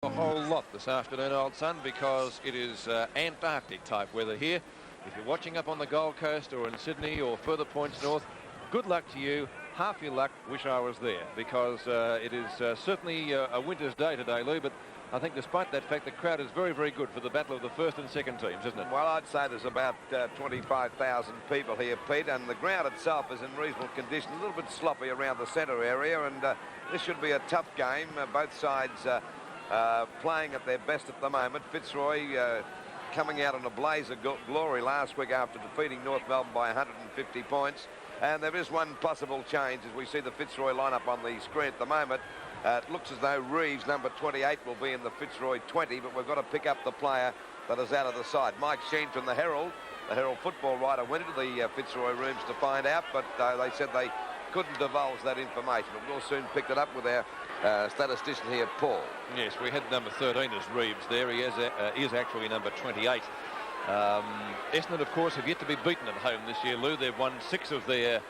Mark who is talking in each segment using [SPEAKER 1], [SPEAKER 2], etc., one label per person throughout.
[SPEAKER 1] A whole lot this afternoon, old son, because it is Antarctic type weather here. If you're watching up on the Gold Coast or in Sydney or further points north, good luck to you. Half your luck, wish I was there, because it is certainly a winter's day today, Lou, but I think despite that fact, the crowd is very, very good for the battle of the first and second teams, isn't it?
[SPEAKER 2] Well, I'd say there's about 25,000 people here, Pete, and the ground itself is in reasonable condition, a little bit sloppy around the centre area, and this should be a tough game. Both sides playing at their best at the moment. Fitzroy coming out in a blaze of glory last week after defeating North Melbourne by 150 points. And there is one possible change as we see the Fitzroy lineup on the screen at the moment. It looks as though Reeves, number 28, will be in the Fitzroy 20, but we've got to pick up the player that is out of the side. Mike Sheen from the Herald football writer, went into the Fitzroy rooms to find out, but they said they couldn't divulge that information. But we'll soon pick it up with our statistician here, Paul.
[SPEAKER 1] Yes, we had number 13 as Reeves there. He is actually number 28. Essendon, of course, have yet to be beaten at home this year, Lou. They've won 6 of the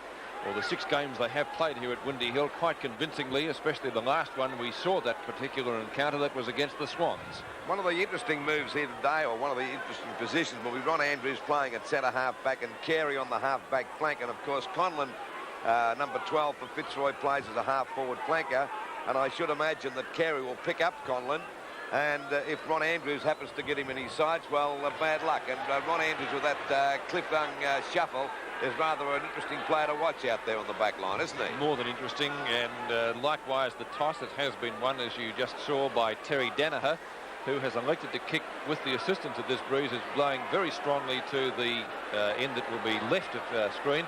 [SPEAKER 1] 6 games they have played here at Windy Hill quite convincingly, especially the last one. We saw that particular encounter. That was against the Swans. One
[SPEAKER 2] of the interesting moves here today, or one of the interesting positions, will be Ron Andrews playing at centre half-back and Carey on the half-back flank. And, of course, Conlon, number 12 for Fitzroy, plays as a half-forward flanker. And I should imagine that Carey will pick up Conlon. And if Ron Andrews happens to get him in his sides, well, bad luck. And Ron Andrews with that Cliff-Dung shuffle is rather an interesting player to watch out there on the back line, isn't he?
[SPEAKER 1] More than interesting. And likewise, the toss, it has been won, as you just saw, by Terry Danaher, who has elected to kick with the assistance of this breeze. It's blowing very strongly to the end that will be left of screen.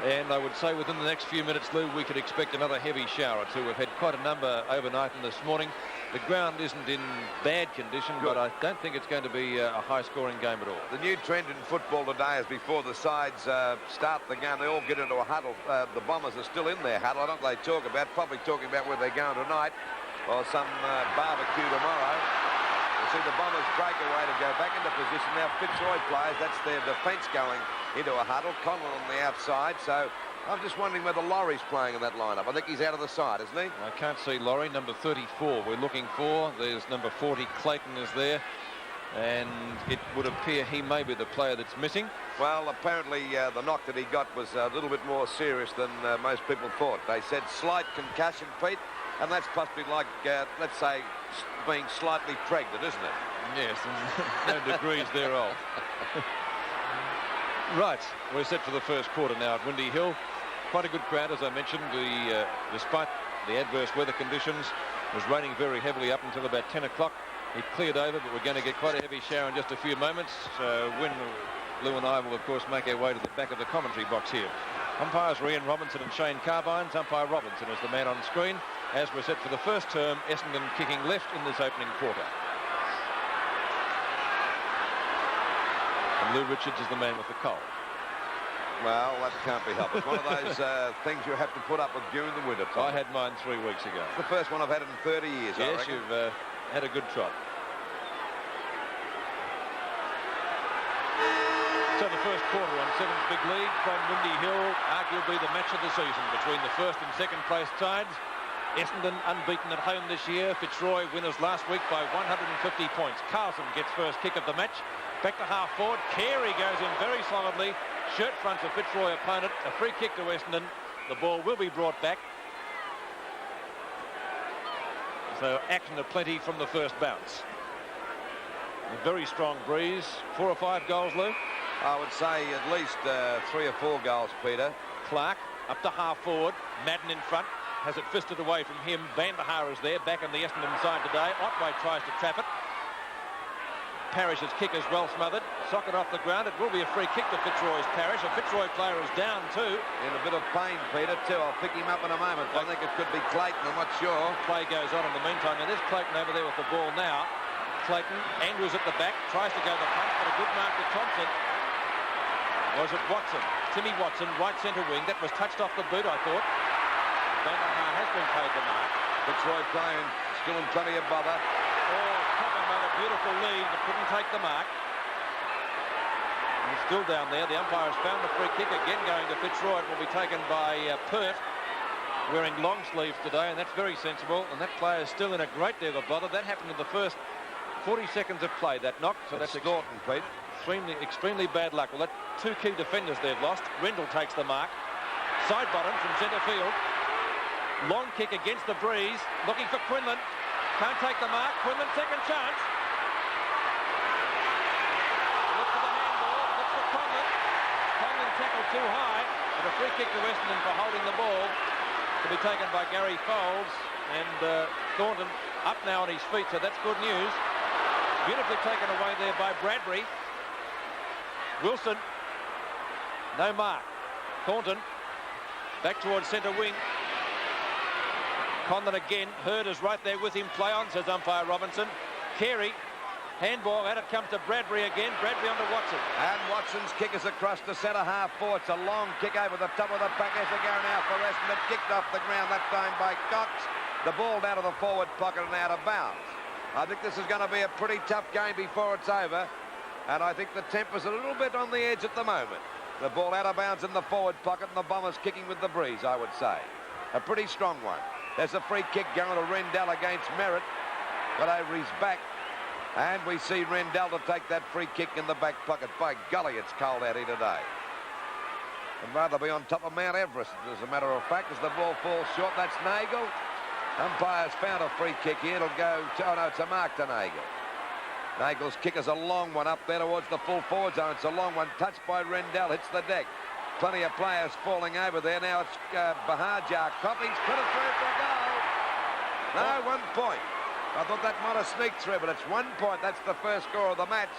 [SPEAKER 1] And I would say within the next few minutes, Lou, we could expect another heavy shower too. We've had quite a number overnight and this morning. The ground isn't in bad condition, but I don't think it's going to be a high-scoring game at all.
[SPEAKER 2] The new trend in football today is before the sides start the game, they all get into a huddle. The Bombers are still in their huddle. I don't know what they talk about, probably talking about where they're going tonight or some barbecue tomorrow. You see the Bombers break away to go back into position. Now Fitzroy players, that's their defence going into a huddle. Conlon on the outside, so I'm just wondering whether Laurie's playing in that lineup. I think he's out of the side, isn't he?
[SPEAKER 1] I can't see Laurie. Number 34 we're looking for. There's number 40, Clayton, is there. And it would appear he may be the player that's missing.
[SPEAKER 2] Well, apparently the knock that he got was a little bit more serious than most people thought. They said slight concussion, Pete, and that's possibly like, let's say, being slightly pregnant, isn't it?
[SPEAKER 1] Yes, and no degrees thereof. Right, we're set for the first quarter now at Windy Hill. Quite a good crowd, as I mentioned. Despite the adverse weather conditions, it was raining very heavily up until about 10 o'clock. It cleared over, but we're going to get quite a heavy shower in just a few moments. When Lou and I will, of course, make our way to the back of the commentary box here. Umpires are Ian Robinson and Shane Carbines. Umpire Robinson is the man on screen as we're set for the first term. Essendon kicking left in this opening quarter. And Lou Richards is the man with the cold.
[SPEAKER 2] Well, that can't be helped. It's one of those things you have to put up with during the winter time.
[SPEAKER 1] I had mine 3 weeks ago.
[SPEAKER 2] It's the first one I've had in 30 years,
[SPEAKER 1] yes,
[SPEAKER 2] I reckon.
[SPEAKER 1] You've had a good trot. So the first quarter on Seven's Big League from Windy Hill, arguably the match of the season between the first and second place sides. Essendon unbeaten at home this year. Fitzroy winners last week by 150 points. Carlson gets first kick of the match. Back to half forward. Carey goes in very solidly. Shirt fronts a Fitzroy opponent. A free kick to Essendon. The ball will be brought back. So action aplenty from the first bounce. A very strong breeze. 4 or 5 goals, Lou?
[SPEAKER 2] I would say at least 3 or 4 goals, Peter.
[SPEAKER 1] Clark up to half forward. Madden in front. Has it fisted away from him. Bandahar is there. Back on the Essendon side today. Otway tries to trap it. Parrish's kick is well smothered. Socket off the ground. It will be a free kick to Fitzroy's Parrish. A Fitzroy player is down too.
[SPEAKER 2] In a bit of pain, Peter, too. I'll pick him up in a moment. I think it could be Clayton. I'm not sure.
[SPEAKER 1] Play goes on in the meantime. Now there's Clayton over there with the ball now. Clayton, Andrews at the back. Tries to go the front, but a good mark to Thompson. Was it Watson? Timmy Watson, right centre wing. That was touched off the boot, I thought. Bandahar has been paid the mark.
[SPEAKER 2] Fitzroy playing, still in plenty of bother.
[SPEAKER 1] Oh, Cobham made a beautiful lead, but couldn't take the mark. He's still down there. The umpire has found the free kick again going to Fitzroy. It will be taken by Pert. wearing long sleeves today, and that's very sensible. And that player is still in a great deal of bother. That happened in the first 40 seconds of play, that knock. So that's
[SPEAKER 2] Thornton, Pete.
[SPEAKER 1] Extremely bad luck. Well, that two key defenders they've lost. Rendell takes the mark. Side bottom from centre field. Long kick against the breeze. Looking for Quinlan. Can't take the mark. Quinlan, second chance. Look for the handball. Look for Conlon. Conlon tackled too high. But a free kick to Essendon for holding the ball. To be taken by Gary Foles. And Thornton up now on his feet, so that's good news. Beautifully taken away there by Bradbury. Wilson. No mark. Thornton. Back towards centre wing. Conlon again. Hurd is right there with him. Play on, says umpire Robinson. Carey. Handball. Out it comes to Bradbury again. Bradbury onto Watson.
[SPEAKER 2] And Watson's kick is across the centre half forward. It's a long kick over the top of the pack as they go now for Essendon. Kicked off the ground that time by Cox. The ball down to the forward pocket and out of bounds. I think this is going to be a pretty tough game before it's over. And I think the temper's a little bit on the edge at the moment. The ball out of bounds in the forward pocket and the Bombers kicking with the breeze, I would say. A pretty strong one. There's a free kick going to Rendell against Merritt. Got over his back. And we see Rendell to take that free kick in the back pocket. By golly, it's cold out here today. I'd rather be on top of Mount Everest, as a matter of fact, as the ball falls short. That's Nagel. Umpire's found a free kick here. It'll go to, oh no, it's a mark to Nagel. Nagel's kick is a long one up there towards the full forward zone. It's a long one, touched by Rendell, hits the deck. Plenty of players falling over there. Now it's Bahajar. Coppings put it through for a goal. No, 1 point. I thought that might have sneaked through, but it's 1 point. That's the first score of the match,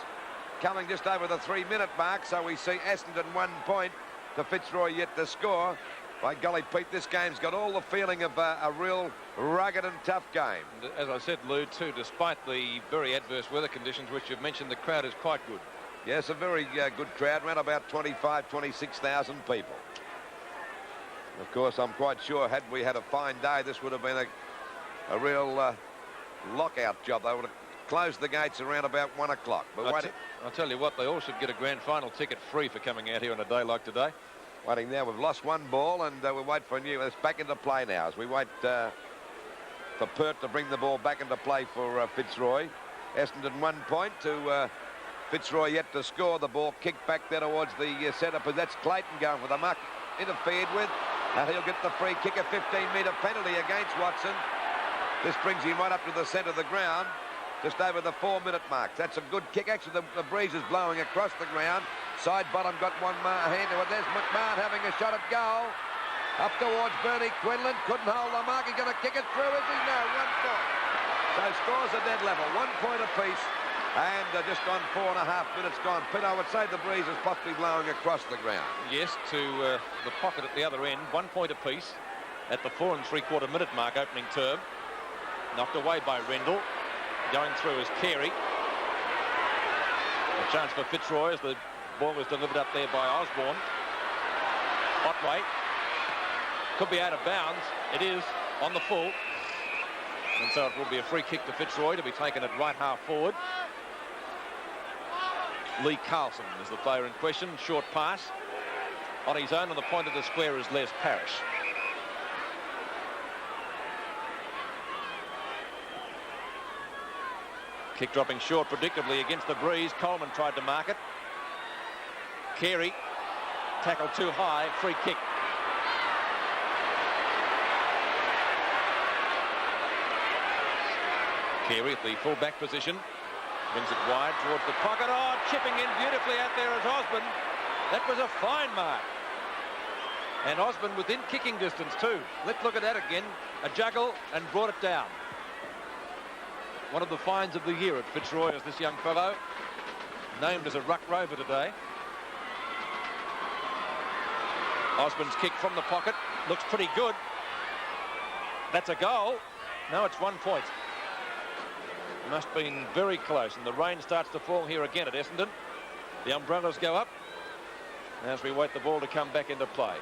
[SPEAKER 2] coming just over the 3-minute mark. So we see Essendon 1 point to Fitzroy yet to score. By golly, Pete, this game's got all the feeling of a real rugged and tough game.
[SPEAKER 1] As I said, Lou, too, despite the very adverse weather conditions which you've mentioned, the crowd is quite good.
[SPEAKER 2] Yes, a very good crowd, around about 26,000 people. Of course, I'm quite sure had we had a fine day, this would have been a real lockout job. They would have closed the gates around about 1 o'clock. But
[SPEAKER 1] I'll tell you what, they all should get a grand final ticket free for coming out here on a day like today.
[SPEAKER 2] Waiting now, we've lost one ball and we'll wait for a new. It's back into play now as we wait for Pert to bring the ball back into play for Fitzroy. Essendon 1 point to Fitzroy yet to score. The ball kicked back there towards the centre, but that's Clayton going for the muck, interfered with, and he'll get the free kick. A 15-metre penalty against Watson. This brings him right up to the centre of the ground, just over the 4-minute mark. That's a good kick. Actually, the breeze is blowing across the ground. Side bottom got one hand to it. There's McMahon having a shot at goal. Up towards Bernie Quinlan. Couldn't hold the mark. He's going to kick it through, is he? No, 1 point. So scores are dead level. 1 point apiece. And just on 4.5 minutes gone. Pete, I would say the breeze is possibly blowing across the ground.
[SPEAKER 1] Yes, to the pocket at the other end. 1 point apiece at the 4 3/4 minute mark, opening term. Knocked away by Rendell. Going through is Carey. A chance for Fitzroy as the ball was delivered up there by Osborne. Otway. Could be out of bounds. It is on the full. And so it will be a free kick to Fitzroy to be taken at right half forward. Lee Carlson is the player in question. Short pass. On his own on the point of the square is Les Parrish. Kick dropping short predictably against the breeze. Coleman tried to mark it. Carey tackled too high. Free kick. Carey at the full-back position. Brings it wide towards the pocket. Oh, chipping in beautifully out there is Osborne. That was a fine mark. And Osborne within kicking distance too. Let's look at that again. A juggle and brought it down. One of the finds of the year at Fitzroy is this young fellow. Named as a ruck rover today. Osborne's kick from the pocket. Looks pretty good. That's a goal. No, it's 1 point. Must have been very close, and the rain starts to fall here again at Essendon. The umbrellas go up as we wait the ball to come back into play.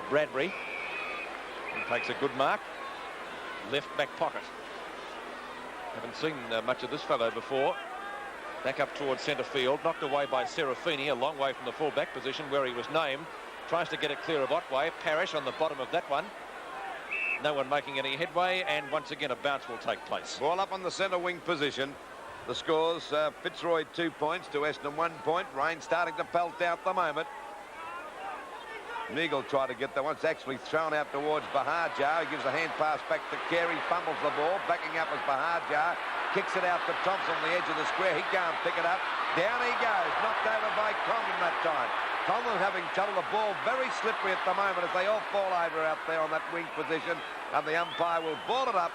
[SPEAKER 1] Bradbury takes a good mark. Left back pocket. Haven't seen much of this fellow before. Back up towards centre field, knocked away by Serafini, a long way from the full back position where he was named. Tries to get it clear of Otway. Parrish on the bottom of that one. No one making any headway, and once again a bounce will take place.
[SPEAKER 2] Ball up on the centre wing position. The scores, Fitzroy 2 points to Essendon 1 point. Rain starting to pelt out at the moment. Neagle tried to get that one. It's actually thrown out towards Bahajar. He gives a hand pass back to Carey, fumbles the ball, backing up as Bahajar kicks it out to Thompson on the edge of the square. He can't pick it up. Down he goes, knocked over by Conlon that time. Conlon having trouble. The ball very slippery at the moment as they all fall over out there on that wing position, and the umpire will ball it up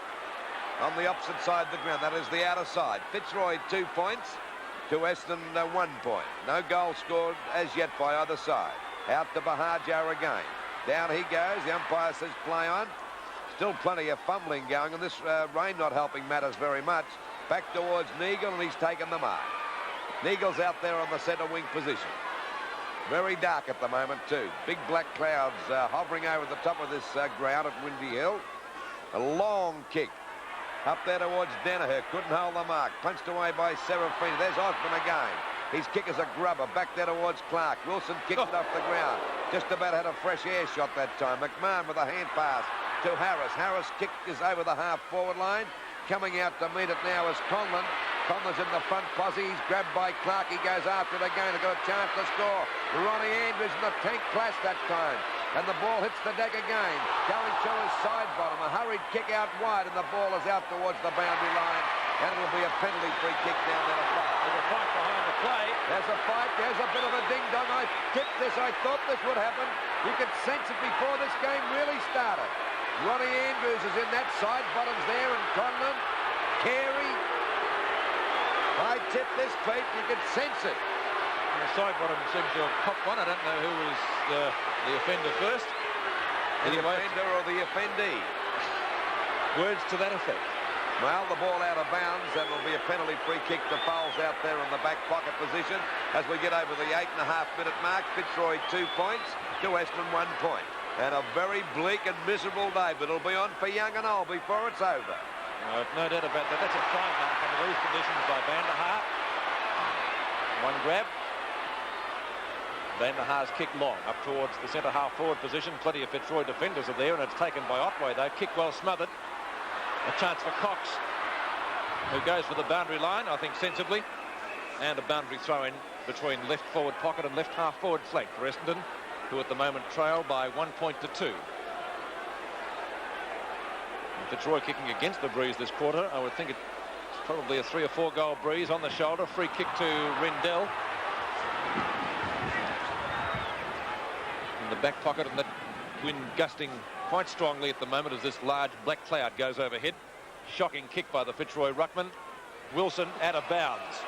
[SPEAKER 2] on the opposite side of the ground. That is the outer side. Fitzroy 2 points to Essendon 1 point. No goal scored as yet by either side. Out to Bahajar again. Down he goes. The umpire says play on. Still plenty of fumbling going, and this rain not helping matters very much. Back towards Neagle, and he's taken the mark. Neagle's out there on the centre wing position. Very dark at the moment too. Big black clouds hovering over the top of this ground at Windy Hill. A long kick up there towards Danaher. Couldn't hold the mark. Punched away by Serafini. There's Osborne again. His kick is a grubber. Back there towards Clark. Wilson kicked it off the ground. Just about had a fresh air shot that time. McMahon with a hand pass to Harris. Harris kick is over the half-forward line. Coming out to meet it now is Conlon. Conlon's in the front posse. He's grabbed by Clark. He goes after it again. They've got a chance to score. Ronnie Andrews in the tank clash that time. And the ball hits the deck again. Going to his side bottom. A hurried kick out wide, and the ball is out towards the boundary line. And it'll be a penalty free kick down there.
[SPEAKER 1] There's a fight behind the play.
[SPEAKER 2] There's a fight. There's a bit of a ding-dong. I tipped this. I thought this would happen. You could sense it before this game really started. Ronnie Andrews is in that side. Bottom's there, and Conlon, Carey. I tipped this, Pete. You could sense it.
[SPEAKER 1] The side bottom seems to have popped one. I don't know who was the offender first.
[SPEAKER 2] The offender or the offendee.
[SPEAKER 1] Words to that effect.
[SPEAKER 2] Well, the ball out of bounds, and it'll be a penalty free kick to Foles out there in the back pocket position as we get over the 8.5-minute mark. Fitzroy 2 points to Essendon 1 point. And a very bleak and miserable day, but it'll be on for young and old before it's over.
[SPEAKER 1] No doubt about that. That's a fine mark under these conditions by Van der Haar. One grab. Van der Haar's kick long up towards the centre half forward position. Plenty of Fitzroy defenders are there, and it's taken by Otway though. Kick well smothered. A chance for Cox, who goes for the boundary line, I think sensibly, and a boundary throw in between left forward pocket and left half forward flank for Essendon, who at the moment trail by 1 point to 2. And Fitzroy kicking against the breeze this quarter. I would think it's probably a 3 or 4 goal breeze on the shoulder. Free kick to Rendell in the back pocket, and that wind gusting quite strongly at the moment as this large black cloud goes overhead. Shocking kick by the Fitzroy ruckman. Wilson out of bounds.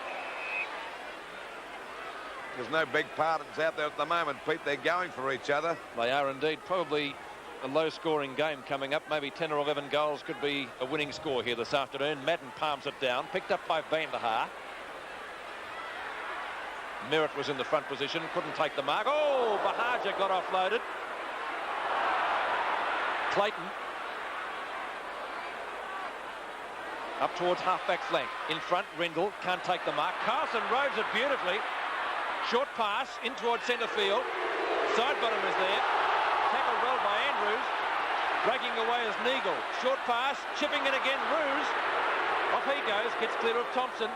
[SPEAKER 2] There's no big pardons out there at the moment, Pete. They're going for each other.
[SPEAKER 1] They are indeed. Probably a low-scoring game coming up. Maybe 10 or 11 goals could be a winning score here this afternoon. Madden palms it down. Picked up by Van der Haar. Merritt was in the front position. Couldn't take the mark. Oh, Bahajar got offloaded. Clayton up towards half-back flank. In front, Rendell can't take the mark. Carlson roads it beautifully. Short pass in towards centre field. Side bottom is there. Tackled well by Andrews. Breaking away is Neagle. Short pass, chipping in again, Roos. Off he goes, gets clear of Thompson.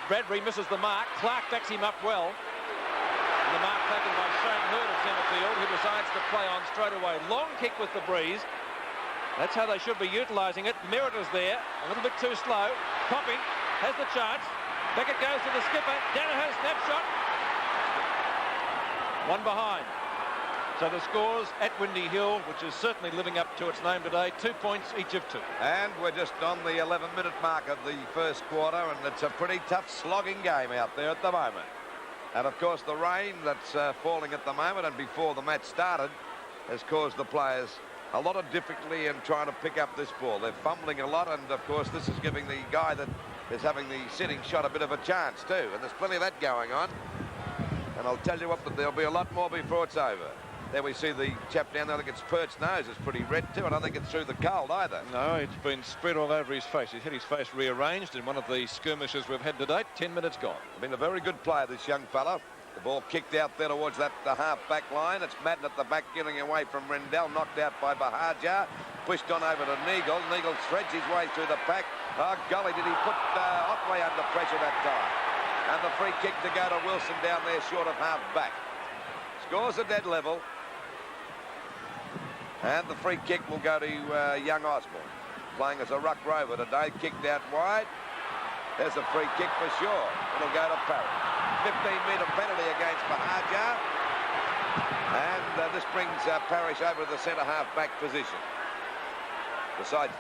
[SPEAKER 1] Bradbury misses the mark. Clark backs him up well. And the mark taken by Shane Hurd of centre field, who decides to play on straight away. Long kick with the breeze. That's how they should be utilising it. Merritt is there, a little bit too slow. Popping, has the chance. Back it goes to the skipper. Danaher snapshot. One behind. So the scores at Windy Hill, which is certainly living up to its name today, 2 points each of 2.
[SPEAKER 2] And we're just on the 11-minute mark of the first quarter, and it's a pretty tough slogging game out there at the moment. And of course the rain that's falling at the moment and before the match started has caused the players a lot of difficulty in trying to pick up this ball. They're fumbling a lot, and of course this is giving the guy that is having the sitting shot a bit of a chance too, and there's plenty of that going on. And I'll tell you what, that there'll be a lot more before it's over. There we see the chap down there. I think it's Pert's nose is pretty red too. I don't think it's through the cold either.
[SPEAKER 1] No, it's been spread all over his face. He's had his face rearranged in one of the skirmishes we've had to date. 10 minutes gone.
[SPEAKER 2] Been a very good player, this young fella. The ball kicked out there towards the half-back line. It's Madden at the back getting away from Rendell, knocked out by Bahaja. Pushed on over to Neagle. Neagle threads his way through the pack. Oh, golly, did he put Otway under pressure that time. And the free kick to go to Wilson down there short of half-back. Scores a dead level. And the free kick will go to young Osborne. Playing as a ruck rover today. Kicked out wide. There's a free kick for sure. It'll go to Parry. 15-metre penalty against Bahaja. And this brings Parrish over to the centre half-back position. Besides,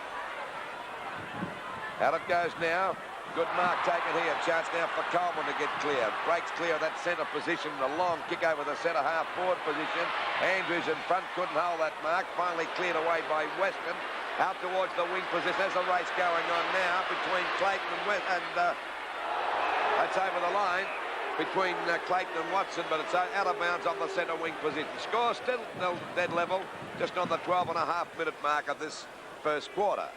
[SPEAKER 2] out it goes now. Good mark taken here. Chance now for Coleman to get clear. Breaks clear of that centre position. A long kick over the centre half forward position. Andrews in front, couldn't hold that mark. Finally cleared away by Weston. Out towards the wing position. There's a race going on now between Clayton and that's over the line between Clayton and Watson, but it's out of bounds on the centre wing position. Score still dead level, just on the 12.5-minute mark of this first quarter.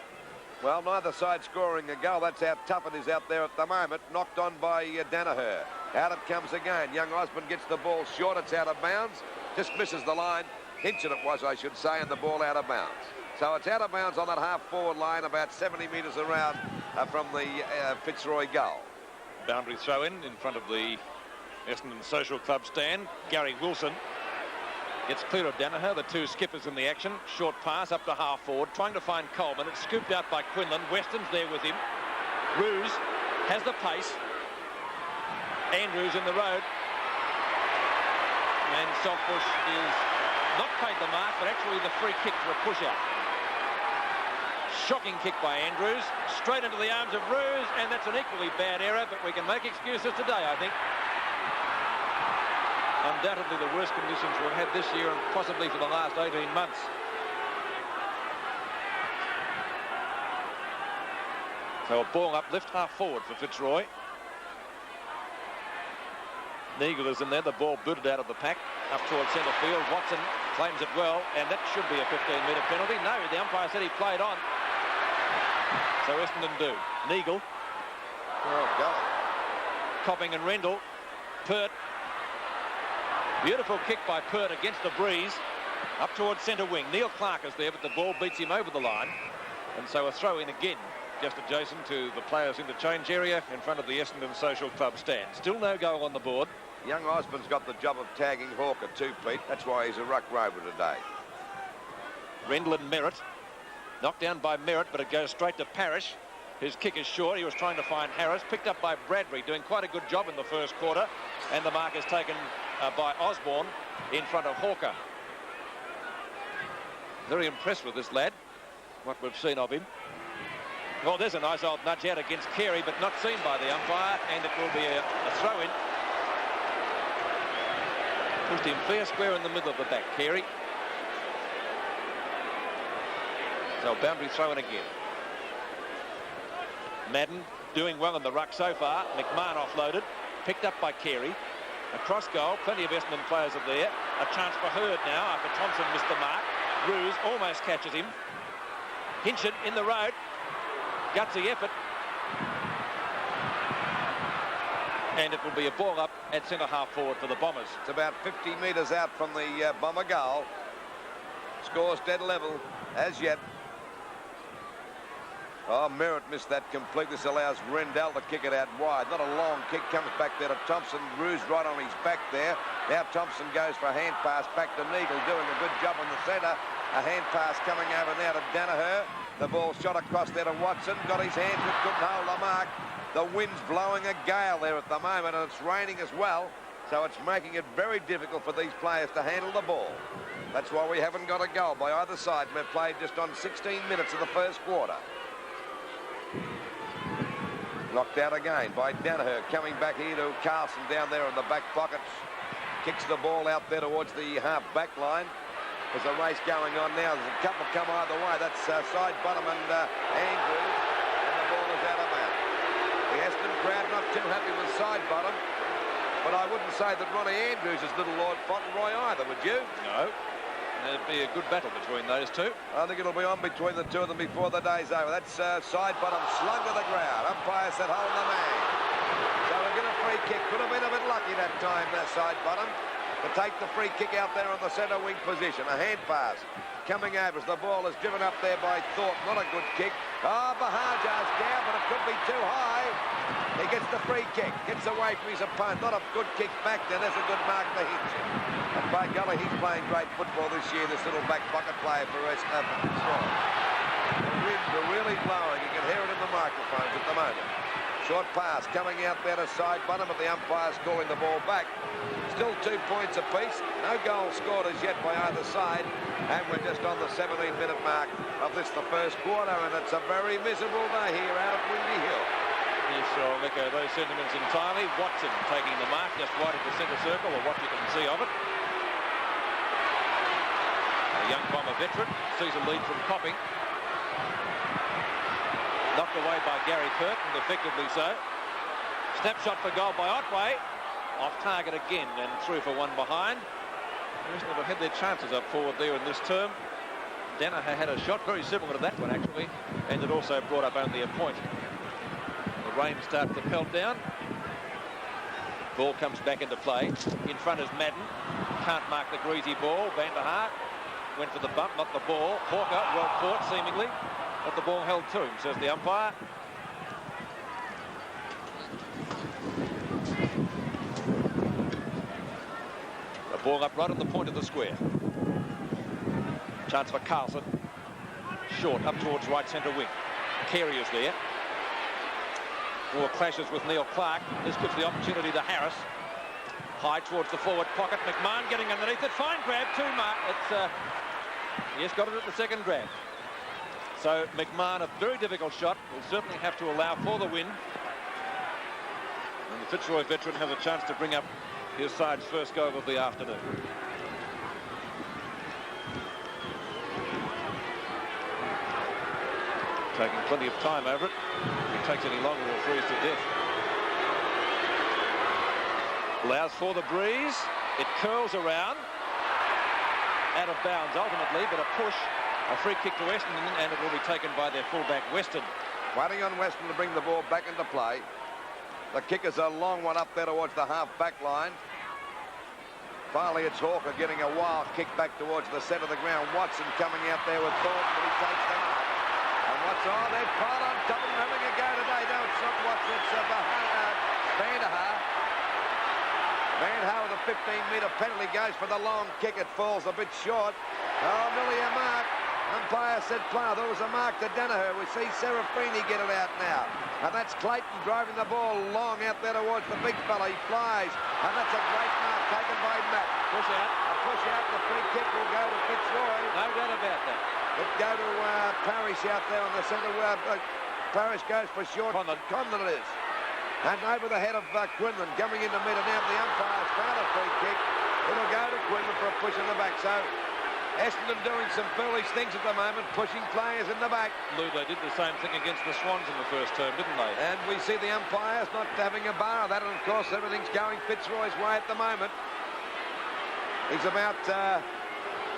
[SPEAKER 2] Well, neither side scoring a goal. That's how tough it is out there at the moment. Knocked on by Danaher. Out it comes again. Young Osborne gets the ball short. It's out of bounds. Just misses the line. Hinchin it was, I should say, and the ball out of bounds. So it's out of bounds on that half-forward line, about 70 metres around from the Fitzroy goal.
[SPEAKER 1] Boundary throw-in front of the Essendon Social Club stand. Gary Wilson gets clear of Danaher, the two skippers in the action. Short pass up to half-forward, trying to find Coleman. It's scooped out by Quinlan. Weston's there with him. Roos has the pace. Andrews in the road. And Saltbush is not paid the mark, but actually the free kick for a push-out. Shocking kick by Andrews, straight into the arms of Roos, and that's an equally bad error, but we can make excuses today, I think. Undoubtedly the worst conditions we've had this year and possibly for the last 18 months. So a ball uplift, half forward for Fitzroy. Neagle is in there, the ball booted out of the pack, up towards centre field. Watson claims it well, and that should be a 15-metre penalty. No, the umpire said he played on. So Essendon do. Neagle.
[SPEAKER 2] Oh, golly.
[SPEAKER 1] Copping and Rendell. Pert. Beautiful kick by Pert against the breeze. Up towards centre wing. Neil Clark is there, but the ball beats him over the line. And so a throw in again, just adjacent to the players' interchange area in front of the Essendon Social Club stand. Still no goal on the board.
[SPEAKER 2] Young Osborne's got the job of tagging Hawker too, Pete. That's why he's a ruck rover today.
[SPEAKER 1] Rendell and Merritt. Knocked down by Merritt, but it goes straight to Parrish. His kick is short. He was trying to find Harris. Picked up by Bradbury, doing quite a good job in the first quarter. And the mark is taken by Osborne in front of Hawker. Very impressed with this lad, what we've seen of him. Well, there's a nice old nudge out against Carey, but not seen by the umpire, and it will be a throw-in. Pushed him fair square in the middle of the back, Carey. So boundary throw-in again. Madden doing well in the ruck so far. McMahon offloaded, picked up by Carey. Across goal, plenty of Essendon players are there. A chance for Hurd now after Thompson missed the mark. Roos almost catches him. Hinchin in the road. Gutsy effort. And it will be a ball up at centre half forward for the Bombers.
[SPEAKER 2] It's about 50 metres out from the Bomber goal. Scores dead level as yet. Oh, Merritt missed that completely. This allows Rendell to kick it out wide. Not a long kick. Comes back there to Thompson. Roos right on his back there. Now Thompson goes for a hand pass back to Neagle, doing a good job in the centre. A hand pass coming over now to Danaher. The ball shot across there to Watson. Got his hands, but couldn't hold the mark. The wind's blowing a gale there at the moment, and it's raining as well. So it's making it very difficult for these players to handle the ball. That's why we haven't got a goal by either side. We've played just on 16 minutes of the first quarter. Knocked out again by Danaher. Coming back here to Carlson down there in the back pocket. Kicks the ball out there towards the half-back line. There's a race going on now. There's a couple come either way. That's side bottom and Andrews. And the ball is out of bounds. The Essendon crowd not too happy with side bottom. But I wouldn't say that Ronnie Andrews is little Lord Fauntleroy either, would you?
[SPEAKER 1] No. There'd be a good battle between those two.
[SPEAKER 2] I think it'll be on between the two of them before the day's over. That's side bottom slung to the ground. Umpire said hold the man. So we're going to free kick. Could have been a bit lucky that time, that side bottom, to take the free kick out there on the centre wing position. A hand pass coming over as the ball is driven up there by Thorpe. Not a good kick. Bahajar's down, but it could be too high. He gets the free kick, gets away from his opponent. Not a good kick back there. That's a good mark to Hinch. And by golly, he's playing great football this year, this little back pocket player for Fitzroy. The winds are really blowing. You can hear it in the microphones at the moment. Short pass coming out there to side bottom, but the umpire's calling the ball back. Still 2 points apiece. No goal scored as yet by either side. And we're just on the 17-minute mark of this, the first quarter, and it's a very miserable day here out at Windy Hill.
[SPEAKER 1] Yes, I'll echo those sentiments entirely. Watson taking the mark just wide of the centre circle, or what you can see of it. A young Bomber veteran sees a lead from Copping. Knocked away by Gary Perk, and effectively so. Snapshot for goal by Otway. Off target again and through for one behind. Essendon have had their chances up forward there in this term. Danaher had a shot very similar to that one actually, and it also brought up only a point. The rain starts to pelt down. Ball comes back into play. In front is Madden. Can't mark the greasy ball. Van der Haar went for the bump, not the ball. Hawker, well fought seemingly, but the ball held to him, says the umpire. Ball up right at the point of the square. Chance for Carlson. Short up towards right centre wing. Carey is there. More clashes with Neil Clark. This gives the opportunity to Harris. High towards the forward pocket. McMahon getting underneath it. Fine grab. It's yes, got it at the second grab. So McMahon, a very difficult shot. Will certainly have to allow for the win. And the Fitzroy veteran has a chance to bring up his side's first goal of the afternoon. Taking plenty of time over it. If it takes any longer, he'll freeze to death. Allows for the breeze. It curls around. Out of bounds ultimately, but a push. A free kick to Essendon, and it will be taken by their fullback, Weston.
[SPEAKER 2] Waiting on Weston to bring the ball back into play. The kick is a long one up there towards the half-back line. Finally, it's Hawker getting a wild kick back towards the centre of the ground. Watson coming out there with Thornton, but he takes the mark. And Watson, they've piled on top of him having a go today. No, it's not Watson, it's Van der Haar. Van der Haar with a 15-metre penalty goes for the long kick. It falls a bit short. Oh, nearly a mark. Umpire said play. There was a mark to Danaher. We see Serafini get it out now. And that's Clayton driving the ball long out there towards the big fella. He flies. And that's a great mark taken by Matt.
[SPEAKER 1] Push out.
[SPEAKER 2] A push out. The free kick will go to Fitzroy.
[SPEAKER 1] No doubt about that.
[SPEAKER 2] It'll go to Parrish out there on the centre. Parrish goes for short. Condon it is. And over the head of Quinlan coming into mid. And now the umpire's found a free kick. It'll go to Quinlan for a push in the back. So Essendon doing some foolish things at the moment, pushing players in the back.
[SPEAKER 1] Lou, they did the same thing against the Swans in the first term, didn't they?
[SPEAKER 2] And we see the umpires not having a bar of that, and of course everything's going Fitzroy's way at the moment. He's about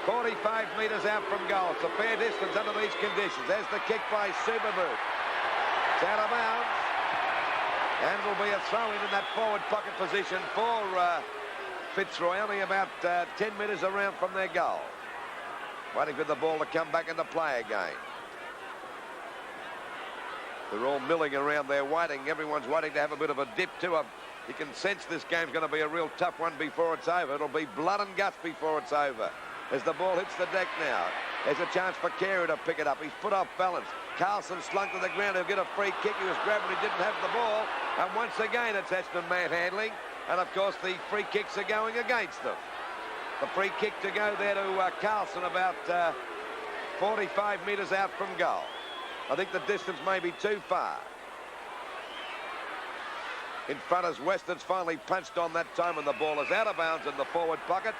[SPEAKER 2] 45 metres out from goal. It's a fair distance under these conditions. There's the kick by Subabu. It's out of bounds. And will be a throw-in in that forward pocket position for Fitzroy, only about 10 metres around from their goal. Waiting for the ball to come back into play again. They're all milling around there waiting. Everyone's waiting to have a bit of a dip too. You can sense this game's going to be a real tough one before it's over. It'll be blood and guts before it's over. As the ball hits the deck now, there's a chance for Carey to pick it up. He's put off balance. Carlson slung to the ground. He'll get a free kick. He was grabbing. He didn't have the ball. And once again, it's Essendon manhandling. And of course, the free kicks are going against them. The free kick to go there to Carlson, about 45 metres out from goal. I think the distance may be too far. In front is Weston's finally punched on that time, and the ball is out of bounds in the forward pocket.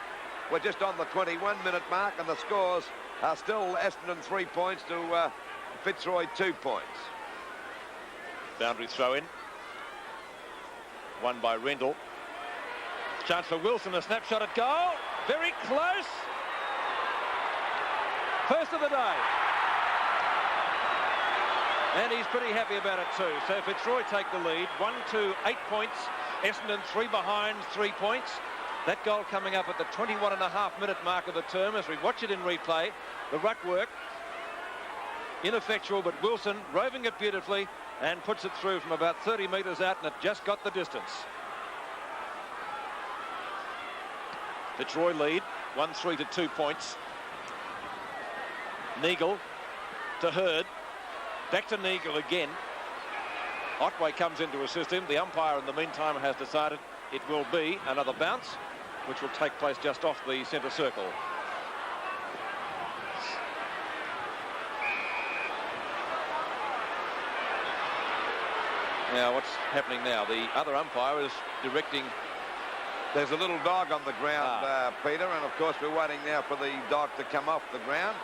[SPEAKER 2] We're just on the 21-minute mark, and the scores are still Essendon 3 points to Fitzroy 2 points.
[SPEAKER 1] Boundary throw in. Won by Rendell. Chance for Wilson, a snapshot at goal. Very close. First of the day. And he's pretty happy about it too. So Fitzroy take the lead. 1 to 8 points Essendon 3 behind, 3 points. That goal coming up at the 21.5-minute mark of the term as we watch it in replay. The ruck work, ineffectual, but Wilson roving it beautifully and puts it through from about 30 metres out, and it just got the distance. Fitzroy lead, 1-3 to 2 points. Neagle to Hurd. Back to Neagle again. Otway comes in to assist him. The umpire in the meantime has decided it will be another bounce, which will take place just off the centre circle. Now what's happening now? The other umpire is directing.
[SPEAKER 2] There's a little dog on the ground, Peter, and of course we're waiting now for the dog to come off the ground.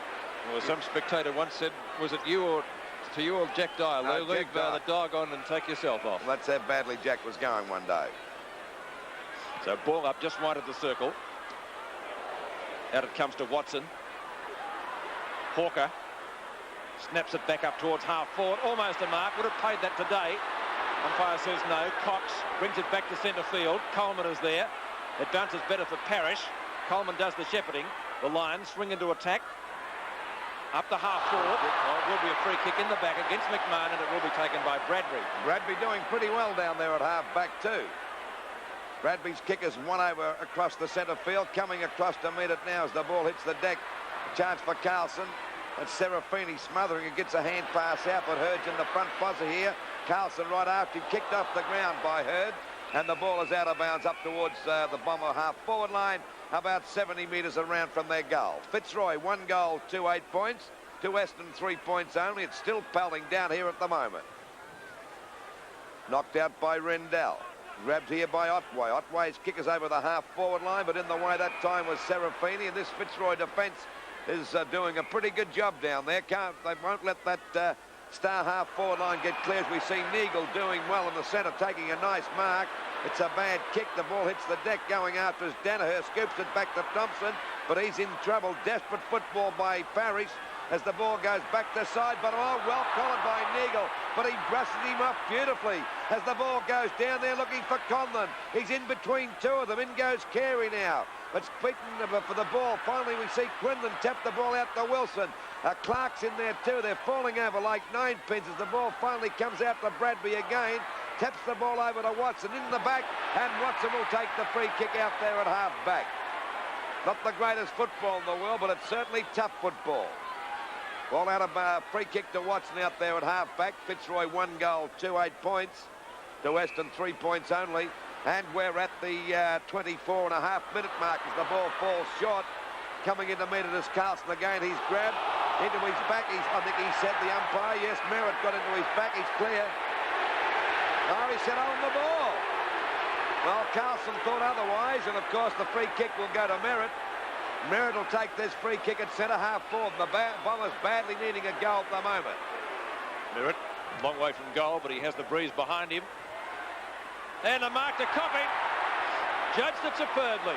[SPEAKER 1] Well, some spectator once said, was it you or Jack Dyer?
[SPEAKER 2] No,
[SPEAKER 1] leave the dog on and take yourself off.
[SPEAKER 2] Well, that's how badly Jack was going one day.
[SPEAKER 1] So ball up just wide of the circle. Out it comes to Watson. Hawker snaps it back up towards half forward. Almost a mark. Would have played that today. Umpire says no. Cox brings it back to centre field. Coleman is there. It bounces better for Parrish. Coleman does the shepherding. The Lions swing into attack. Up the half forward. Well, it will be a free kick in the back against McMahon, and it will be taken by Bradbury.
[SPEAKER 2] Bradbury doing pretty well down there at half back too. Bradbury's kick is one over across the centre field, coming across to meet it now as the ball hits the deck. Chance for Carlson. That's Serafini smothering and gets a hand pass out, but Hurd's in the front buzzer here. Carlson right after he kicked off the ground by Hurd, and the ball is out of bounds up towards the Bomber half forward line, about 70 metres around from their goal. Fitzroy 1 goal, 8 points. To Weston 3 points only. It's still pelting down here at the moment. Knocked out by Rendell. Grabbed here by Otway. Otway's kick is over the half forward line, but in the way that time was Serafini, and this Fitzroy defence is doing a pretty good job down there. They won't let that star half forward line get clear as we see Neagle doing well in the centre, taking a nice mark. It's a bad kick. The ball hits the deck going after as Danaher scoops it back to Thompson, but he's in trouble. Desperate football by Parrish as the ball goes back to side, but well collared by Neagle, but he brushes him off beautifully as the ball goes down there looking for Conlon. He's in between two of them. In goes Carey now. It's beaten for the ball. Finally, we see Quinlan tap the ball out to Wilson. Clark's in there too. They're falling over like 9 pins as the ball finally comes out to Bradbury again. Taps the ball over to Watson in the back, and Watson will take the free kick out there at half back. Not the greatest football in the world, but it's certainly tough football. Ball out of free kick to Watson out there at half back. Fitzroy 1 goal, 8 points. To Weston 3 points only. And we're at the 24.5-minute mark as the ball falls short. Coming in to meet it is Carlson again. He's grabbed into his back. I think he said the umpire. Yes, Merritt got into his back. He's clear. Oh, he said on the ball. Well, Carlson thought otherwise, and of course the free kick will go to Merritt. Merritt will take this free kick at centre half forward. The Bombers badly needing a goal at the moment.
[SPEAKER 1] Merritt, long way from goal, but he has the breeze behind him. And a mark to Copping. Judged it superbly.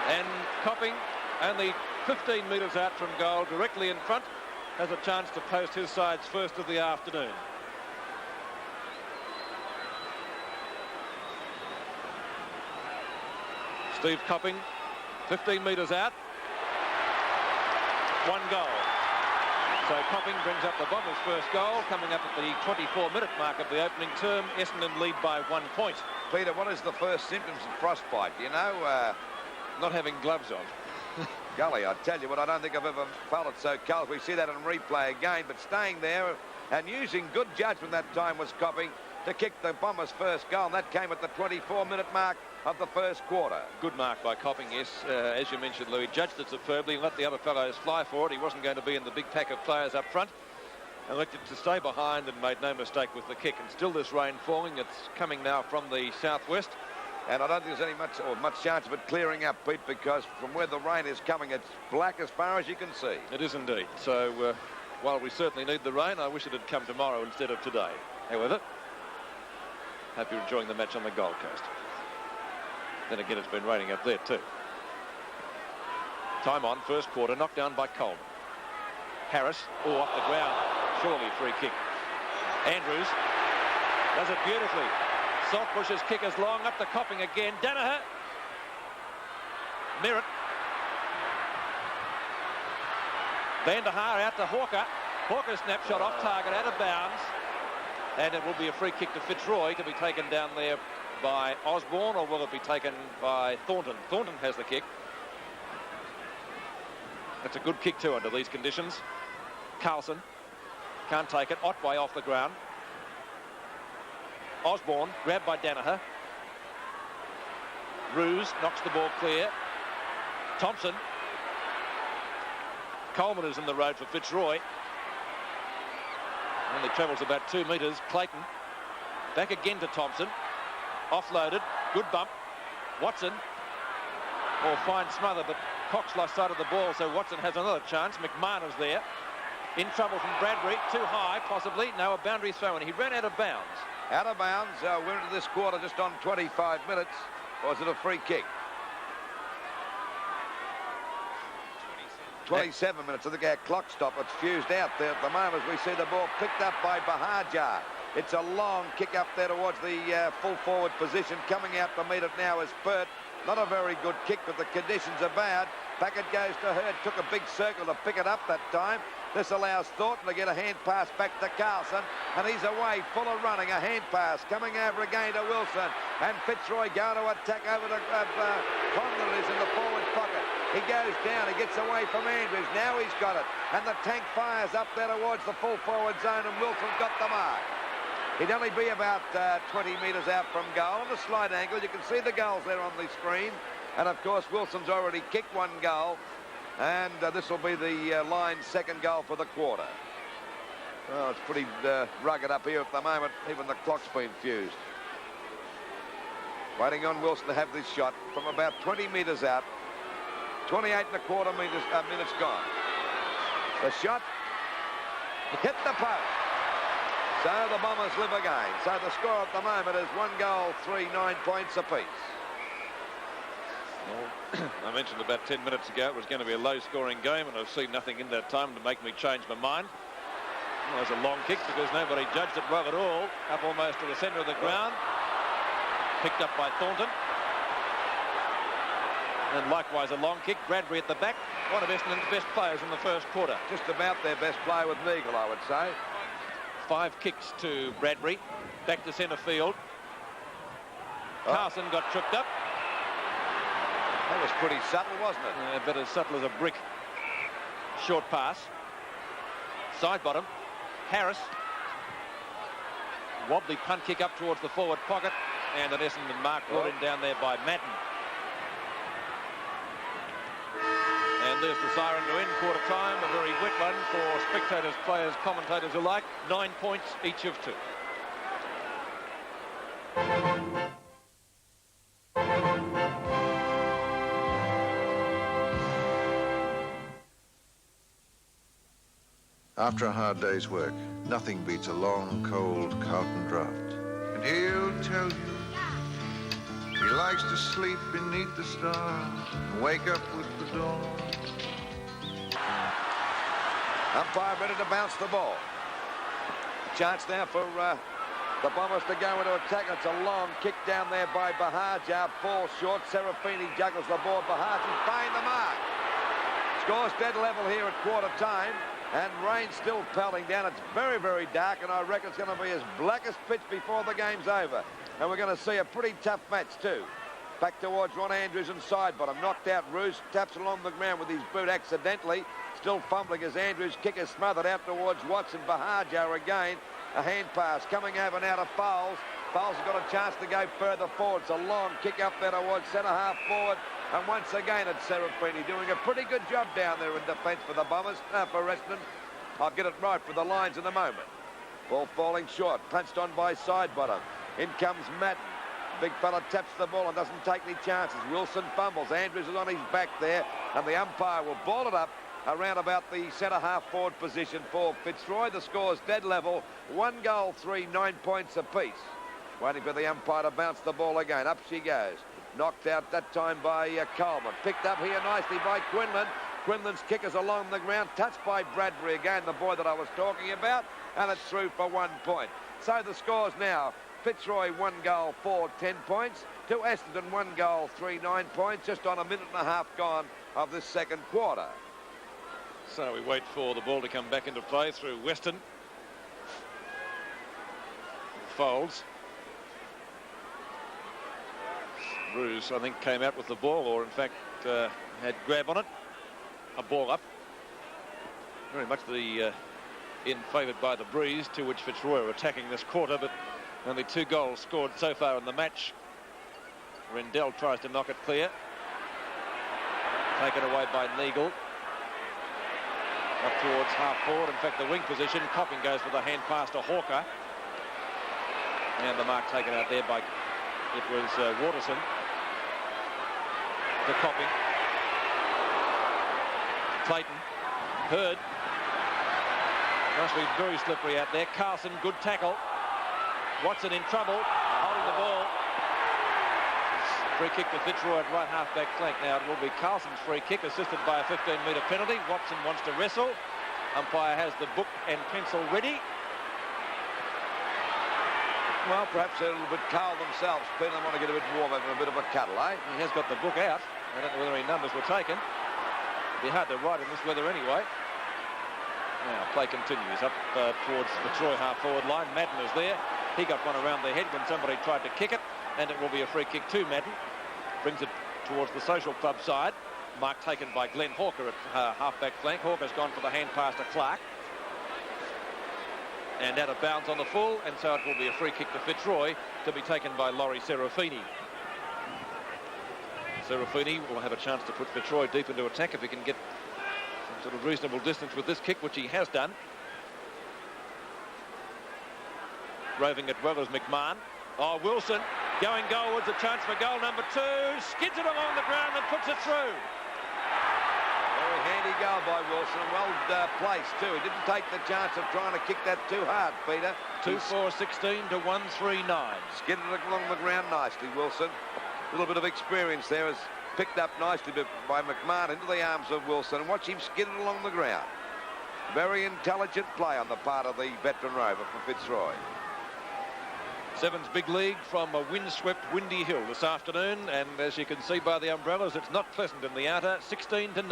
[SPEAKER 1] And Copping, only 15 metres out from goal, directly in front, has a chance to post his side's first of the afternoon. Steve Copping, 15 metres out. 1 goal. So Copping brings up the Bombers' first goal, coming up at the 24-minute mark of the opening term. Essendon lead by 1 point.
[SPEAKER 2] Peter, what is the first symptoms of frostbite? You know,
[SPEAKER 1] not having gloves on.
[SPEAKER 2] Golly, I tell you what, I don't think I've ever felt it so cold. We see that in replay again, but staying there and using good judgment that time was Copping to kick the Bombers' first goal, and that came at the 24-minute mark of the first quarter.
[SPEAKER 1] Good mark by Copping, yes. As you mentioned, Louis, judged it superbly and let the other fellows fly for it. He wasn't going to be in the big pack of players up front. Elected to stay behind and made no mistake with the kick. And still this rain falling. It's coming now from the southwest.
[SPEAKER 2] And I don't think there's any much chance of it clearing up, Pete, because from where the rain is coming, it's black as far as you can see.
[SPEAKER 1] It is indeed. So while we certainly need the rain, I wish it had come tomorrow instead of today. However, hope you're enjoying the match on the Gold Coast. Then again, it's been raining up there too. Time on, first quarter, knocked down by Coleman. Harris, off the ground. Surely free kick. Andrews does it beautifully. Saltbush's kick is long, up to Copping again. Danaher. Merritt. Van der Haar out to Hawker. Hawker's snapshot off target, out of bounds. And it will be a free kick to Fitzroy to be taken down there by Osborne, or will it be taken by Thornton? Thornton has the kick. That's a good kick too under these conditions. Carlson can't take it. Otway off the ground. Osborne grabbed by Danaher. Roos knocks the ball clear. Thompson. Coleman is in the road for Fitzroy. Only travels about 2 metres. Clayton back again to Thompson. Offloaded. Good bump. Watson. Or fine smother, but Cox lost sight of the ball, so Watson has another chance. McMahon is there. In trouble from Bradbury. Too high, possibly. No, a boundary throw, and he ran out of bounds.
[SPEAKER 2] Out of bounds. We're into this quarter just on 25 minutes. Or is it a free kick? 27 minutes. I think our clock stopped. It's fused out there at the moment as we see the ball picked up by Bahajar. It's a long kick up there towards the full forward position. Coming out to meet it now is Pert. Not a very good kick, but the conditions are bad. Back it goes to Hurd. Took a big circle to pick it up that time. This allows Thornton to get a hand pass back to Carlson, and he's away, full of running. A hand pass coming over again to Wilson, and Fitzroy going to attack over to Conlon, is in the forward pocket. He goes down, he gets away from Andrews. Now he's got it, and the tank fires up there towards the full forward zone, and Wilson's got the mark. He'd only be about 20 metres out from goal. On the slight angle, you can see the goals there on the screen. And, of course, Wilson's already kicked one goal. And this will be the line's second goal for the quarter. Oh, it's pretty rugged up here at the moment. Even the clock's been fused. Waiting on Wilson to have this shot from about 20 metres out. 28 and a quarter minutes gone. The shot hit the post. So the Bombers live again. So the score at the moment is 1 goal, 3, 9 points apiece.
[SPEAKER 1] Well, I mentioned about 10 minutes ago it was going to be a low-scoring game, and I've seen nothing in that time to make me change my mind. Well, it was a long kick because nobody judged it well at all. Up almost to the centre of the ground. Picked up by Thornton. And likewise a long kick. Bradbury at the back. One of Essendon's best players in the first quarter.
[SPEAKER 2] Just about their best player with Neagle, I would say.
[SPEAKER 1] 5 kicks to Bradbury. Back to centre field. Carson got tripped up.
[SPEAKER 2] That was pretty subtle, wasn't it?
[SPEAKER 1] Yeah, but as subtle as a brick. Short pass. Side bottom. Harris. Wobbly punt kick up towards the forward pocket. And an Essendon mark brought in down there by Madden. And there's the siren to end quarter time. A very wet one for spectators, players, commentators alike. 9 points, each of 2.
[SPEAKER 3] After a hard day's work, nothing beats a long, cold Carlton draught. And he'll tell you he likes to sleep beneath the stars and wake up with the dawn.
[SPEAKER 2] Umpire ready to bounce the ball. Chance now for the Bombers to go into attack. It's a long kick down there by Bahajar. Ball short. Serafini juggles the ball. Bahajar's paying the mark. Scores dead level here at quarter time. And rain still pelting down. It's very, very dark, and I reckon it's going to be as black as pitch before the game's over. And we're going to see a pretty tough match too. Back towards Ron Andrews and side bottom. Knocked out Roos. Taps along the ground with his boot accidentally. Still fumbling as Andrews' kick is smothered out towards Watson. Bahajar again. A hand pass coming over now to Fowles. Fowles has got a chance to go further forward. It's a long kick up there towards centre half forward. And once again it's Serafini doing a pretty good job down there in defence for the Bombers. For Essendon. I'll get it right for the lines in a moment. Ball falling short. Punched on by side bottom. In comes Madden. Big fella taps the ball and doesn't take any chances. Wilson fumbles. Andrews is on his back there. And the umpire will ball it up around about the centre half forward position for Fitzroy. The score's dead level. 1 goal, 3, 9 points apiece. Waiting for the umpire to bounce the ball again. Up she goes. Knocked out that time by Coleman. Picked up here nicely by Quinlan. Quinlan's kick is along the ground. Touched by Bradbury again, the boy that I was talking about. And it's through for 1 point. So the score's now Fitzroy 1 goal, 4, 10 points. To Essendon 1 goal, 3, 9 points. Just on a minute and a half gone of this second quarter.
[SPEAKER 1] So we wait for the ball to come back into play through Weston. Folds. Bruce, I think, came out with the ball, or in fact had grab on it. A ball up. Very much the in favoured by the breeze, to which Fitzroy are attacking this quarter, but only 2 goals scored so far in the match. Rendell tries to knock it clear. Taken away by Neagle. Up towards half forward. In fact, the wing position. Copping goes for the hand pass to Hawker. And the mark taken out there by, it was Waterson. To Copping. Clayton. Hurd. Must be very slippery out there. Carlson, good tackle. Watson in trouble. Holding the ball. Free kick to Fitzroy at right half-back flank. Now it will be Carlson's free kick, assisted by a 15-metre penalty. Watson wants to wrestle. Umpire has the book and pencil ready.
[SPEAKER 2] Well, perhaps a little bit cold themselves. Peter, they want to get a bit warm, having a bit of a cuddle, eh?
[SPEAKER 1] He has got the book out. I don't know whether any numbers were taken. It'd be hard to write in this weather anyway. Now play continues up towards the Troy half-forward line. Madden is there. He got one around the head when somebody tried to kick it. And it will be a free kick to Madden. Brings it towards the Social Club side. Mark taken by Glenn Hawker at half-back flank. Hawker's gone for the hand pass to Clark. And out of bounds on the full. And so it will be a free kick to Fitzroy, to be taken by Laurie Serafini. Serafini will have a chance to put Fitzroy deep into attack if he can get some sort of reasonable distance with this kick, which he has done. Roving it well as McMahon. Oh, Wilson going goalwards, a chance for goal number 2. Skids it along the ground and puts it through.
[SPEAKER 2] Very handy goal by Wilson, and well placed too. He didn't take the chance of trying to kick that too hard, Peter.
[SPEAKER 1] 2-4-16 to 1-3-9.
[SPEAKER 2] Skidded it along the ground nicely, Wilson. A little bit of experience there, is picked up nicely by McMahon into the arms of Wilson, and watch him skid it along the ground. Very intelligent play on the part of the veteran rover from Fitzroy.
[SPEAKER 1] Sevens big league from a windswept Windy Hill this afternoon, and as you can see by the umbrellas, it's not pleasant in the outer. 16-9.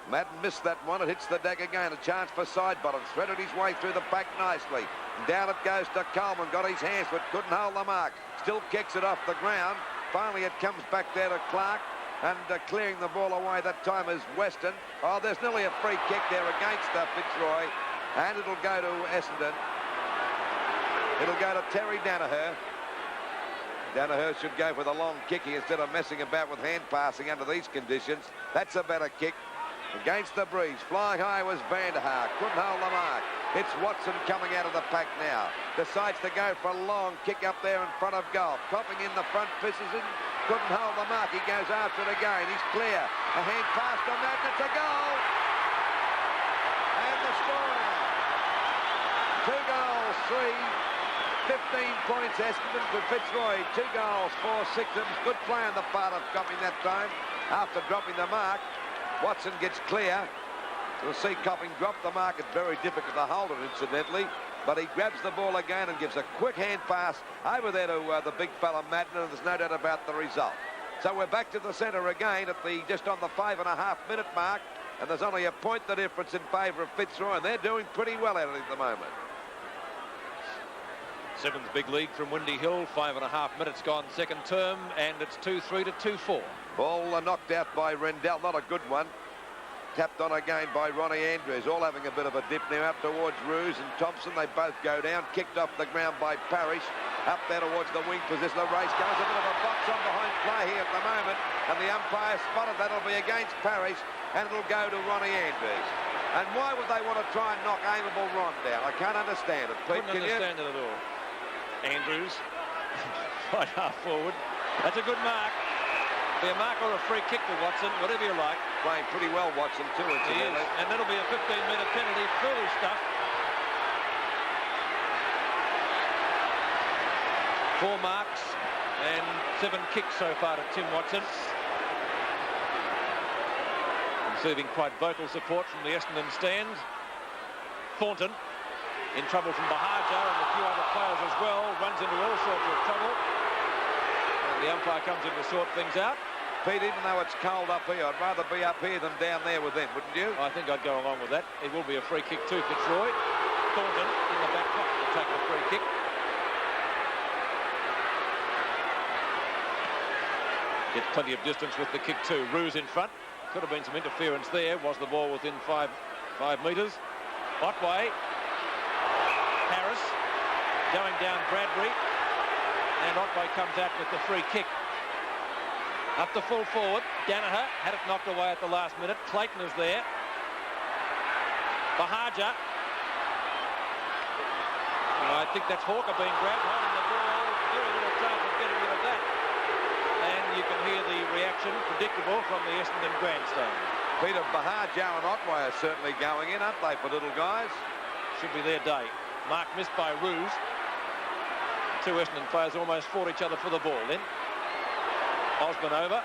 [SPEAKER 2] Madden missed that one. It hits the deck again. A chance for Sidebottom. Threaded his way through the pack nicely. Down it goes to Coleman. Got his hands, but couldn't hold the mark. Still kicks it off the ground. Finally, it comes back there to Clark. And clearing the ball away that time is Weston. Oh, there's nearly a free kick there against Fitzroy. And it'll go to Essendon. It'll go to Terry Danaher. Danaher should go for the long kick instead of messing about with hand passing under these conditions. That's a better kick. Against the breeze. Flying high was Vanderhaar. Couldn't hold the mark. It's Watson coming out of the pack now. Decides to go for a long kick up there in front of goal. Copping in the front, pisses in. Couldn't hold the mark. He goes after it again. He's clear. A hand pass on that. It's a goal. And the score now. 2 goals, 3. 15 points, Essendon for Fitzroy. 2 goals, 4 sixes. Good play on the part of Copping that time. After dropping the mark, Watson gets clear. You'll see Copping drop the mark. It's very difficult to hold it, incidentally. But he grabs the ball again and gives a quick hand pass over there to the big fella Madden, and there's no doubt about the result. So we're back to the centre again at the just on the 5.5-minute mark. And there's only a point the difference in favour of Fitzroy, and they're doing pretty well at it at the moment.
[SPEAKER 1] Sevens big league from Windy Hill. 5.5 minutes gone second term, and it's 2-3 to 2-4.
[SPEAKER 2] Ball knocked out by Rendell. Not a good one. Tapped on again by Ronnie Andrews. All having a bit of a dip now up towards Roos and Thompson. They both go down. Kicked off the ground by Parrish. Up there towards the wing position. The race goes. A bit of a box on behind play here at the moment. And the umpire spotted that'll be against Parrish. And it'll go to Ronnie Andrews. And why would they want to try and knock aimable Ron down? I can't understand it. Pete,
[SPEAKER 1] couldn't understand it at all. Andrews, right half forward. That's a good mark. Be a mark or a free kick to Watson, whatever you like.
[SPEAKER 2] Playing pretty well, Watson, too, incidentally.
[SPEAKER 1] And that'll be a 15-minute penalty. Foolish stuff. 4 marks and 7 kicks so far to Tim Watson. Receiving quite vocal support from the Essendon stand. Thornton in trouble from Bahaja and a few other players as well. Runs into all sorts of trouble. And the umpire comes in to sort things out.
[SPEAKER 2] Pete, even though it's cold up here, I'd rather be up here than down there with them, wouldn't you?
[SPEAKER 1] I think I'd go along with that. It will be a free kick to Fitzroy. Thornton in the back pocket to take the free kick. Get plenty of distance with the kick too. Roos in front. Could have been some interference there. Was the ball within five metres? Otway. Harris going down Bradbury. And Otway comes out with the free kick. Up the full forward. Danaher had it knocked away at the last minute. Clayton is there. Bahaja. I think that's Hawker being grabbed, holding the ball. Very little chance of getting rid of that. And you can hear the reaction, predictable, from the Essendon grandstand.
[SPEAKER 2] Peter, Bahaja and Otway are certainly going in, aren't they, for little guys?
[SPEAKER 1] Should be their day. Mark missed by Roos. Two Essendon players almost fought each other for the ball then. Osman over.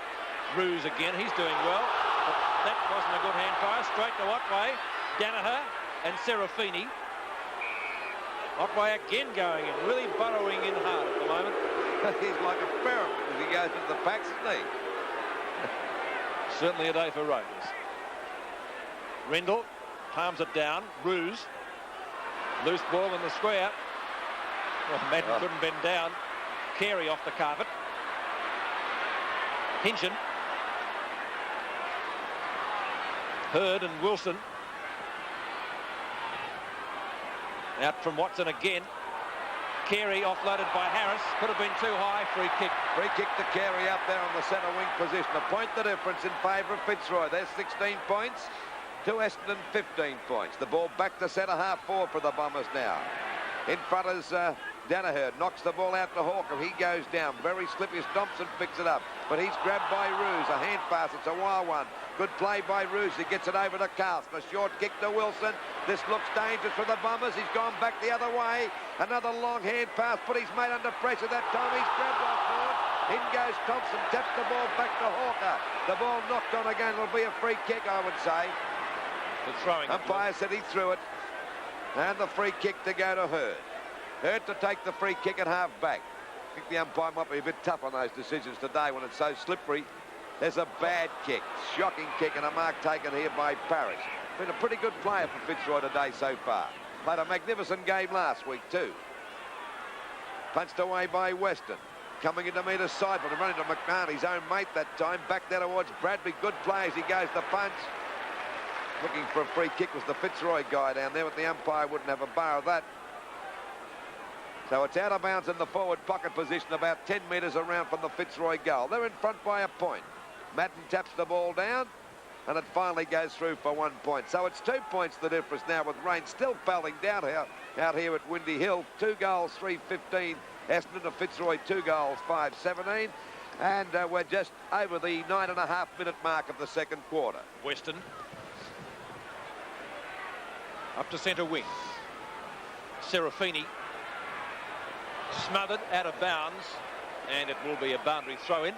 [SPEAKER 1] Roos again. He's doing well. But that wasn't a good hand fire. Straight to Otway. Danaher and Serafini. Otway again going in. Really burrowing in hard at the moment.
[SPEAKER 2] He's like a ferret as he goes into the packs, isn't he?
[SPEAKER 1] Certainly a day for Rovers. Rendell palms it down. Roos. Loose ball in the square. Well, Madden couldn't bend down. Carey off the carpet. Hinchin. Hurd and Wilson. Out from Watson again. Carey offloaded by Harris. Could have been too high. Free kick.
[SPEAKER 2] Free kick to Carey up there on the centre wing position. A point the difference in favour of Fitzroy. There's 16 points. To Essendon 15 points. The ball back to centre half forward for the Bombers now. In front is Danaher. Knocks the ball out to Hawker. He goes down. Very slippy as Thompson picks it up. But he's grabbed by Roos. A hand pass. It's a wild one. Good play by Roos. He gets it over to Carlson. A short kick to Wilson. This looks dangerous for the Bombers. He's gone back the other way. Another long hand pass. But he's made under pressure that time. He's grabbed off forward. In goes Thompson. Taps the ball back to Hawker. The ball knocked on again. It'll be a free kick, I would say.
[SPEAKER 1] The throwing.
[SPEAKER 2] Umpire said he threw it. And the free kick to go to Hurd. Hurd to take the free kick at half back. I think the umpire might be a bit tough on those decisions today when it's so slippery. There's a bad kick. Shocking kick and a mark taken here by Parrish. Been a pretty good player for Fitzroy today so far. Played a magnificent game last week too. Punched away by Weston. Coming into metre side, but running to McMahon, his own mate that time. Back there towards Bradbury. Good play as he goes to punch. Looking for a free kick was the Fitzroy guy down there, but the umpire wouldn't have a bar of that. So it's out of bounds in the forward pocket position, about 10 metres around from the Fitzroy goal. They're in front by a point. Madden taps the ball down, and it finally goes through for 1 point. So it's 2 points the difference now, with rain still pelting down out here at Windy Hill. 2 goals, 3-15. Essendon to Fitzroy, 2 goals, 5-17. And we're just over the 9.5-minute mark of the second quarter.
[SPEAKER 1] Weston. Up to centre wing. Serafini. Smothered out of bounds, and it will be a boundary throw-in.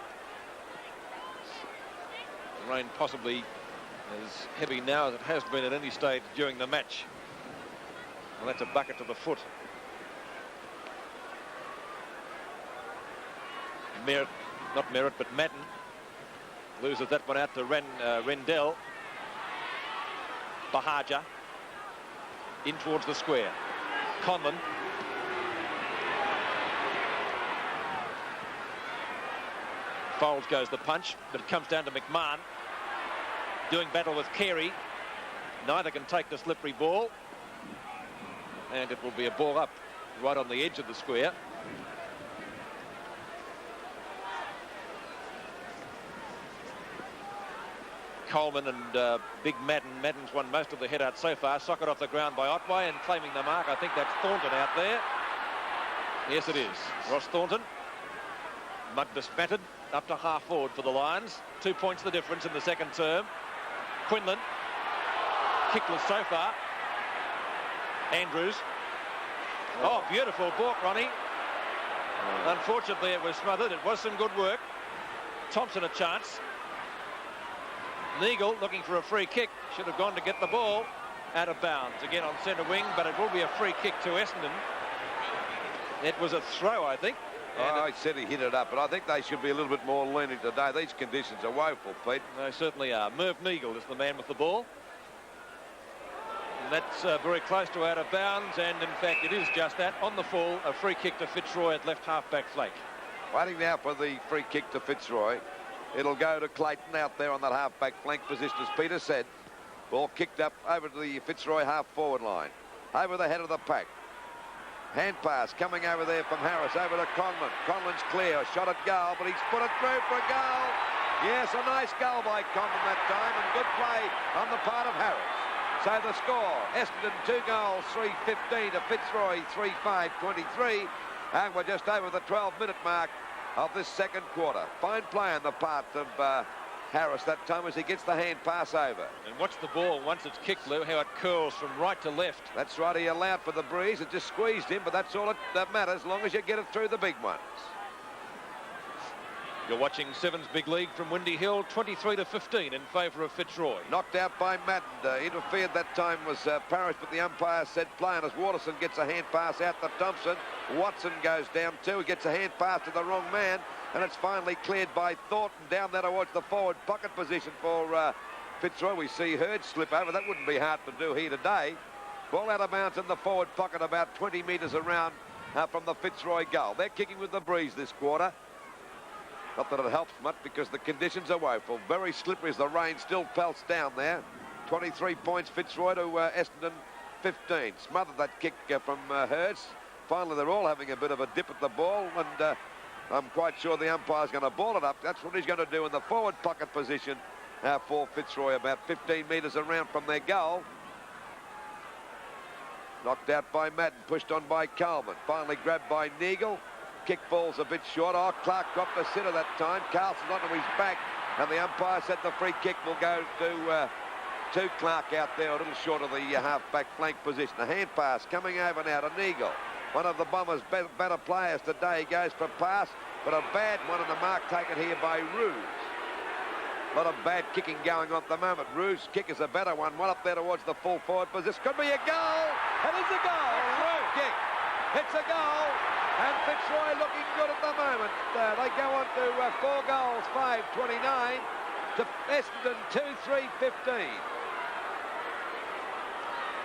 [SPEAKER 1] The rain possibly as heavy now as it has been at any stage during the match. Well, that's a bucket to the foot. Merritt, not Merritt, but Madden loses that one out to Rendell. Bahaja in towards the square. Conlon. Foles goes the punch, but it comes down to McMahon. Doing battle with Carey. Neither can take the slippery ball. And it will be a ball up right on the edge of the square. Coleman and Big Madden. Madden's won most of the head-out so far. Socket off the ground by Otway and claiming the mark. I think that's Thornton out there. Yes, it is. Ross Thornton. Mud bespattered. Up to half forward for the Lions. 2 points the difference in the second term. Quinlan. Kickless so far. Andrews. Oh, beautiful balk, Ronnie. Unfortunately, it was smothered. It was some good work. Thompson a chance. Neagle looking for a free kick. Should have gone to get the ball. out of bounds. Again on centre wing, but it will be a free kick to Essendon. It was a throw, I think.
[SPEAKER 2] I said he hit it up, but I think they should be a little bit more lenient today. These conditions are woeful, Pete.
[SPEAKER 1] They certainly are. Merv Neagle is the man with the ball. And that's very close to out of bounds, and in fact it is just that. On the full, a free kick to Fitzroy at left half-back flank.
[SPEAKER 2] Waiting now for the free kick to Fitzroy. It'll go to Clayton out there on that half-back flank position, as Peter said. Ball kicked up over to the Fitzroy half-forward line. Over the head of the pack. Hand pass coming over there from Harris, over to Conlon. Conlon's clear, a shot at goal, but he's put it through for a goal. Yes, a nice goal by Conlon that time, and good play on the part of Harris. So the score, Essendon 2 goals, 3-15 to Fitzroy, 3-5-23. And we're just over the 12-minute mark of this second quarter. Fine play on the part of Harris that time as he gets the hand pass over.
[SPEAKER 1] And watch the ball once it's kicked, Lou, how it curls from right to left.
[SPEAKER 2] That's right, he allowed for the breeze. It just squeezed him, but that's all that matters as long as you get it through the big ones.
[SPEAKER 1] You're watching Sevens Big League from Windy Hill, 23-15 in favour of Fitzroy.
[SPEAKER 2] Knocked out by Madden. Interfered that time was Parrish, but the umpire said play, and as Waterson gets a hand pass out to Thompson, Watson goes down too. He gets a hand pass to the wrong man, and it's finally cleared by Thornton down there towards the forward pocket position for Fitzroy. We see Hurd slip over. That wouldn't be hard to do here today. Ball out of bounds in the forward pocket about 20 metres around from the Fitzroy goal. They're kicking with the breeze this quarter. Not that it helps much because the conditions are woeful. Very slippery as the rain still pelts down there. 23 points Fitzroy to Essendon 15. Smothered that kick from Hurst. Finally, they're all having a bit of a dip at the ball, and I'm quite sure the umpire's going to ball it up. That's what he's going to do in the forward pocket position for Fitzroy, about 15 metres around from their goal. Knocked out by Madden, pushed on by Coleman. Finally grabbed by Neagle. Kick ball's a bit short. Oh, Clark dropped the sitter that time. Carlson's onto his back, and the umpire said the free kick will go to Clark out there, a little short of the half-back flank position. A hand pass coming over now to Neagle. One of the Bombers' better players today goes for pass, but a bad one in the mark taken here by Ruse. A lot of bad kicking going on at the moment. Rue's kick is a better one. One up there towards the full forward position. Could be a goal. It is a goal. Kick. It's a goal. And Fitzroy looking good at the moment. They go on to 4 goals, 5-29 to Essendon 2-3-15.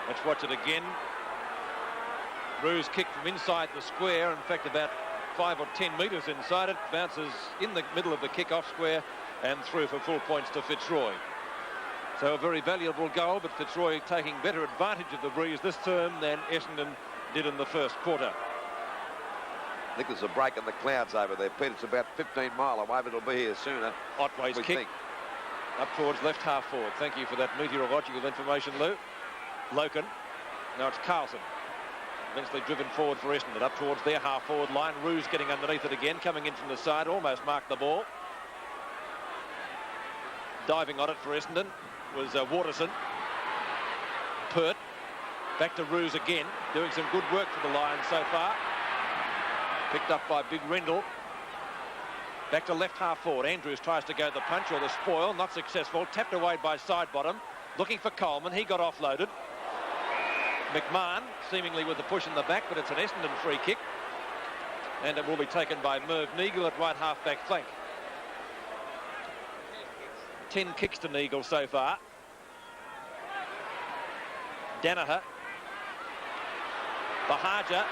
[SPEAKER 1] Let's watch it again. Ruse kick from inside the square, in fact about 5 or 10 metres inside it, bounces in the middle of the kick-off square and through for full points to Fitzroy. So a very valuable goal, but Fitzroy taking better advantage of the breeze this term than Essendon did in the first quarter.
[SPEAKER 2] I think there's a break in the clouds over there, Pete. It's about 15 mile away, but it'll be here sooner.
[SPEAKER 1] Otway's kick up towards left half forward. Thank you for that meteorological information, Lou. Loken. Now it's Carlson. Eventually driven forward for Essendon, up towards their half forward line. Ruse getting underneath it again, coming in from the side, almost marked the ball. Diving on it for Essendon was Waterson. Pert. Back to Ruse again, doing some good work for the Lions so far. Picked up by Big Rendell. Back to left half forward. Andrews tries to go the punch or the spoil. Not successful. Tapped away by Sidebottom. Looking for Coleman. He got offloaded. McMahon seemingly with the push in the back, but it's an Essendon free kick. And it will be taken by Merv Neagle at right half-back flank. 10 kicks to Neagle so far. Danaher. Bahaja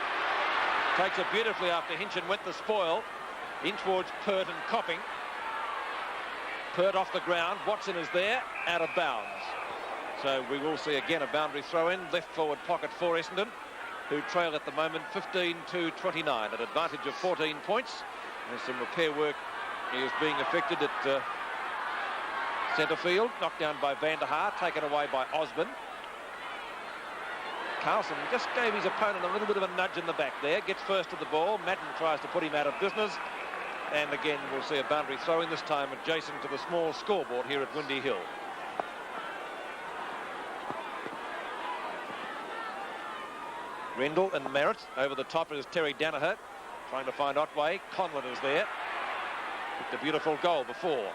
[SPEAKER 1] takes it beautifully after Hinchin went the spoil in towards Pert and Copping. Pert off the ground. Watson is there, out of bounds. So we will see again a boundary throw in, left forward pocket for Essendon, who trail at the moment 15-29, an advantage of 14 points. There's some repair work is being effected at centre field, knocked down by Van der Haar, taken away by Osborne. Carlson just gave his opponent a little bit of a nudge in the back there, gets first to the ball. Madden tries to put him out of business, and again we'll see a boundary throw in, this time adjacent to the small scoreboard here at Windy Hill. Rendell and Merritt. Over the top is Terry Danaher, trying to find Otway. Conlon is there. Picked a beautiful goal before.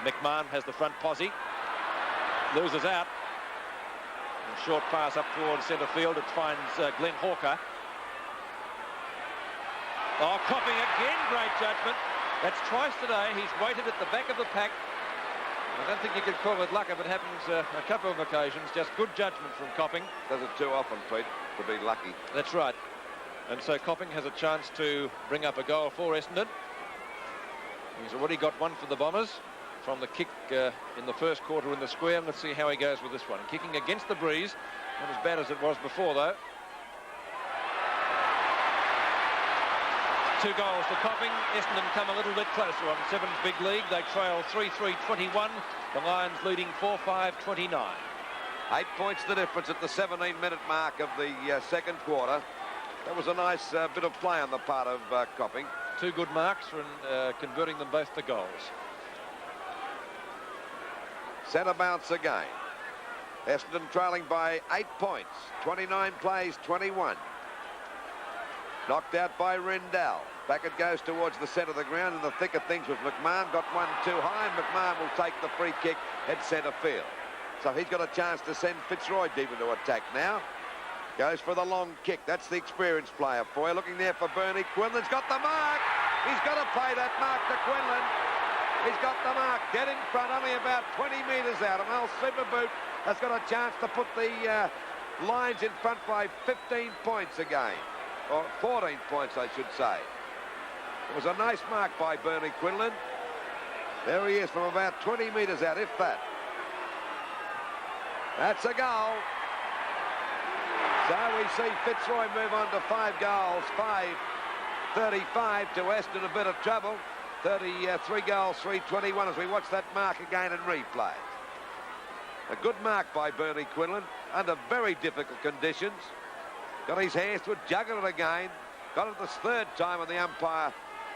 [SPEAKER 1] McMahon has the front posse. Loses out. A short pass up towards centre field. It finds Glenn Hawker. Oh, Copping again, great judgment. That's twice today. He's waited at the back of the pack. I don't think you could call it luck if it happens a couple of occasions. Just good judgment from Copping.
[SPEAKER 2] Does it too often, Pete, to be lucky.
[SPEAKER 1] That's right. And so Copping has a chance to bring up a goal for Essendon. He's already got one for the Bombers from the kick in the first quarter in the square. Let's see how he goes with this one. Kicking against the breeze. Not as bad as it was before, though. 2 goals to Copping. Essendon come a little bit closer on Sevens big league. They trail 3-3-21. The Lions leading 4-5-29.
[SPEAKER 2] 8 points the difference at the 17-minute mark of the second quarter. That was a nice bit of play on the part of Copping.
[SPEAKER 1] 2 good marks for converting them both to goals.
[SPEAKER 2] Centre bounce again. Essendon trailing by 8 points. 29 plays, 21. Knocked out by Rendell. Back it goes towards the centre of the ground. In the thick of things with McMahon. Got one too high, and McMahon will take the free kick at centre field. So he's got a chance to send Fitzroy deep into attack now. Goes for the long kick. That's the experienced player for you. Looking there for Bernie. Quinlan's got the mark. He's got to play that mark to Quinlan. He's got the mark. Dead in front, only about 20 metres out. And Al Superboot has got a chance to put the Lions in front by 15 points again. Or 14 points, I should say. It was a nice mark by Bernie Quinlan. There he is from about 20 metres out, if that. That's a goal. So we see Fitzroy move on to 5 goals, 5-35 to Essendon, a bit of trouble. 33 goals, 3-21 as we watch that mark again in replay. A good mark by Bernie Quinlan under very difficult conditions. Got his hands to it, juggled it again. Got it this 3rd time, and the umpire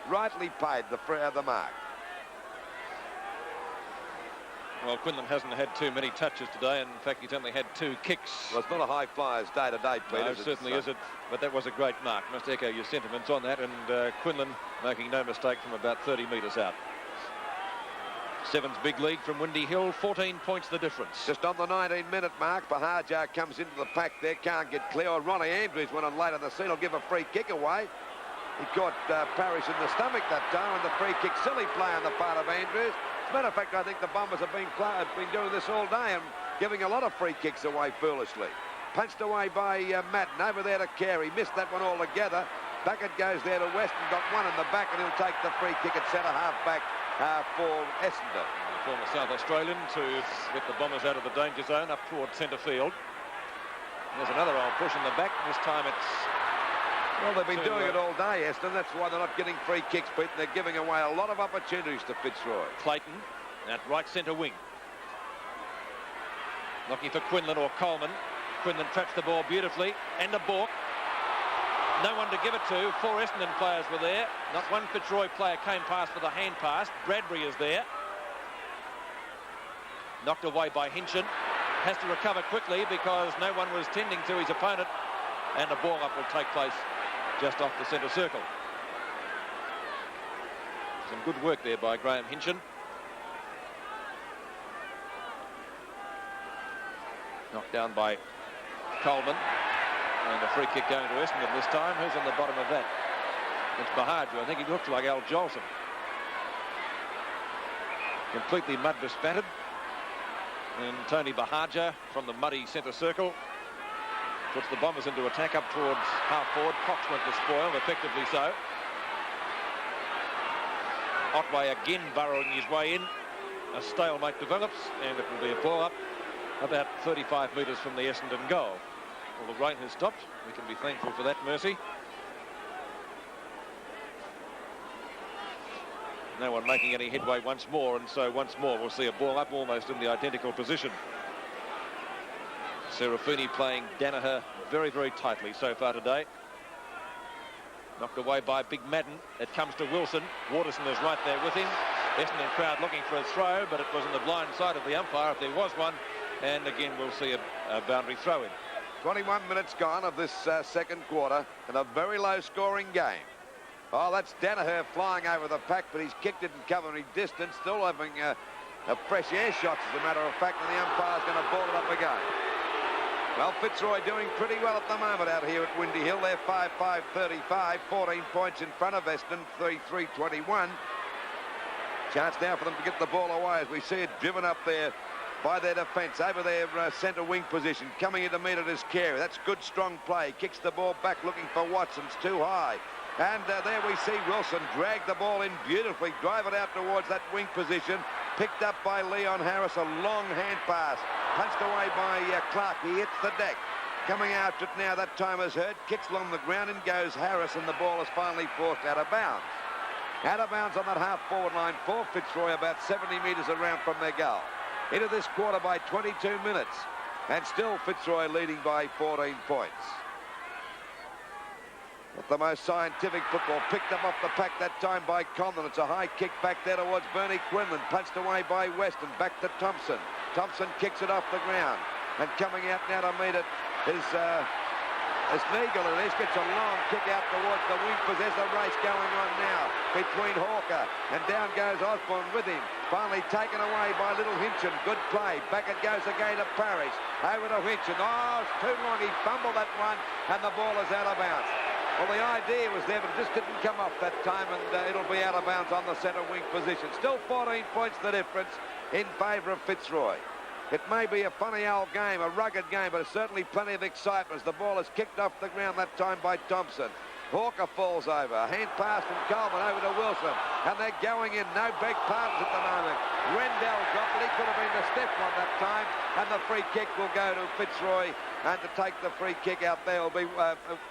[SPEAKER 2] rightly paid the mark.
[SPEAKER 1] Well, Quinlan hasn't had too many touches today. In fact, he's only had 2 kicks.
[SPEAKER 2] Well, it's not a high flyer's day to day, Peter.
[SPEAKER 1] No, it certainly isn't. But that was a great mark. Must echo your sentiments on that. And Quinlan making no mistake from about 30 metres out. Sevens big league from Windy Hill. 14 points the difference.
[SPEAKER 2] Just on the 19-minute mark, Bahajar comes into the pack there. Can't get clear. Ronnie Andrews went on late on the scene. Will give a free kick away. He caught Parrish in the stomach that time, and the free kick, silly play on the part of Andrews. As a matter of fact, I think the Bombers have been doing this all day and giving a lot of free kicks away foolishly. Punched away by Madden. Over there to Carey. Missed that one altogether. Back it goes there to Weston. Got one in the back, and he'll take the free kick at centre half back for Essendon.
[SPEAKER 1] The former South Australian to get the Bombers out of the danger zone up towards centre field. There's another old push in the back. This time it's...
[SPEAKER 2] Well, they've been doing it all day, Essendon. That's why they're not getting free kicks, Pete. They're giving away a lot of opportunities to Fitzroy.
[SPEAKER 1] Clayton at right centre wing. Looking for Quinlan or Coleman. Quinlan traps the ball beautifully. And a balk. No one to give it to. 4 Essendon players were there. Not one Fitzroy player came past for the hand pass. Bradbury is there. Knocked away by Hinchin. Has to recover quickly because no one was tending to his opponent. And a ball up will take place just off the centre circle. Some good work there by Graham Hinchin. Knocked down by Coleman. And a free kick going to Essendon this time. Who's on the bottom of that? It's Bahadur. I think he looked like Al Jolson. Completely mud bespattered. And Tony Bahadur from the muddy centre circle puts the Bombers into attack up towards half forward. Cox went to spoil, effectively so. Otway again burrowing his way in. A stalemate develops, and it will be a ball up about 35 metres from the Essendon goal. Well, the rain has stopped. We can be thankful for that mercy. No one making any headway once more, and so once more we'll see a ball up almost in the identical position. Serafini playing Danaher very, very tightly so far today. Knocked away by Big Madden. It comes to Wilson. Waterson is right there with him. Essendon crowd looking for a throw, but it was on the blind side of the umpire if there was one. And again, we'll see a boundary throw in.
[SPEAKER 2] 21 minutes gone of this second quarter and a very low-scoring game. Oh, that's Danaher flying over the pack, but he's kicked it and covered distance, still having a fresh air shots, as a matter of fact, and the umpire's going to ball it up again. Well, Fitzroy doing pretty well at the moment out here at Windy Hill. They're 5-5-35, 14 points in front of Essendon, 33-21. Chance now for them to get the ball away as we see it driven up there by their defence over their centre wing position. Coming in to meet it is Carey. That's good, strong play. Kicks the ball back looking for Watson's too high. And there we see Wilson drag the ball in beautifully, drive it out towards that wing position. Picked up by Leon Harris, a long hand pass. Punched away by Clark. He hits the deck. Coming after it now, that time is heard. Kicks along the ground and goes Harris, and the ball is finally forced out of bounds. Out of bounds on that half-forward line for Fitzroy, about 70 metres around from their goal. Into this quarter by 22 minutes. And still Fitzroy leading by 14 points. But the most scientific football picked up off the pack that time by Conlon. It's a high kick back there towards Bernie Quinlan. Punched away by Weston. Back to Thompson. Thompson kicks it off the ground. And coming out now to meet it is Neagle. And this gets a long kick out towards the wing. There's a race going on now between Hawker. And down goes Osborne with him. Finally taken away by Little Hinchin. Good play. Back it goes again to Parrish. Over to Hinchin. Oh, it's too long. He fumbled that one. And the ball is out of bounds. Well, the idea was there, but it just didn't come off that time, and it'll be out of bounds on the centre wing position. Still 14 points the difference in favour of Fitzroy. It may be a funny old game, a rugged game, but it's certainly plenty of excitement as the ball is kicked off the ground that time by Thompson. Hawker falls over. A hand pass from Coleman over to Wilson. And they're going in. No big passes at the moment. Rendell dropped it. He could have been the stiff one that time. And the free kick will go to Fitzroy. And to take the free kick out there will be,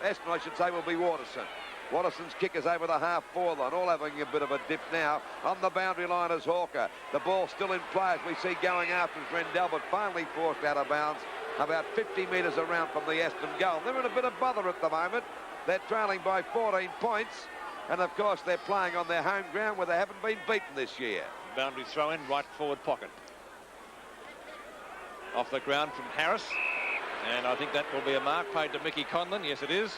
[SPEAKER 2] Essendon, I should say, will be Waterson. Waterson's kick is over the half-forward line, all having a bit of a dip now. On the boundary line is Hawker. The ball still in play as we see going after Rendell, but finally forced out of bounds about 50 metres around from the Essendon goal. They're in a bit of bother at the moment. They're trailing by 14 points. And, of course, they're playing on their home ground where they haven't been beaten this year.
[SPEAKER 1] Boundary throw in, right forward pocket. Off the ground from Harris. And I think that will be a mark paid to Mickey Conlon. Yes, it is.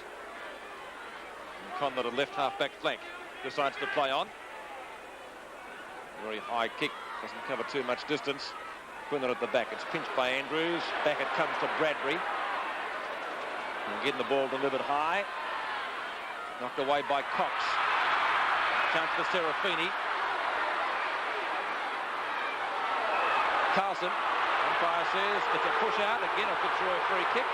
[SPEAKER 1] And Conlon, a left half-back flank, decides to play on. Very high kick. Doesn't cover too much distance. Quinlan at the back. It's pinched by Andrews. Back it comes to Bradbury. And getting the ball delivered high. Knocked away by Cox. Chance for Serafini. Carlson. Umpire says it's a push out. Again, a Fitzroy free kick.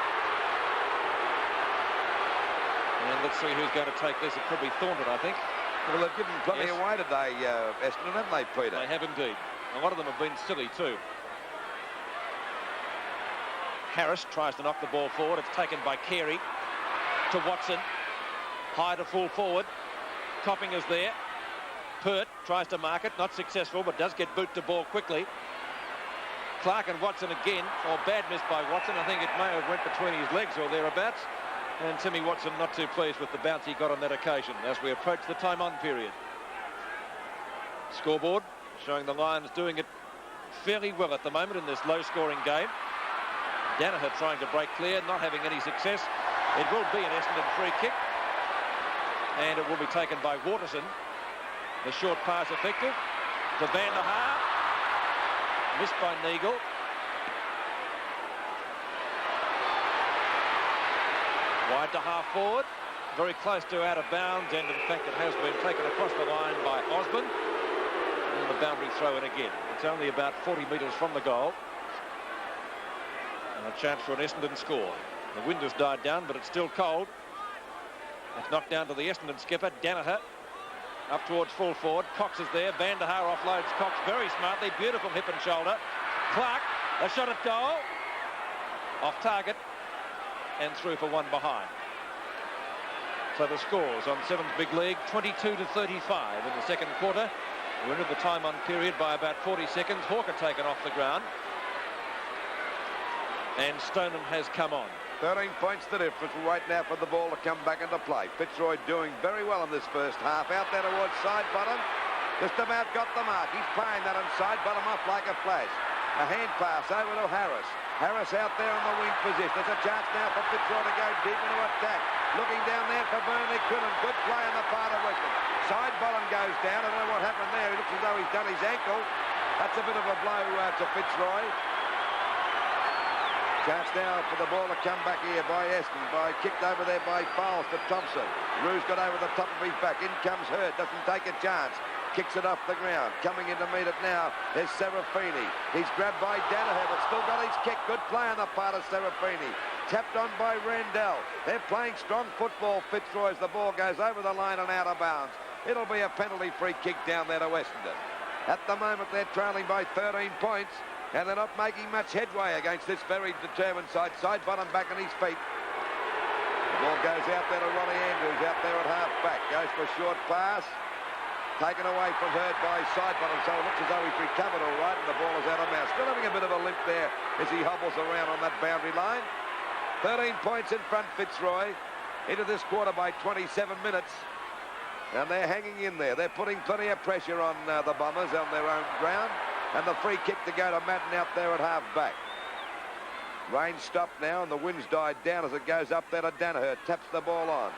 [SPEAKER 1] And let's see who's going to take this. It could be Thornton, I think.
[SPEAKER 2] Well, they've given plenty away today, Essendon, haven't they, Peter?
[SPEAKER 1] They have indeed. A lot of them have been silly too. Harris tries to knock the ball forward. It's taken by Carey to Watson. High to full forward. Copping is there. Pert tries to mark it. Not successful, but does get boot to ball quickly. Clark and Watson again. Oh, bad miss by Watson. I think it may have went between his legs or thereabouts. And Timmy Watson not too pleased with the bounce he got on that occasion as we approach the time on period. Scoreboard showing the Lions doing it fairly well at the moment in this low-scoring game. Danaher trying to break clear, not having any success. It will be an Essendon free kick. And it will be taken by Waterson. The short pass effective to Van der Haar. Missed by Neagle. Wide to half forward. Very close to out of bounds. And in fact it has been taken across the line by Osborne. And the boundary throw in again. It's only about 40 metres from the goal. And a chance for an Essendon score. The wind has died down, but it's still cold. It's knocked down to the Essendon skipper, Danaher. Up towards full forward. Cox is there. Van der Haar offloads Cox very smartly. Beautiful hip and shoulder. Clark, a shot at goal. Off target. And through for one behind. So the scores on Sevens Big League, 22-35 in the second quarter. We're into the time on period by about 40 seconds. Hawker taken off the ground. And Stoneham has come on.
[SPEAKER 2] 13 points the difference. We'll wait now for the ball to come back into play. Fitzroy doing very well in this first half. Out there towards side bottom. Just about got the mark. He's playing that on side bottom off like a flash. A hand pass over to Harris. Harris out there on the wing position. There's a chance now for Fitzroy to go deep into attack. Looking down there for Burnley Quillen. Good play on the part of Weston. Side bottom goes down. I don't know what happened there. He looks as though he's done his ankle. That's a bit of a blow to Fitzroy. Chance now for the ball to come back here by Essendon, kicked over there by Fowles to Thompson. Roos got over the top of his back. In comes Hurd, doesn't take a chance. Kicks it off the ground. Coming in to meet it now is Serafini. He's grabbed by Danaher, but still got his kick. Good play on the part of Serafini. Tapped on by Rendell. They're playing strong football, Fitzroy, as the ball goes over the line and out of bounds. It'll be a penalty free kick down there to Essendon. At the moment, they're trailing by 13 points. And they're not making much headway against this very determined side. Side bottom back on his feet. The ball goes out there to Ronnie Andrews, out there at half-back. Goes for a short pass. Taken away from Hurd by side bottom, so it looks as though he's recovered all right, and the ball is out of bounds. Still having a bit of a limp there as he hobbles around on that boundary line. 13 points in front, Fitzroy. Into this quarter by 27 minutes. And they're hanging in there. They're putting plenty of pressure on the Bombers on their own ground. And the free kick to go to Madden out there at half-back. Rain stopped now, and the wind's died down as it goes up there to Danaher. Taps the ball on.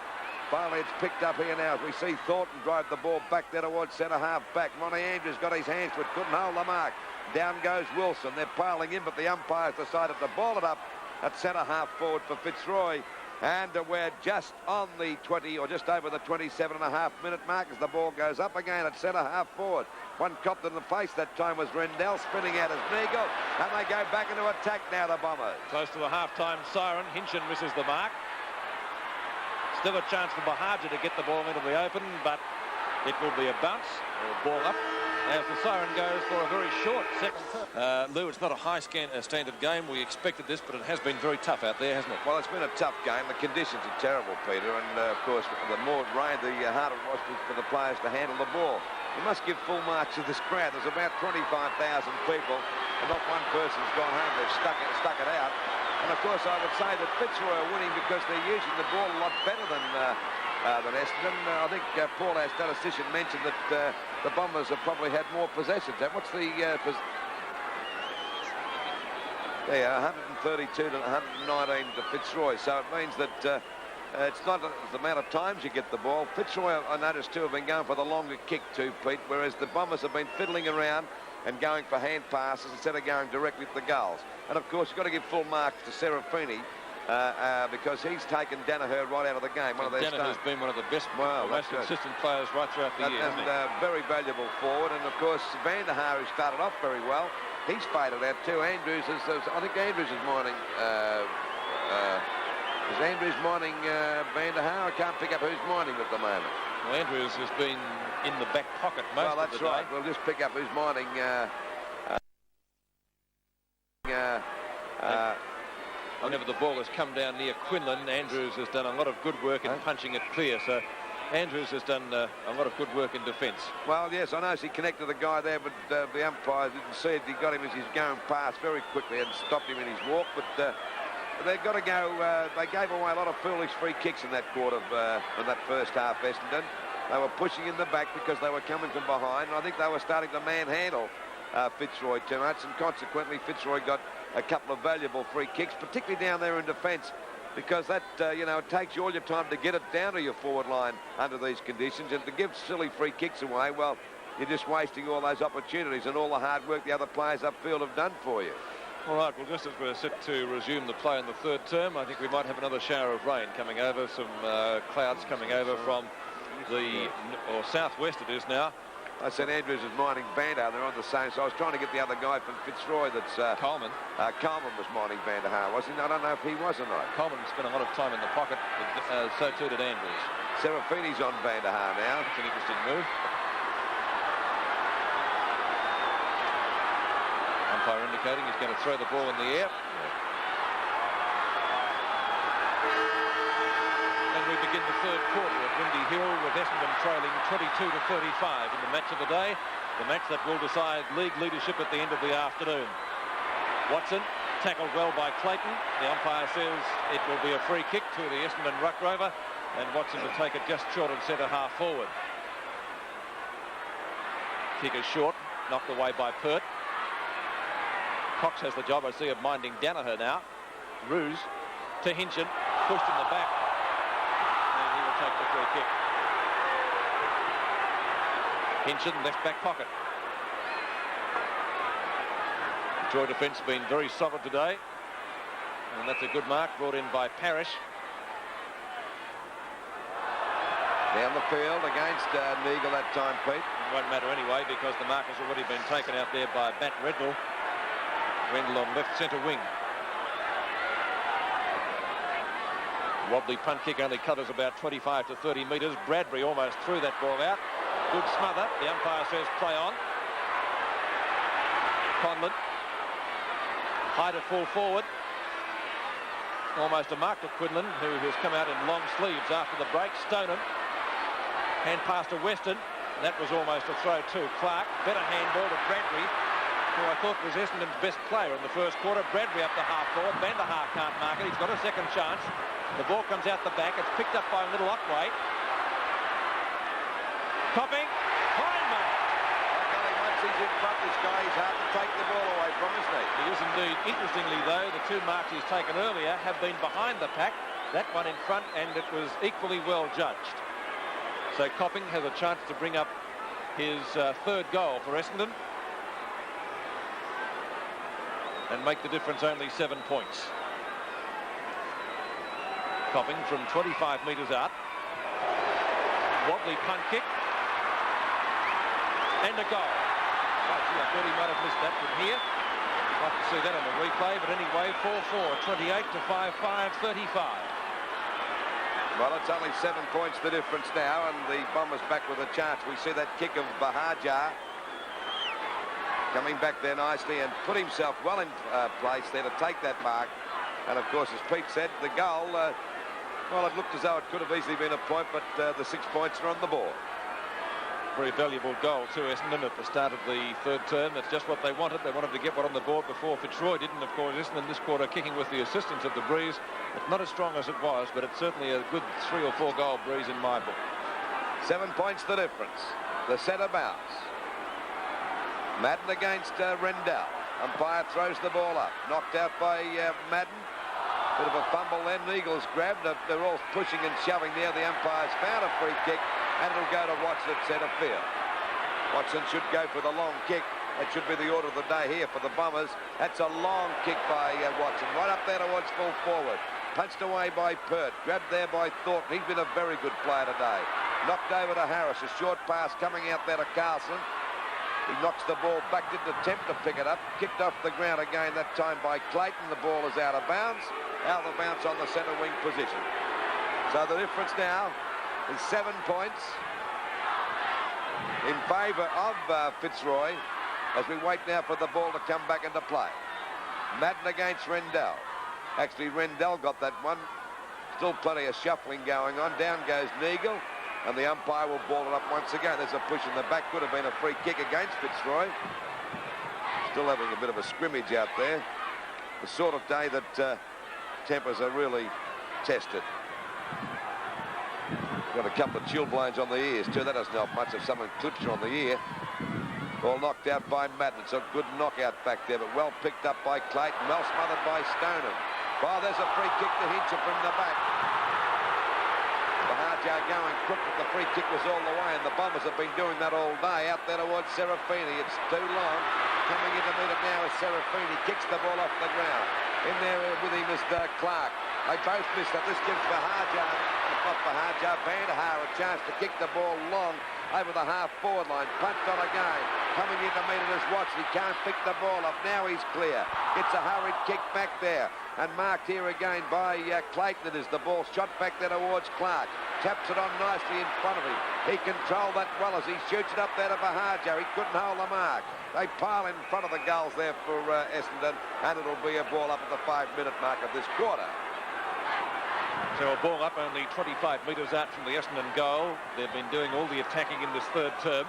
[SPEAKER 2] Finally, it's picked up here now as we see Thornton drive the ball back there towards centre half-back. Ronnie Andrews got his hands to it, couldn't hold the mark. Down goes Wilson. They're piling in, but the umpires decided to ball it up at centre half-forward for Fitzroy. And we're just on the 20, or just over the 27.5-minute mark as the ball goes up again at centre half-forward. One copped in the face that time was Rendell, spinning out as Neagle, and they go back into attack now, the Bombers.
[SPEAKER 1] Close to the half-time siren. Hinchin misses the mark. Still a chance for Bahaja to get the ball into the open, but it will be a bounce or a ball up as the siren goes for a very short second. Lou, it's not a high standard game. We expected this, but it has been very tough out there, hasn't it?
[SPEAKER 2] Well, it's been a tough game. The conditions are terrible, Peter, and of course, the more it rained, the harder it was for the players to handle the ball. You must give full marks to this crowd. There's about 25,000 people, and not one person's gone home. They've stuck it out. And of course, I would say that Fitzroy are winning because they're using the ball a lot better than Essendon. I think Paul, our statistician, mentioned that the Bombers have probably had more possessions. And what's the 132 to 119 to Fitzroy. So it means that it's not the amount of times you get the ball. Fitzroy, I noticed too, have been going for the longer kick too, Pete, whereas the Bombers have been fiddling around and going for hand passes instead of going directly to the goals. And of course, you've got to give full marks to Serafini because he's taken Danaher right out of the game.
[SPEAKER 1] Danaher's been one of the best, most consistent players right throughout the year.
[SPEAKER 2] And very valuable forward. And of course, Van der Haar, who started off very well, he's faded out too. Andrews is, I think Andrews is mining. Is Andrews mining Van der Haar? I can't pick up who's mining at the moment.
[SPEAKER 1] Well, Andrews has been in the back pocket most of the day. Well,
[SPEAKER 2] that's right. We'll just pick up who's mining.
[SPEAKER 1] Whenever the ball has come down near Quinlan, Andrews has done a lot of good work in punching it clear. So Andrews has done a lot of good work in defence.
[SPEAKER 2] Well, yes, I know he connected the guy there, but the umpire didn't see it. He got him as he's going past very quickly and stopped him in his walk. But they've got to go. They gave away a lot of foolish free kicks in that quarter, in that first half, Essendon. They were pushing in the back because they were coming from behind. And I think they were starting to manhandle Fitzroy too much, and consequently Fitzroy got a couple of valuable free kicks, particularly down there in defence, because that, it takes you all your time to get it down to your forward line under these conditions, and to give silly free kicks away, well, you're just wasting all those opportunities and all the hard work the other players upfield have done for you.
[SPEAKER 1] All right, well, just as we're set to resume the play in the third term, I think we might have another shower of rain coming over, some clouds coming over from the southwest it is now.
[SPEAKER 2] I said Andrews is mining Van der Haar. They're on the same. So I was trying to get the other guy from Fitzroy. That's
[SPEAKER 1] Coleman.
[SPEAKER 2] Coleman was mining Van der Haar, wasn't he? I don't know if he was or not.
[SPEAKER 1] Coleman spent a lot of time in the pocket, but so too did Andrews.
[SPEAKER 2] Serafini's on Van der Haar now.
[SPEAKER 1] It's an interesting move. Umpire indicating he's going to throw the ball in the air. We begin the third quarter at Windy Hill with Essendon trailing 22 to 35 in the match of the day, the match that will decide league leadership at the end of the afternoon. Watson tackled well by Clayton. The umpire says it will be a free kick to the Essendon ruck rover, and Watson to take it just short of centre half forward. Kick is short, knocked away by Pert. Cox has the job, I see, of minding Danaher now. Roos to Hinchin, pushed in the back. Take the free kick. Hinchin, left back pocket. Troy defence been very solid today. And that's a good mark brought in by Parrish.
[SPEAKER 2] Down the field against Neagle that time, Pete.
[SPEAKER 1] It won't matter anyway because the mark has already been taken out there by Matt Rendell. Rendell on left centre wing. Wobbly punt kick only covers about 25 to 30 metres. Bradbury almost threw that ball out. Good smother. The umpire says play on. Conlon. High to full forward. Almost a mark to Quinlan, who has come out in long sleeves after the break. Stoneham. Hand pass to Weston. That was almost a throw too. Clark. Better handball to Bradbury, who I thought was Essendon's best player in the first quarter. Bradbury up the half forward. Van der Haar can't mark it. He's got a second chance. The ball comes out the back. It's picked up by Little Otway. Copping. Fine mark.
[SPEAKER 2] Once he's in front, this guy is hard to take the ball away from, isn't he?
[SPEAKER 1] He is indeed. Interestingly, though, the two marks he's taken earlier have been behind the pack. That one in front, and it was equally well judged. So Copping has a chance to bring up his third goal for Essendon and make the difference only 7 points. Copping from 25 metres out. Wobbly punt kick. And a goal. Oh, gee, I thought he might have missed that from here. I'd like to see that on the replay, but anyway, 4-4, 28 to 5-5, 35.
[SPEAKER 2] Well, it's only 7 points the difference now, and the Bombers back with a chance. We see that kick of Bahajar coming back there nicely and put himself well in place there to take that mark. And of course, as Pete said, the goal, well, it looked as though it could have easily been a point, but the 6 points are on the board.
[SPEAKER 1] Very valuable goal to Essendon at the start of the third term. That's just what they wanted. They wanted to get one on the board before Fitzroy didn't. Of course, Essendon this quarter kicking with the assistance of the breeze. It's not as strong as it was, but it's certainly a good 3 or 4 goal breeze in my book.
[SPEAKER 2] 7 points the difference. The centre bounce. Madden against Rendell. Umpire throws the ball up. Knocked out by Madden. Bit of a fumble then. Eagles grabbed. They're all pushing and shoving there. The umpire's found a free kick, and it'll go to Watson at centre field. Watson should go for the long kick. That should be the order of the day here for the Bombers. That's a long kick by Watson. Right up there towards full forward. Punched away by Pert. Grabbed there by Thornton. He's been a very good player today. Knocked over to Harris. A short pass coming out there to Carlson. He knocks the ball back, didn't attempt to pick it up. Kicked off the ground again, that time by Clayton. The ball is out of bounds. Out of bounds on the centre wing position. So the difference now is 7 points in favour of Fitzroy as we wait now for the ball to come back into play. Madden against Rendell. Actually, Rendell got that one. Still plenty of shuffling going on. Down goes Neagle, and the umpire will ball it up once again. There's a push in the back. Could have been a free kick against Fitzroy. Still having a bit of a scrimmage out there. The sort of day that tempers are really tested. Got a couple of chilblains on the ears too. That doesn't help much if someone clips you on the ear. Ball knocked out by Madden. It's a good knockout back there, but well picked up by Clayton. Well smothered by Stoneham. Oh, there's a free kick to Hincham from the back. Bahajar going crook, but the free kick was all the way, and the Bombers have been doing that all day. Out there towards Serafini. It's too long. Coming in to meet it now is Serafini. Kicks the ball off the ground. In there with him is Clark. They both missed it. This gives Bahajar, not Bahajar, Van der Haar a chance to kick the ball long over the half-forward line. Punched on again. Coming in to meet it is Watts. He can't pick the ball up. Now he's clear. It's a hurried kick back there. And marked here again by Clayton. It is the ball shot back there towards Clark. Taps it on nicely in front of him. He controlled that well as he shoots it up there to Bahajar. He couldn't hold the mark. They pile in front of the goals there for Essendon, and it'll be a ball up at the 5-minute mark of this quarter.
[SPEAKER 1] So a ball up only 25 metres out from the Essendon goal. They've been doing all the attacking in this third term.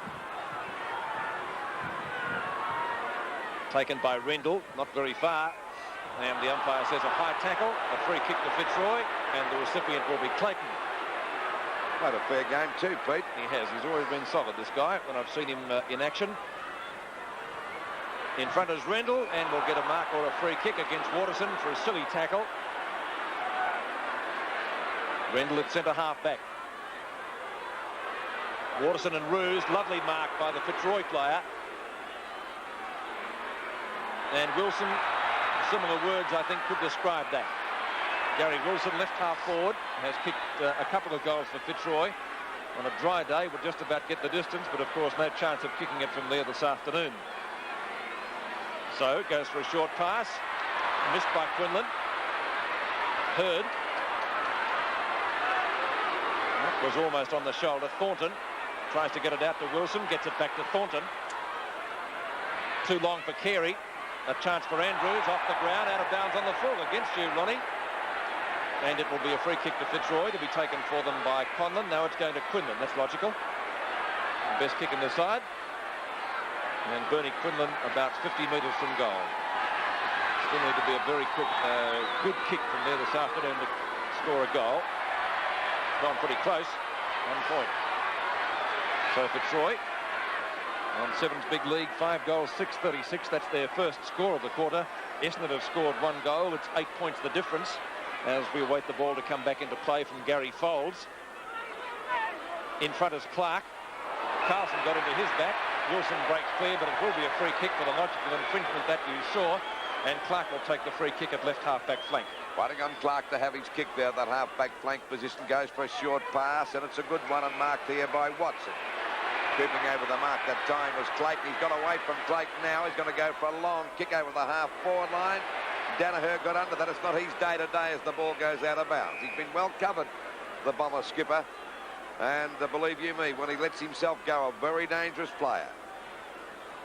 [SPEAKER 1] Taken by Rendell, not very far. And the umpire says a high tackle, a free kick to Fitzroy, and the recipient will be Clayton.
[SPEAKER 2] Quite a fair game too, Pete.
[SPEAKER 1] He has. He's always been solid, this guy, when I've seen him in action. In front is Rendell, and we'll get a mark or a free kick against Waterson for a silly tackle. Rendell at centre half back. Waterson and Roos, lovely mark by the Fitzroy player. And Wilson similar words, I think, could describe that. Gary Wilson, left half forward, has kicked a couple of goals for Fitzroy. On a dry day, would just about get the distance, but of course no chance of kicking it from there this afternoon. So goes for a short pass, missed by Quinlan. Hurd. That was almost on the shoulder. Thornton tries to get it out to Wilson, gets it back to Thornton. Too long for Carey. A chance for Andrews, off the ground, out of bounds on the full. Against you, Ronnie. And it will be a free kick to Fitzroy to be taken for them by Conlon. Now it's going to Quinlan. That's logical. Best kick in the side. And Bernie Quinlan about 50 metres from goal. Still need to be a very quick, good kick from there this afternoon to score a goal. Gone pretty close. 1 point. So Fitzroy on Seven's big league, 5 goals, 6:36. That's their first score of the quarter. Essendon have scored 1 goal. It's 8 points the difference as we await the ball to come back into play from Gary Folds. In front is Clark. Carlson got into his back. Wilson breaks clear, but it will be a free kick for the logical infringement that you saw. And Clark will take the free kick at left half-back flank.
[SPEAKER 2] Waiting on Clark to have his kick there. That half-back flank position goes for a short pass, and it's a good one and marked here by Watson. Creeping over the mark that time was Clayton. He's got away from Clayton now. He's going to go for a long kick over the half-forward line. Danaher got under that. It's not his day-to-day as the ball goes out of bounds. He's been well covered, the Bomber skipper. And believe you me, when he lets himself go, a very dangerous player.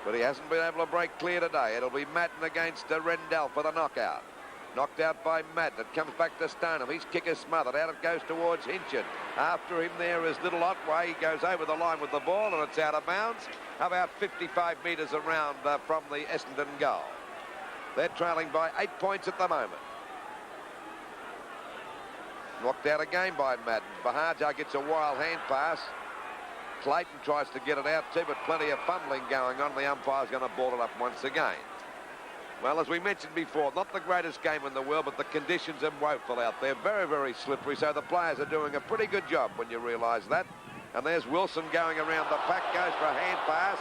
[SPEAKER 2] But he hasn't been able to break clear today. It'll be Madden against Rendell for the knockout. Knocked out by Madden. It comes back to Stoneham. His kick is smothered. Out it goes towards Hinchin. After him there is Little Otway. He goes over the line with the ball and it's out of bounds. About 55 metres around from the Essendon goal. They're trailing by 8 points at the moment. Knocked out again by Madden. Bahajar gets a wild hand pass. Clayton tries to get it out too, but plenty of fumbling going on. The umpire's going to ball it up once again. Well, as we mentioned before, not the greatest game in the world, but the conditions are woeful out there. Very, very slippery, so the players are doing a pretty good job when you realise that. And there's Wilson going around the pack, goes for a hand pass.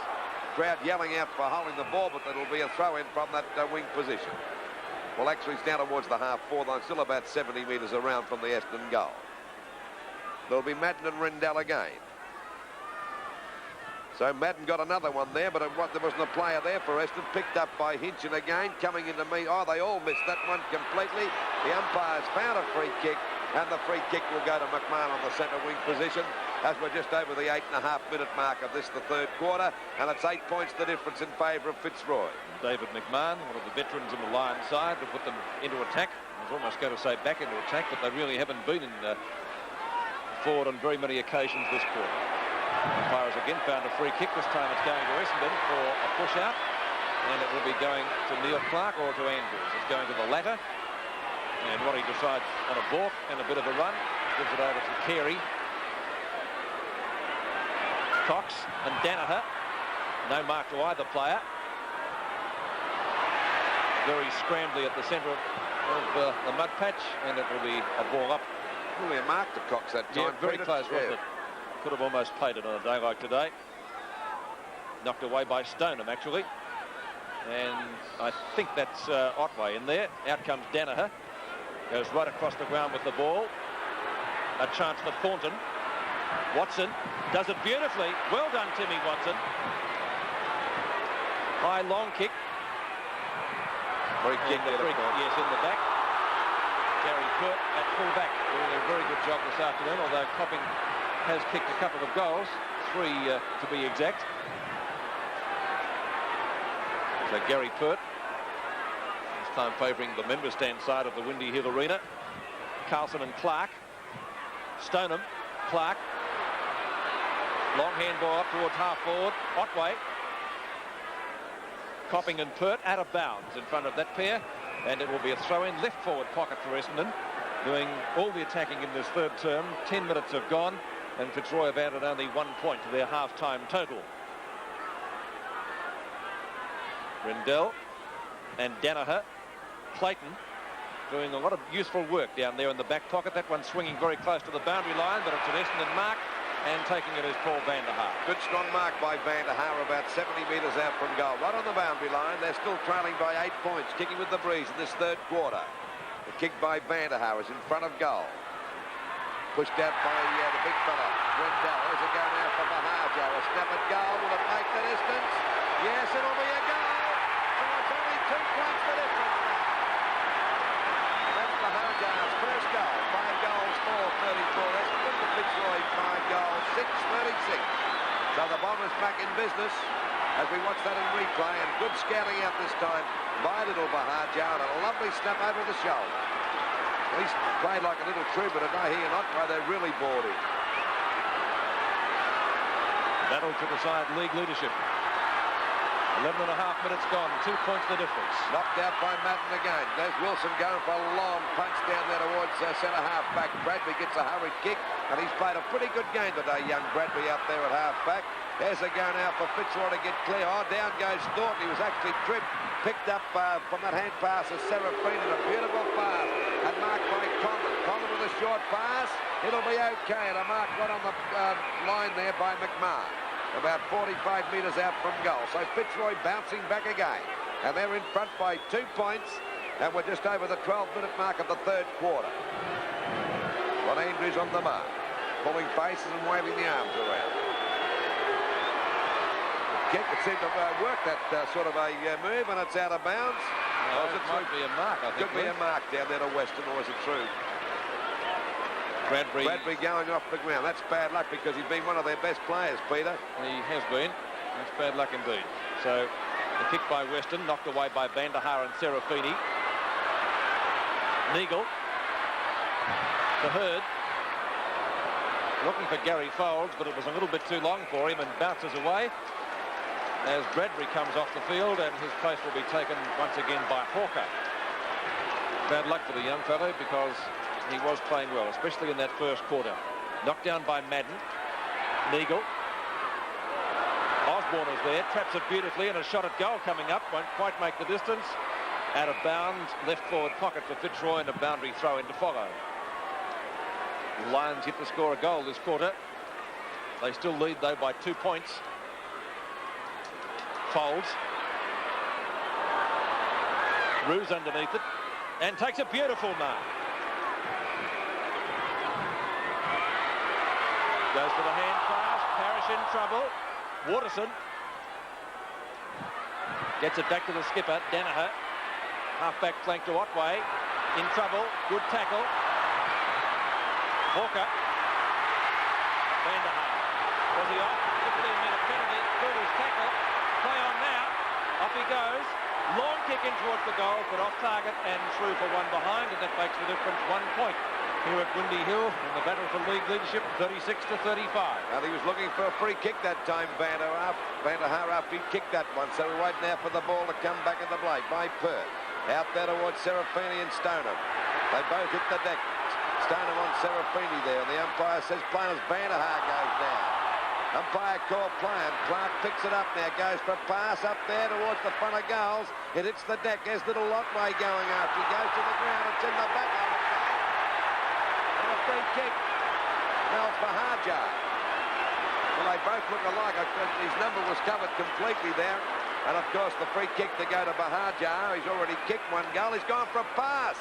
[SPEAKER 2] Crowd yelling out for holding the ball, but it'll be a throw-in from that wing position. Well, actually, it's down towards the half-forward line, still about 70 metres around from the Essendon goal. There'll be Madden and Rendell again. So Madden got another one there, but there wasn't a player there for Essendon. Picked up by Hinchin again, coming into me. Oh, they all missed that one completely. The umpires found a free kick, and the free kick will go to McMahon on the centre wing position as we're just over the 8.5-minute mark of this, the third quarter, and it's 8 points the difference in favour of Fitzroy.
[SPEAKER 1] David McMahon, one of the veterans on the Lions side, to put them into attack. I was almost going to say back into attack, but they really haven't been in forward on very many occasions this quarter. Umpires again found a free kick. This time it's going to Essendon for a push-out, and it will be going to Neil Clark or to Andrews. It's going to the latter, and Ronnie decides on a balk and a bit of a run. Gives it over to Carey. Cox and Danaher. No mark to either player. Very scrambly at the centre of the mud patch, and it will be a ball up.
[SPEAKER 2] Really a mark to Cox that time.
[SPEAKER 1] Yeah, very close, wasn't it? Could have almost played it on a day like today. Knocked away by Stoneham, actually. And I think that's Otway in there. Out comes Danaher. Goes right across the ground with the ball. A chance for Thornton. Watson does it beautifully. Well done, Timmy Watson. High long kick.
[SPEAKER 2] Free kick there.
[SPEAKER 1] Yes, in the back. Gary Pert at full back, doing a very good job this afternoon, although Copping has kicked a couple of goals, 3 to be exact. So Gary Pert, this time favouring the member stand side of the Windy Hill Arena. Carlson and Clark. Stoneham, Clark. Long handball up towards half forward. Otway. Copping and Pert out of bounds in front of that pair, and it will be a throw-in left forward pocket for Essendon, doing all the attacking in this third term. 10 minutes have gone, and Fitzroy have added only 1 point to their half-time total. Rendell and Danaher. Clayton doing a lot of useful work down there in the back pocket. That one swinging very close to the boundary line, but it's an Essendon mark, and taking it is Paul van der Haar.
[SPEAKER 2] Good strong mark by van der Haar about 70 metres out from goal. Right on the boundary line. They're still trailing by 8 points. Kicking with the breeze in this third quarter. The kick by van der Haar is in front of goal. Pushed out by the big fella, Rendell. There's a go now for Bahaja. A snap at goal. Will it make the distance? Yes, it'll be a goal. So it's only 2 points the difference now. That's Bahaja's first goal. 5 goals, 4-34. Essendon to Fitzroy, 5 goals, 6-36. So the Bombers back in business as we watch that in replay. And good scouting out this time by little Bahaja. And a lovely snap over the shoulder. He's played like a little trooper today. He and Otway, they're really bored him.
[SPEAKER 1] Battle to decide league leadership. 11 and a half minutes gone. 2 points the difference.
[SPEAKER 2] Knocked out by Madden again. There's Wilson going for a long punch down there towards centre half back. Bradbury gets a hurried kick, and he's played a pretty good game today, young Bradbury out there at half back. There's a go now for Fitzroy to get clear. Oh, down goes Thornton. He was actually tripped. Picked up from that hand pass of Serafini. A beautiful pass. And marked by Conlon. Conlon with a short pass. It'll be okay. And a mark right on the line there by McMahon. About 45 metres out from goal. So Fitzroy bouncing back again. And they're in front by 2 points. And we're just over the 12-minute mark of the third quarter. Ron Andrews on the mark. Pulling faces and waving the arms around. Kick that seemed to work that sort of a move, and it's out of bounds.
[SPEAKER 1] No, it might be a mark, I think.
[SPEAKER 2] Could be a mark down there to Western, or is it through? Bradbury going off the ground. That's bad luck because he's been one of their best players, Peter.
[SPEAKER 1] He has been. That's bad luck indeed. So the kick by Western, knocked away by van der Haar and Serafini. Neagle. The Herd. Looking for Gary Folds, but it was a little bit too long for him and bounces away. As Bradbury comes off the field, and his place will be taken once again by Hawker. Bad luck for the young fellow because he was playing well, especially in that first quarter. Knocked down by Madden. Neagle. Osborne is there, traps it beautifully, and a shot at goal coming up. Won't quite make the distance. Out of bounds, left forward pocket for Fitzroy, and a boundary throw in to follow. The Lions hit to score a goal this quarter. They still lead, though, by 2 points. Folds. Roos underneath it and takes a beautiful mark. Goes for the hand pass. Parrish in trouble. Waterson gets it back to the skipper, Danaher. Half-back flank to Otway. In trouble. Good tackle. Hawker. Van der Haar. Was he off? 15-minute penalty. Good his tackle. Play on now. Off he goes. Long kick in towards the goal, but off target and through for one behind, and that makes the difference 1 point here at Windy Hill in the battle for league leadership, 36-35.
[SPEAKER 2] And he was looking for a free kick that time, van der Haar, after he kicked that one. So we're waiting now for the ball to come back into play by Perth. Out there towards Serafini and Stoneham. They both hit the deck. Stoneham on Serafini there, and the umpire says play as van der Haar goes down. Umpire called play, and Clark picks it up now, goes for a pass up there towards the front of goals. It hits the deck. There's little Otway going after. He goes to the ground. It's in the back of it. And a free kick. Now it's Bahaja. Well, they both look alike. His number was covered completely there. And, of course, the free kick to go to Bahaja. He's already kicked one goal. He's gone for a pass.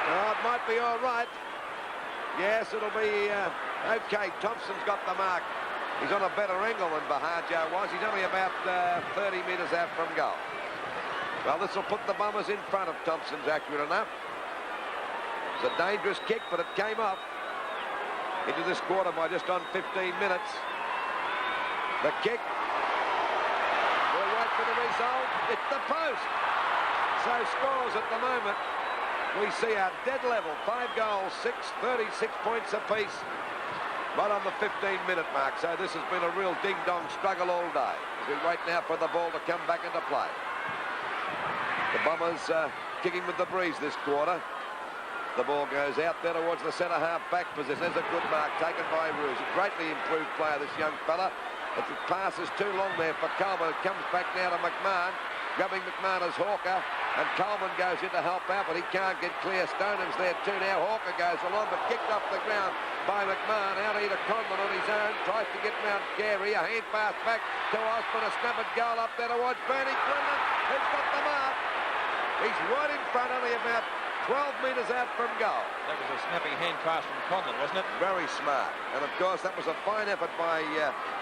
[SPEAKER 2] Oh, it might be all right. Yes, it'll be okay. Thompson's got the mark. He's on a better angle than Bahaja was. He's only about 30 metres out from goal. Well, this will put the Bombers in front of Thompson's accurate enough. It's a dangerous kick, but it came off into this quarter by just on 15 minutes. The kick. We'll wait for the result. It's the post. So scores at the moment. We see a dead level. 5 goals, 36 points apiece. Right on the 15-minute mark. So this has been a real ding-dong struggle all day. As we wait now for the ball to come back into play. The Bombers kicking with the breeze this quarter. The ball goes out there towards the centre half back position. There's a good mark taken by Roos. A greatly improved player, this young fella. If the pass is too long there for Coleman. It comes back now to McMahon. grabbing McMahon as Hawker, and Coleman goes in to help out, but he can't get clear. Stonham's there too now. Hawker goes along, but kicked off the ground by McMahon. Out here to Conlon on his own, tries to get round Carey. A hand pass back to Osborne, a snap at goal up there towards Bernie Quinlan. He's got the mark. He's right in front, only about 12 metres out from goal.
[SPEAKER 1] That was a snappy hand pass from Conlon, wasn't it?
[SPEAKER 2] Very smart. And of course, that was a fine effort by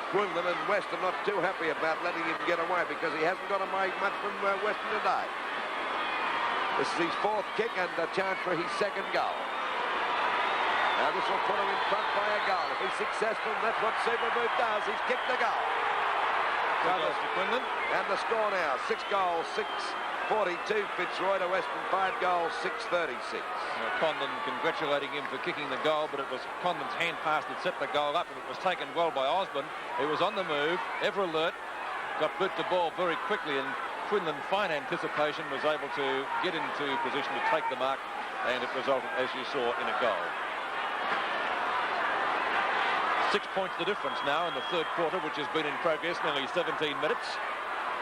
[SPEAKER 2] Quinlan, and Weston not too happy about letting him get away because he hasn't got to make much from Weston today. This is his 4th kick and a chance for his 2nd goal. Now this will put him in front by a goal. If he's successful, that's what Superboot does. He's kicked the goal.
[SPEAKER 1] Goes to Quinlan.
[SPEAKER 2] And the score now, 6 goals, 6-42 Fitzroy to Weston, 5 goals, 6-36.
[SPEAKER 1] Conlon congratulating him for kicking the goal, but it was Conlon's hand pass that set the goal up, and it was taken well by Osborne. He was on the move, ever alert, got boot the ball very quickly, and Quinlan, fine anticipation, was able to get into position to take the mark, and it resulted, as you saw, in a goal. 6 points the difference now in the 3rd quarter, which has been in progress nearly 17 minutes.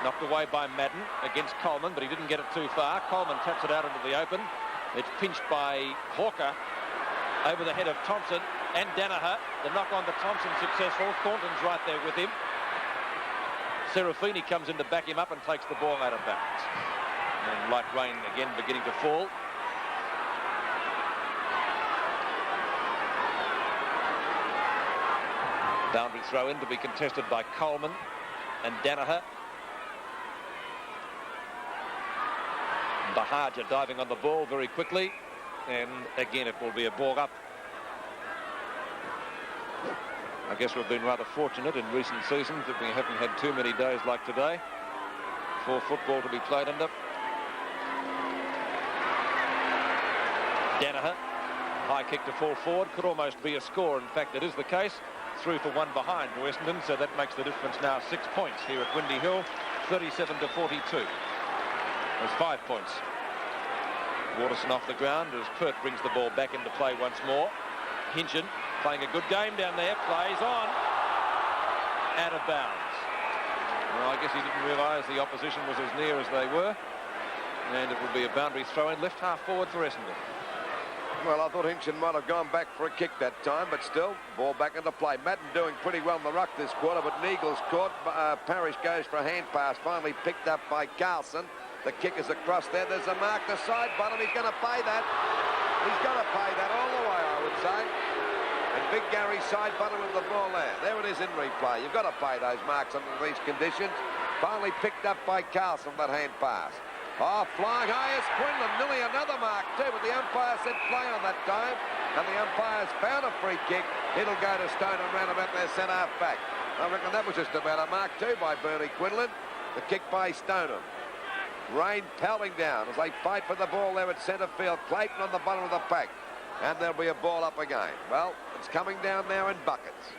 [SPEAKER 1] Knocked away by Madden against Coleman, but he didn't get it too far. Coleman taps it out into the open. It's pinched by Hawker over the head of Thompson and Danaher. The knock on to Thompson successful. Thornton's right there with him. Serafini comes in to back him up and takes the ball out of bounds. And light rain again beginning to fall. Boundary throw in to be contested by Coleman and Danaher. Bahaja diving on the ball very quickly, and again it will be a ball up. I guess we've been rather fortunate in recent seasons that we haven't had too many days like today for football to be played under. Danaher, high kick to fall forward, could almost be a score. In fact, it is the case. 3 for 1 behind Essendon, so that makes the difference now 6 points here at Windy Hill, 37-42. There's 5 points. Waterson off the ground as Pert brings the ball back into play once more. Hinchin playing a good game down there, plays on, out of bounds. Well, I guess he didn't realise the opposition was as near as they were, and it will be a boundary throw in, left half forward for Essendon.
[SPEAKER 2] Well, I thought Hinchin might have gone back for a kick that time, but still, ball back into play. Madden doing pretty well in the ruck this quarter, but Neagle's caught. Parrish goes for a hand pass, finally picked up by Carlson. The kick is across there. There's a mark, the side bottom. He's going to pay that. He's going to pay that all the way, I would say. And Big Gary side bottom of the ball there. There it is in replay. You've got to pay those marks under these conditions. Finally picked up by Carlson, that hand pass. Oh, flying high is Quinlan. Nearly another mark too, but the umpire said play on that time. And the umpire's found a free kick. It'll go to Stoneham round about their centre-half back. I reckon that was just about a mark too by Bernie Quinlan. The kick by Stoneham. Rain pelting down as they fight for the ball there at centre field. Clayton on the bottom of the pack. And there'll be a ball up again. Well, it's coming down now in buckets.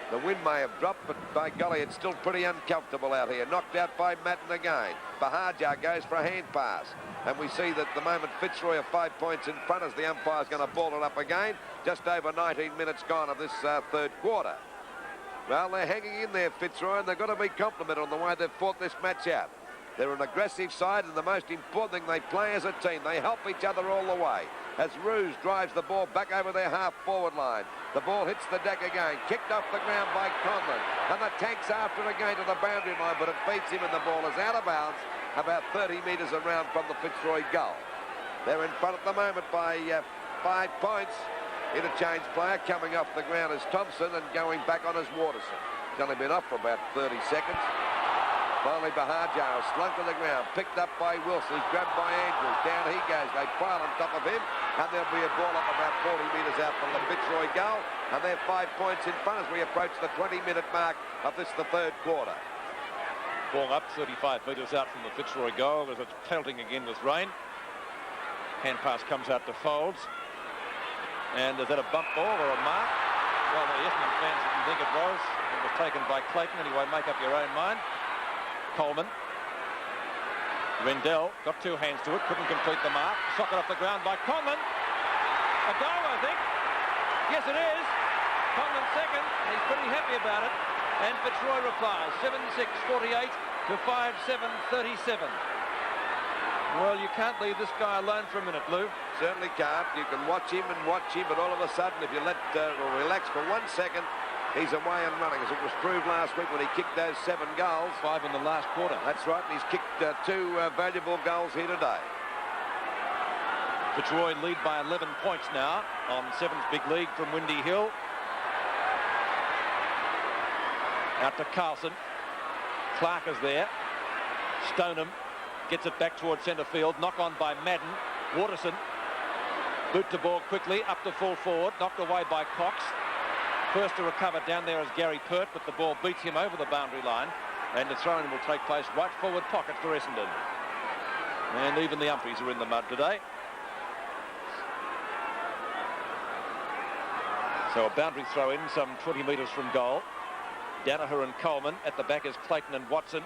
[SPEAKER 2] The wind may have dropped, but by golly, it's still pretty uncomfortable out here. Knocked out by Madden again. Bahaja goes for a hand pass. And we see that the moment Fitzroy are 5 points in front as the umpire's going to ball it up again. Just over 19 minutes gone of this 3rd quarter. Well, they're hanging in there, Fitzroy, and they've got to be complimented on the way they've fought this match out. They're an aggressive side, and the most important thing, they play as a team. They help each other all the way. As Roos drives the ball back over their half-forward line. The ball hits the deck again. Kicked off the ground by Conlon. And the tank's after it again to the boundary line, but it beats him, and the ball is out of bounds about 30 metres around from the Fitzroy goal. They're in front at the moment by 5 points. Interchange player coming off the ground is Thompson, and going back on is Waterson. He's only been off for about 30 seconds. Finally, Bahaja slunk to the ground, picked up by Wilson. He's grabbed by Andrews. Down he goes. They pile on top of him, and there'll be a ball up about 40 metres out from the Fitzroy goal. And they're 5 points in front as we approach the 20-minute mark of this, the 3rd quarter.
[SPEAKER 1] Ball up 35 metres out from the Fitzroy goal as it's pelting again with rain. Hand pass comes out to Folds. And is that a bump ball or a mark? Well, the Essendon fans didn't think it was. It was taken by Clayton. Anyway, make up your own mind. Coleman. Rendell got 2 hands to it, couldn't complete the mark. Socket off the ground by Conlon. A goal, I think. Yes, it is. Conlon second. He's pretty happy about it. And Fitzroy replies. 7-6, 48. to 5-7-37. Well, you can't leave this guy alone for a minute, Lou.
[SPEAKER 2] Certainly can't. You can watch him, but all of a sudden, if you let or relax for 1 second, he's away and running, as it was proved last week when he kicked those 7 goals.
[SPEAKER 1] 5 in the last quarter.
[SPEAKER 2] That's right, and he's kicked 2 valuable goals here today.
[SPEAKER 1] Fitzroy lead by 11 points now on 7's big league from Windy Hill. Out to Carlson. Clark is there. Stoneham gets it back towards centre field. Knock on by Madden. Waterson. Boot the ball quickly up to full forward. Knocked away by Cox. First to recover down there is Gary Pert, but the ball beats him over the boundary line. And the throw-in will take place right forward pocket for Essendon. And even the umpies are in the mud today. So a boundary throw-in some 20 metres from goal. Danaher and Coleman. At the back is Clayton and Watson.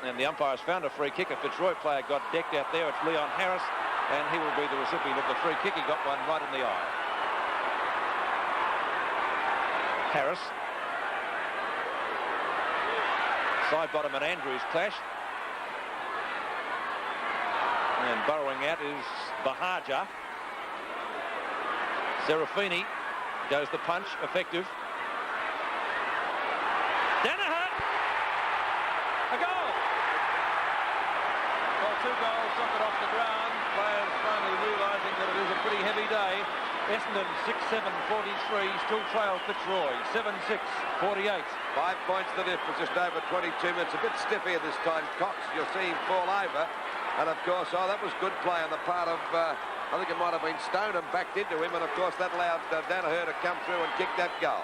[SPEAKER 1] And the umpires found a free kick. A Fitzroy player got decked out there. It's Leon Harris, and he will be the recipient of the free kick. He got one right in the eye. Harris. Side bottom and Andrews clash. And burrowing out is Bahaja. Serafini goes the punch, effective. Danaher! A goal! Well, 2 goals, socket off the ground. Players finally realising that it is a pretty heavy day. Essendon 6-7-43, still trail Fitzroy 7-6-48.
[SPEAKER 2] 5 points the difference, just over 22 minutes. A bit stiff here this time. Cox, you'll see him fall over. And of course, that was good play on the part of, I think it might have been Stoneham, backed into him. And of course, that allowed Danaher to come through and kick that goal.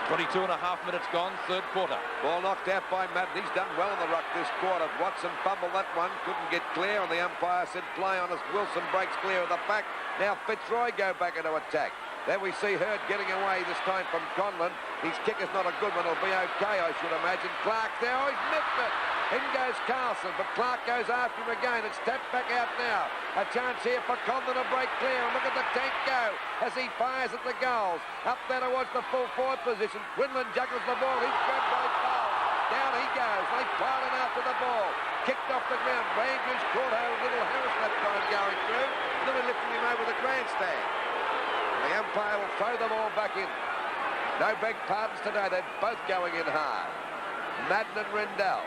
[SPEAKER 1] 22 and a half minutes gone, 3rd quarter.
[SPEAKER 2] Ball knocked out by Madden. He's done well in the ruck this quarter. Watson fumbled that one, couldn't get clear, and the umpire said play on as Wilson breaks clear of the pack. Now Fitzroy go back into attack. There we see Hurd getting away this time from Conlon. His kick is not a good one. It'll be okay, I should imagine. Clark there. Oh, he's missed it. In goes Carlson, but Clark goes after him again. It's tapped back out now. A chance here for Conlon to break clear. And look at the tank go as he fires at the goals. Up there towards the full forward position. Quinlan juggles the ball. He's grabbed by Powell. Down he goes. They pile it after the ball. Kicked off the ground. Andrews caught out a little Harris that time going through. Nearly lifting him over the grandstand. The umpire will throw the ball back in. No big pardons today. They're both going in hard. Madden and Rendell.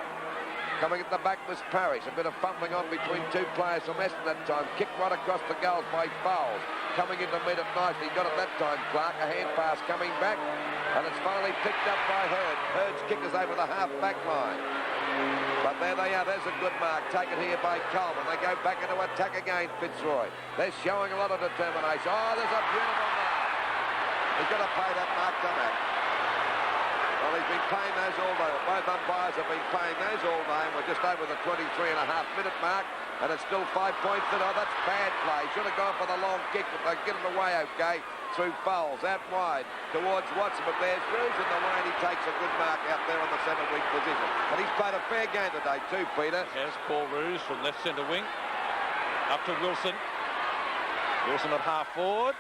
[SPEAKER 2] Coming at the back was Parrish. A bit of fumbling on between 2 players from Essendon that time. Kicked right across the goals by Fowles. Coming in to meet it nicely. Got it that time, Clark. A hand pass coming back. And it's finally picked up by Hurd. Hurd's kick is over the half-back line. But there they are. There's a good mark taken here by Coleman. They go back into attack again, Fitzroy. They're showing a lot of determination. Oh, there's a beautiful mark. He's got to pay that mark to Matt. Well, he's been paying those all day. Both umpires have been paying those all day. And we're just over the 23.5-minute mark. And it's still 5 points. Oh, that's bad play. Should have gone for the long kick, but they get it away okay through Fowles. Out wide towards Watson. But there's Ruse in the way, and he takes a good mark out there on the 7-week position. And he's played a fair game today too, Peter.
[SPEAKER 1] Yes, Paul Ruse from left centre wing. Up to Wilson. Wilson at half forward.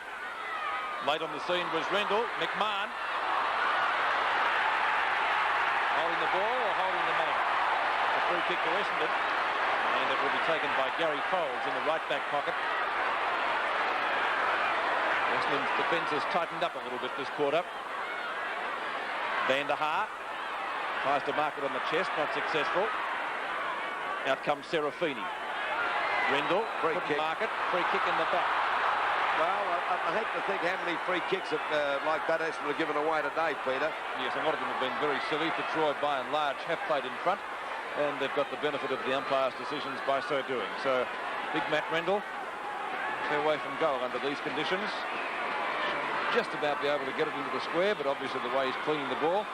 [SPEAKER 1] Late on the scene was Rendell. McMahon. Holding the ball or holding the man? A free kick to Essendon. And it will be taken by Gary Coles in the right back pocket. Essendon's defence has tightened up a little bit this quarter. Van der Haar tries to mark it on the chest, not successful. Out comes Serafini. Rendell couldn't mark it. Free kick in the back.
[SPEAKER 2] Well, I hate to think how many free kicks like that Essendon have given away today, Peter.
[SPEAKER 1] Yes, a lot of them have been very silly. Fitzroy, by and large, have played in front, and they've got the benefit of the umpire's decisions by so doing. So, big Matt Rendell, fair way from goal under these conditions. Just about be able to get it into the square, but obviously the way he's cleaning the ball,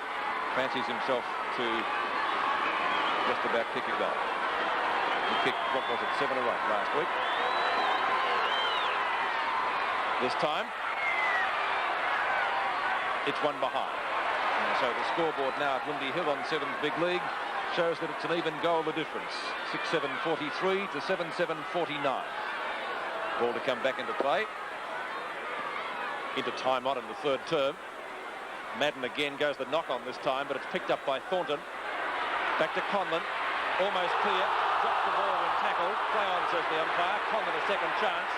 [SPEAKER 1] fancies himself to just about kick a goal. He kicked, what was it, 7 or 8 last week. This time, it's one behind. And so the scoreboard now at Windy Hill on 7's big league shows that it's an even goal the difference. 6-7-43 to 7-7-49. Ball to come back into play. Into time on in the 3rd term. Madden again goes the knock on this time, but it's picked up by Thornton. Back to Conlon. Almost clear. Drops the ball when tackled. Play on, says the umpire. Conlon a second chance.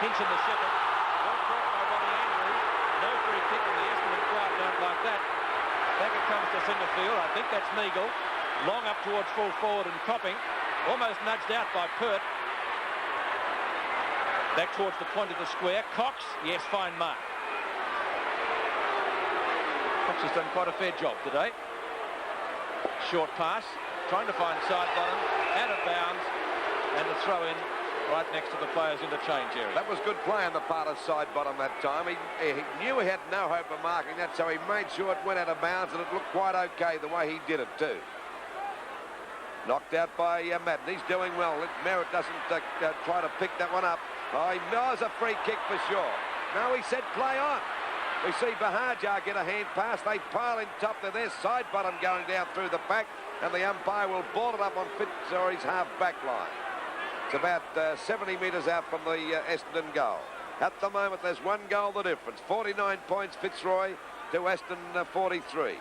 [SPEAKER 1] Hinch in the second. Well caught by Ronnie Andrews. No free kick, and the Essendon crowd don't like that. Back it comes to centre field. I think that's Neagle. Long up towards full forward and Copping. Almost nudged out by Pert. Back towards the point of the square. Cox. Yes, fine mark. Cox has done quite a fair job today. Short pass. Trying to find side bottom. Out of bounds. And the throw in right next to the players' interchange area.
[SPEAKER 2] That was good play on the part of side bottom that time. He knew he had no hope of marking that, so he made sure it went out of bounds, and it looked quite okay the way he did it too. Knocked out by Madden. He's doing well. Merritt doesn't try to pick that one up. Oh, he knows a free kick for sure. No, he said play on. We see Bahajar get a hand pass. They pile in top to their side bottom going down through the back, and the umpire will ball it up on Fitzroy's half-back line. It's about 70 metres out from the Essendon goal. At the moment, there's one goal the difference. 49 points, Fitzroy, to Essendon 43.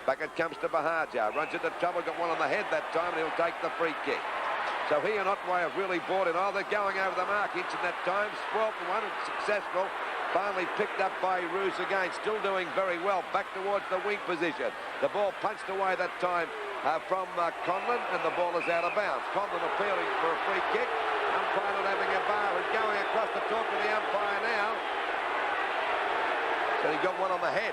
[SPEAKER 2] Back it comes to Bahajar. Runs into trouble, got one on the head that time, and he'll take the free kick. So he and Otway have really bought in. Oh, they're going over the mark. Hinch in that time. Swelton one, and successful. Finally picked up by Roos again. Still doing very well. Back towards the wing position. The ball punched away that time from Conlon, and the ball is out of bounds. Conlon appealing for a free kick. Umpire not having a bar. He's going across to talk to the umpire now. So he got one on the head.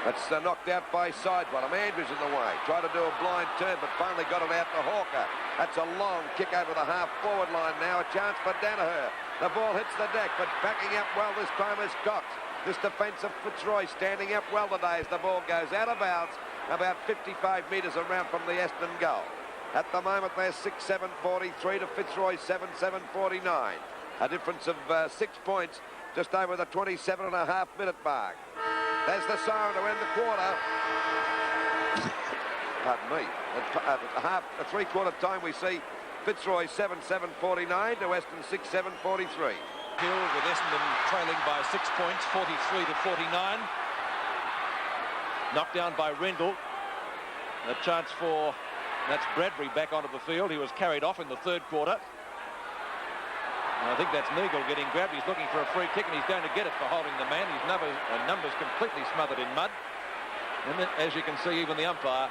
[SPEAKER 2] That's knocked out by side bottom. Andrews in the way. Tried to do a blind turn, but finally got it out to Hawker. That's a long kick over the half-forward line now. A chance for Danaher. The ball hits the deck, but backing up well this time is Cox. This defence of Fitzroy standing up well today as the ball goes out of bounds about 55 metres around from the Essendon goal. At the moment, they're 6-7-43 to Fitzroy 7-7-49. A difference of 6 points just over the 27.5-minute mark. There's the siren to end the quarter. Pardon me. At three-quarter time, we see Fitzroy 7-7-49 to Essendon 6-7-43.
[SPEAKER 1] Hill with Essendon trailing by 6 points, 43 to 49. Knocked down by Rendell. A chance for, that's Bradbury back onto the field. He was carried off in the third quarter. And I think that's Neagle getting grabbed. He's looking for a free kick, and he's going to get it for holding the man. His numbers completely smothered in mud. And then, as you can see, even the umpire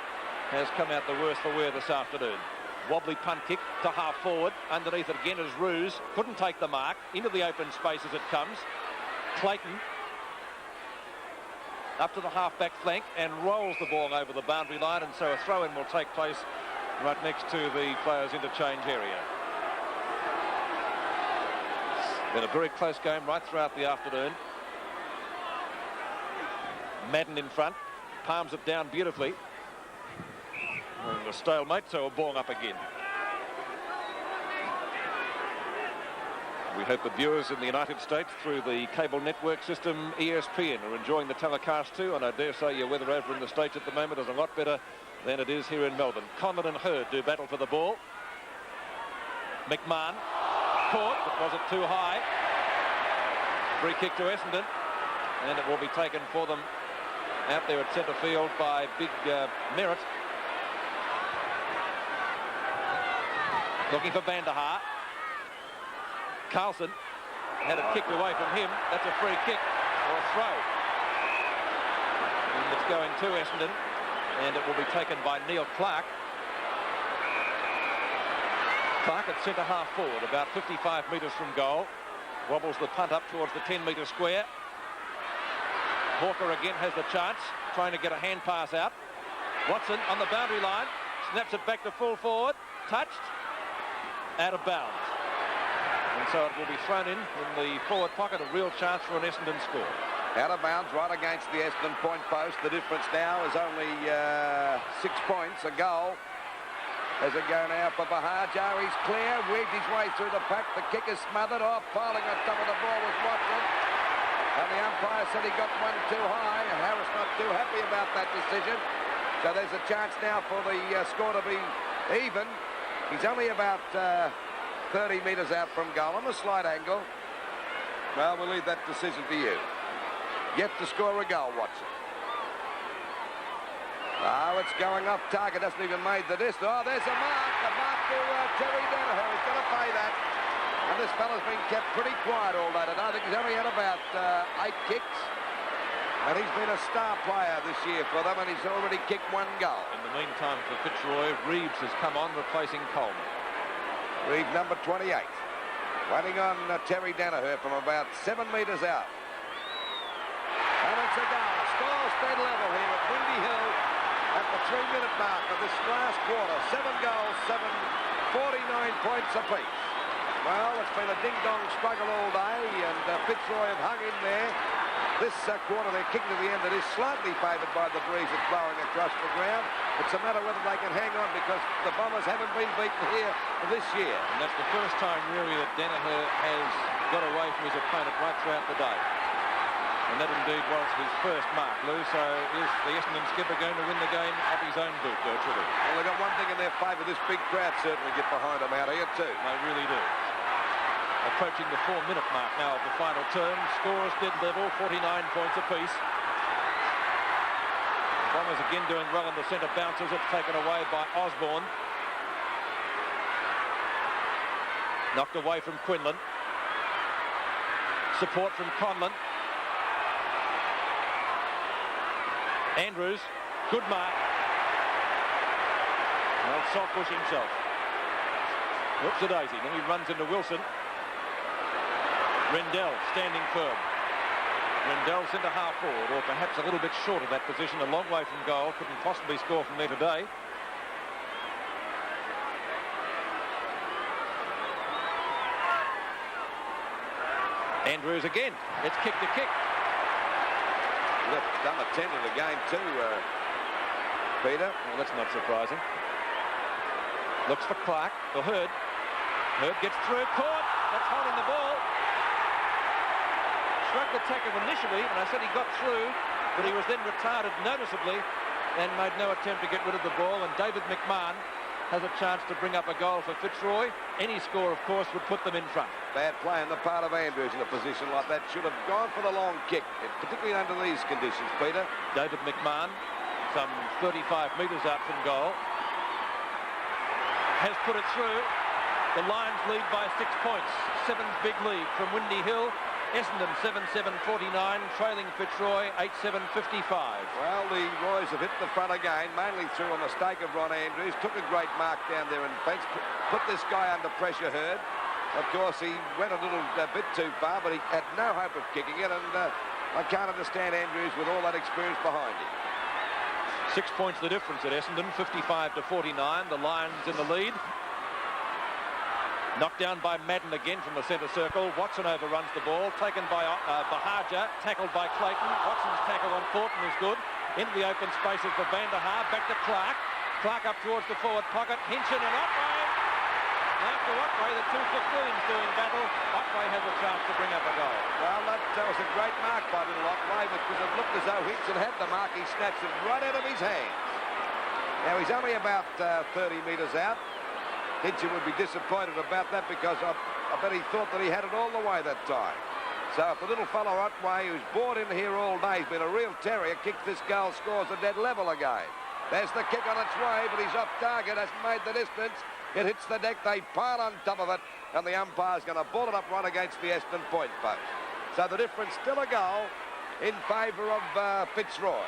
[SPEAKER 1] has come out the worse for wear this afternoon. Wobbly punt kick to half forward. Underneath it again is Roos. Couldn't take the mark. Into the open space as it comes. Clayton up to the half-back flank and rolls the ball over the boundary line, and so a throw-in will take place right next to the players' interchange area. Been a very close game right throughout the afternoon. Madden in front, palms it down beautifully. And a stalemate, so a ball up again. We hope the viewers in the United States through the cable network system ESPN are enjoying the telecast too, and I dare say your weather over in the States at the moment is a lot better than it is here in Melbourne. Conlon and Hurd do battle for the ball. McMahon caught, but was it too high? Free kick to Essendon, and it will be taken for them out there at centre field by Big Merritt. Looking for Vanderhaar. Carlson had it kicked away from him. That's a free kick or a throw. And it's going to Essendon, and it will be taken by Neil Clark. Clark at centre half forward, about 55 metres from goal. Wobbles the punt up towards the 10-metre square. Hawker again has the chance, trying to get a hand pass out. Watson on the boundary line, snaps it back to full forward, touched, out of bounds. And so it will be thrown in the forward pocket, a real chance for an Essendon score.
[SPEAKER 2] Out of bounds, right against the Essendon point post. The difference now is only 6 points, a goal. As it go now for Bahajar, he's clear, weaved his way through the pack. The kick is smothered off, piling on top of the ball was Watson. And the umpire said he got one too high, and Harris not too happy about that decision. So there's a chance now for the score to be even. He's only about 30 metres out from goal on a slight angle. Well, we'll leave that decision to you. Yet to score a goal, Watson. Oh, it's going off target. Doesn't even made the distance. Oh, there's a mark. A mark to Terry Danaher. He's going to pay that. And this fella's been kept pretty quiet all day tonight. I think he's only had about 8 kicks. And he's been a star player this year for them, and he's already kicked 1 goal.
[SPEAKER 1] In the meantime, for Fitzroy, Reeves has come on, replacing Coleman.
[SPEAKER 2] Reeves, number 28. Waiting on Terry Danaher from about 7 metres out. And it's a goal. Scores dead level here at Windy Hill at the 3-minute mark of this last quarter. 7 goals, 49 points apiece. Well, it's been a ding-dong struggle all day, and Fitzroy have hung in there. This quarter, they're kicking to the end. That is slightly favoured by the breeze that's blowing across the ground. It's a matter whether they can hang on, because the Bombers haven't been beaten here this year.
[SPEAKER 1] And that's the first time, really, that Danaher has got away from his opponent right throughout the day. And that indeed was his first mark, Lou. So is the Essendon skipper going to win the game off his own boot, virtually?
[SPEAKER 2] Well, they've got one thing in their favour. This big crowd certainly get behind them out here too.
[SPEAKER 1] They really do. Approaching the 4-minute mark now of the final term. Scores dead level, 49 points apiece. The Bombers again doing well in the centre bounces. It's taken away by Osborne. Knocked away from Quinlan. Support from Conlon. Andrews, good mark. Well, Saltbush himself. Whoops a daisy. Then he runs into Wilson. Rendell standing firm. Rendell centre half forward, or perhaps a little bit short of that position, a long way from goal. Couldn't possibly score from there today. Andrews again. It's kick to kick.
[SPEAKER 2] Left number 10 in the game too, Peter.
[SPEAKER 1] Well, that's not surprising. Looks for Clark, or Hurd. Hurd gets through, caught. That's holding the ball. Struck the tackle initially, and I said he got through, but he was then retarded noticeably and made no attempt to get rid of the ball. And David McMahon has a chance to bring up a goal for Fitzroy. Any score, of course, would put them in front.
[SPEAKER 2] Bad play on the part of Andrews in a position like that. Should have gone for the long kick, particularly under these conditions, Peter.
[SPEAKER 1] David McMahon, some 35 metres out from goal, has put it through. The Lions lead by 6 points. 7's big lead from Windy Hill. Essendon 7-7-49, trailing Fitzroy 8-7-55.
[SPEAKER 2] Well, the Roys have hit the front again, mainly through a mistake of Ron Andrews. Took a great mark down there and fence, put this guy under pressure, Hurd. Of course, he went a little bit too far, but he had no hope of kicking it, and I can't understand Andrews with all that experience behind him.
[SPEAKER 1] 6 points the difference at Essendon, 55-49. The Lions in the lead. Knocked down by Madden again from the centre circle. Watson overruns the ball. Taken by Bahaja. Tackled by Clayton. Watson's tackle on Thornton is good. Into the open spaces for Van der Haar. Back to Clark. Clark up towards the forward pocket. Hinchin and Otway. After Otway, the two Fifth-Williams doing battle. Otway has a chance to bring up a goal.
[SPEAKER 2] Well, that was a great mark by little Otway, because it looked as though Hinchin had the mark. He snatched it right out of his hands. Now, he's only about 30 metres out. Hinchin would be disappointed about that, because I bet he thought that he had it all the way that time. So if the little fellow Otway, who's brought in here all day, he's been a real terrier, kicks this goal, scores a dead level again. There's the kick on its way, but he's off target, hasn't made the distance. It hits the deck, they pile on top of it, and the umpire's going to ball it up right against the Essendon point post. So the difference still a goal in favour of Fitzroy.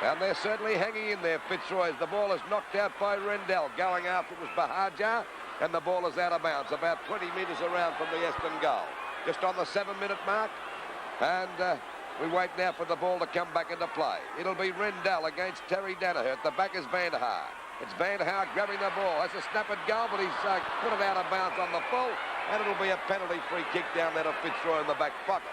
[SPEAKER 2] And they're certainly hanging in there, Fitzroy, as the ball is knocked out by Rendell. Going after it was Bahaja, and the ball is out of bounds, about 20 metres around from the Essendon goal. Just on the 7-minute mark, and we wait now for the ball to come back into play. It'll be Rendell against Terry Danaher. At the back is Van der Haar. It's Van der Haar grabbing the ball. Has a snap at goal, but he's put it out of bounds on the full, and it'll be a penalty free kick down there to Fitzroy in the back pocket.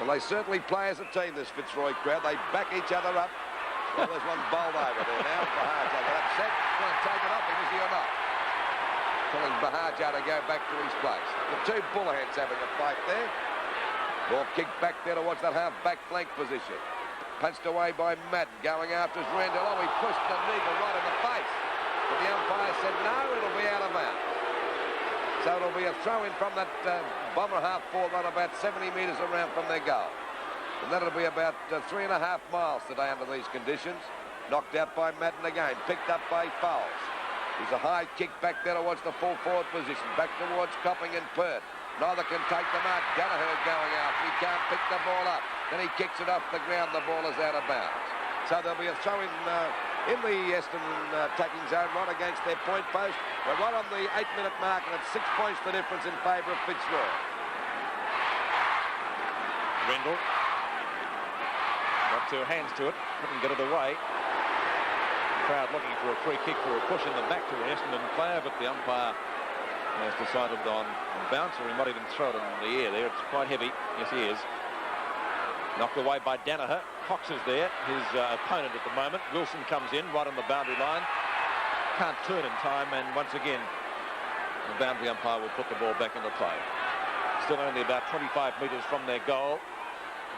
[SPEAKER 2] Well, they certainly play as a team, this Fitzroy crowd. They back each other up. Well, there's one bowled over there now. Bahaja got upset. Going to take it off him, is he or not? Telling Bahaja to go back to his place. The two bullheads having a fight there. Ball kicked back there towards that half-back flank position. Punched away by Madden, going after his Rendell. Oh, he pushed the needle right in the face. But the umpire said, no, it'll be out of bounds. So it'll be a throw-in from that Bomber half-forward run about 70 metres around from their goal. And that'll be about 3.5 miles today under these conditions. Knocked out by Madden again. Picked up by Fowles. There's a high kick back there towards the full forward position. Back towards Copping and Pert. Neither can take the mark. Danaher going out. He can't pick the ball up. Then he kicks it off the ground. The ball is out of bounds. So there'll be a throw in the Essendon attacking zone right against their point post. We're right on the 8-minute mark, and it's 6 points the difference in favour of Fitzroy.
[SPEAKER 1] Rendell got 2 hands to it, couldn't get it away. Crowd looking for a free kick for a push in the back to an Essendon player, but the umpire has decided on bounce, or he might even throw it in the air there. It's quite heavy. Yes, he is. Knocked away by Danaher. Cox is there, his opponent at the moment. Wilson comes in right on the boundary line. Can't turn in time, and once again, the boundary umpire will put the ball back into play. Still only about 25 metres from their goal.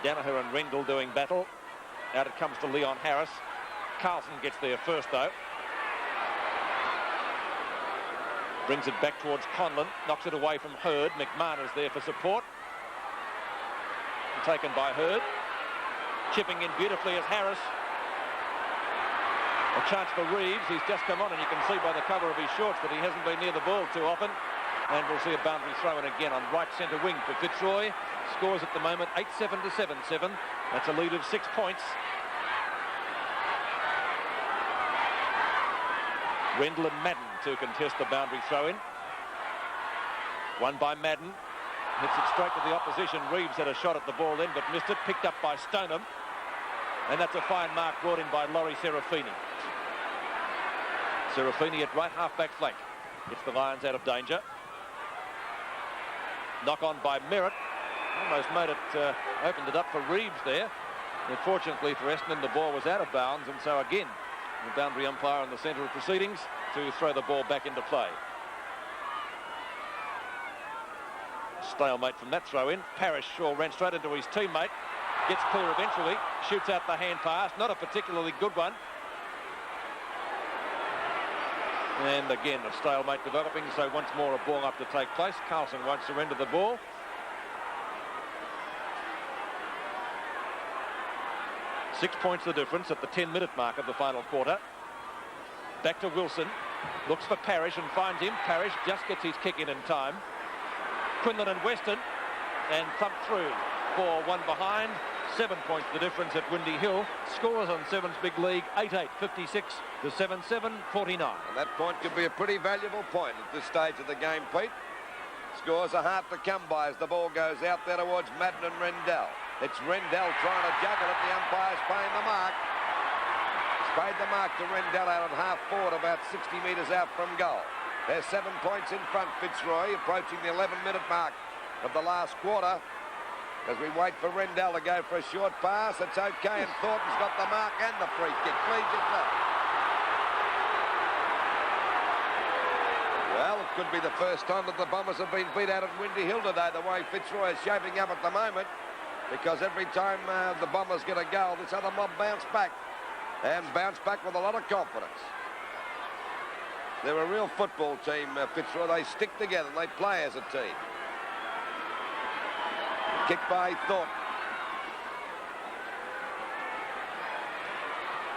[SPEAKER 1] Danaher and Rendell doing battle. Out it comes to Leon Harris. Carlson gets there first, though. Brings it back towards Conlon. Knocks it away from Hurd. McMahon is there for support. Taken by Hurd. Chipping in beautifully is Harris. A chance for Reeves. He's just come on, and you can see by the cover of his shorts that he hasn't been near the ball too often. And we'll see a boundary throw in again on right centre wing for Fitzroy. Scores at the moment 8-7 to 7-7. That's a lead of 6 points. Rendell and Madden to contest the boundary throw-in. Won by Madden. Hits it straight to the opposition. Reeves had a shot at the ball then, but missed it. Picked up by Stoneham. And that's a fine mark brought in by Laurie Serafini. Serafini at right half-back flank. Gets the Lions out of danger. Knock on by Merritt. Almost made it, opened it up for Reeves there. Unfortunately for Essendon, the ball was out of bounds, and so again, the boundary umpire in the centre of proceedings to throw the ball back into play. Stalemate from that throw-in. Parrish ran straight into his teammate. Gets clear eventually. Shoots out the hand pass. Not a particularly good one. And again, a stalemate developing, so once more a ball up to take place. Carlson won't surrender the ball. Six points the difference at the 10-minute mark of the final quarter. Back to Wilson. Looks for Parrish and finds him. Parrish just gets his kick in time. Quinlan and Weston, and thumped through for one behind. 7 points the difference at Windy Hill. Scores on Sevens Big League 8-8, 56 to 7-7, 49.
[SPEAKER 2] And that point could be a pretty valuable point at this stage of the game, Pete. Scores are hard to come by as the ball goes out there towards Madden and Rendell. It's Rendell trying to juggle it. The umpire's paying the mark. He's paid the mark to Rendell out at half forward, about 60 metres out from goal. They're 7 points in front, Fitzroy, approaching the 11-minute mark of the last quarter. As we wait for Rendell to go for a short pass, it's okay, and Thornton's got the mark and the free kick. Please yourself. Well, it could be the first time that the Bombers have been beat out at Windy Hill today, the way Fitzroy is shaping up at the moment, because every time the Bombers get a goal, this other mob bounce back, and bounce back with a lot of confidence. They're a real football team, Fitzroy. They stick together and they play as a team. Kick by Thornton.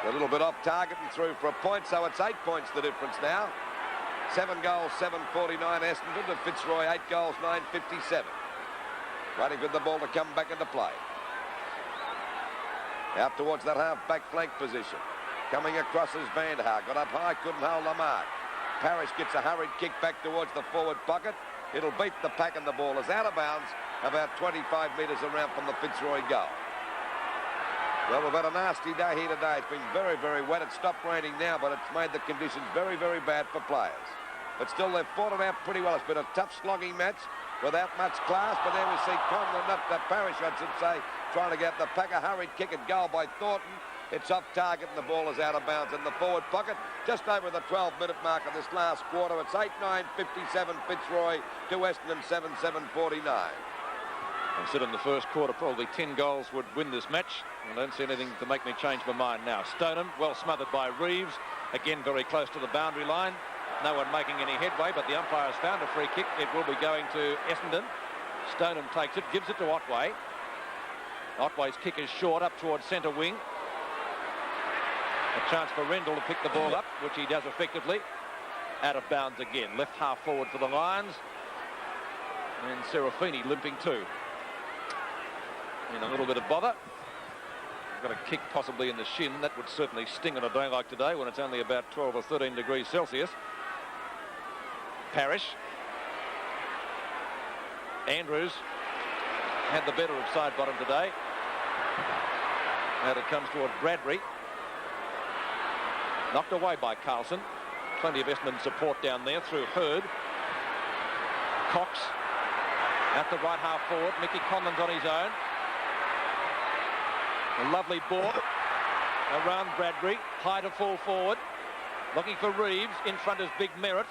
[SPEAKER 2] A little bit off target and through for a point, so it's 8 points the difference now. 7 goals, 7:49 Essendon to Fitzroy, 8 goals, 9:57. Waiting for the ball to come back into play. Out towards that half-back flank position. Coming across is Vanderhaar. Got up high, couldn't hold the mark. Parrish gets a hurried kick back towards the forward pocket. It'll beat the pack, and the ball is out of bounds about 25 metres around from the Fitzroy goal. Well, we've had a nasty day here today. It's been very, very wet. It's stopped raining now, but it's made the conditions very, very bad for players. But still, they've fought it out pretty well. It's been a tough slogging match without much class, but there we see Conlon, not Parrish, I should say, trying to get the pack. A hurried kick at goal by Thornton. It's off target and the ball is out of bounds in the forward pocket. Just over the 12-minute mark of this last quarter. It's 8-9-57 Fitzroy to Essendon 7-7-49.
[SPEAKER 1] I said in the first quarter probably 10 goals would win this match. I don't see anything to make me change my mind now. Stoneham well smothered by Reeves. Again very close to the boundary line. No one making any headway, but the umpire has found a free kick. It will be going to Essendon. Stoneham takes it, gives it to Otway. Otway's kick is short up towards centre wing. A chance for Rendell to pick the ball up, which he does effectively. Out of bounds again. Left half forward for the Lions. And Serafini limping too. In a little bit of bother. Got a kick possibly in the shin. That would certainly sting on a day like today when it's only about 12 or 13 degrees Celsius. Parrish. Andrews had the better of Sidebottom today. Now it comes toward Bradbury. Knocked away by Carlson. Plenty of Essendon support down there through Hurd. Cox at the right half forward. Mickey Conlon's on his own. A lovely ball around Bradbury. High to fall forward. Looking for Reeves. In front is Big Merritt.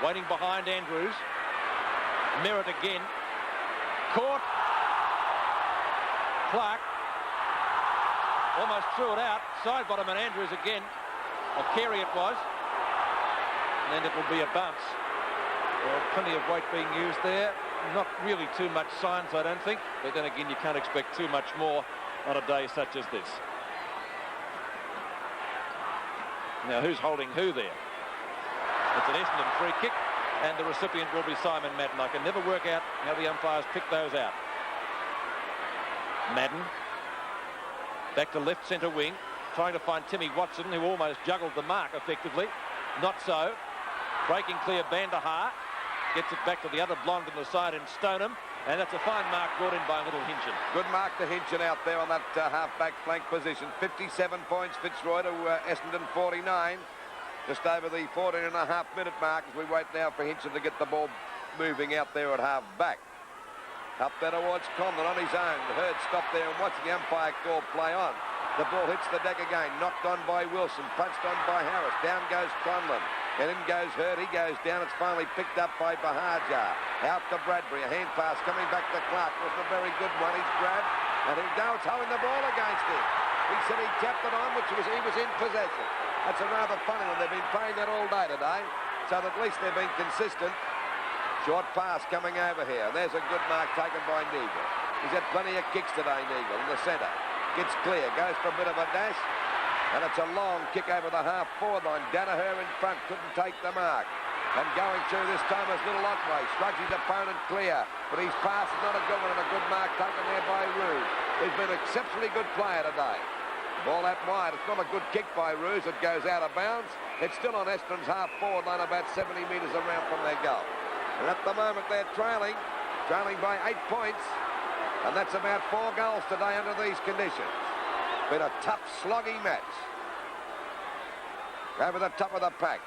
[SPEAKER 1] Waiting behind Andrews. Merritt again. Caught. Clark almost threw it out. Sidebottom and Andrews again. Or Carey it was. And it will be a bounce. Well, plenty of weight being used there. Not really too much science, I don't think. But then again, you can't expect too much more on a day such as this. Now, who's holding who there? It's an Essendon free kick, and the recipient will be Simon Madden. I can never work out how the umpires pick those out. Madden. Back to left centre wing. Trying to find Timmy Watson, who almost juggled the mark effectively. Not so. Breaking clear Bandahar. Gets it back to the other blonde on the side in Stoneham. And that's a fine mark brought in by Little Hinchin.
[SPEAKER 2] Good mark to Hinchin out there on that half-back flank position. 57 points, Fitzroy to Essendon 49. Just over the 14.5-minute mark as we wait now for Hinchin to get the ball moving out there at half-back. Up there towards Conlon on his own. Hurd stopped there and watching the umpire call play on. The ball hits the deck again. Knocked on by Wilson. Punched on by Harris. Down goes Conlon. And in goes Hurd. He goes down. It's finally picked up by Bahajar. Out to Bradbury. A hand pass coming back to Clark. Wasn't a very good one. He's grabbed. And he goes holding the ball against him. He said he tapped it on, he was in possession. That's a rather funny one. They've been playing that all day today. So at least they've been consistent. Short pass coming over here. There's a good mark taken by Neagle. He's had plenty of kicks today, Neagle, in the centre. Gets clear, goes for a bit of a dash. And it's a long kick over the half-forward line. Danaher in front, couldn't take the mark. And going through this time is Little Otway. Shrugs his opponent clear. But his pass is not a good one, and a good mark taken there by Roos. He's been an exceptionally good player today. Ball out wide. It's not a good kick by Roos. It goes out of bounds. It's still on Essendon's half-forward line, about 70 metres around from their goal. And at the moment they're trailing by 8 points. And that's about 4 goals today under these conditions. Been a tough, sloggy match. Over the top of the pack.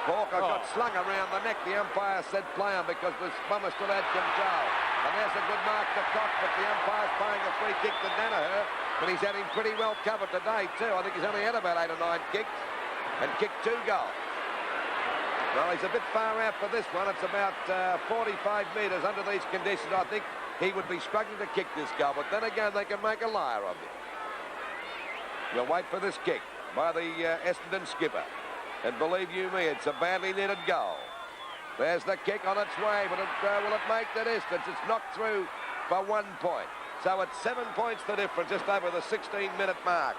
[SPEAKER 2] Hawker got slung around the neck. The umpire said play on because the Bomber still had control. And there's a good mark to Cox, but the umpire's paying a free kick to Danaher. But he's had him pretty well covered today too. I think he's only had about 8 or 9 kicks and kicked 2 goals. Well, he's a bit far out for this one. It's about 45 metres under these conditions. I think he would be struggling to kick this goal, but then again, they can make a liar of him. We'll wait for this kick by the Essendon skipper. And believe you me, it's a badly netted goal. There's the kick on its way, but will it make the distance? It's knocked through for 1 point. So it's 7 points the difference, just over the 16-minute mark.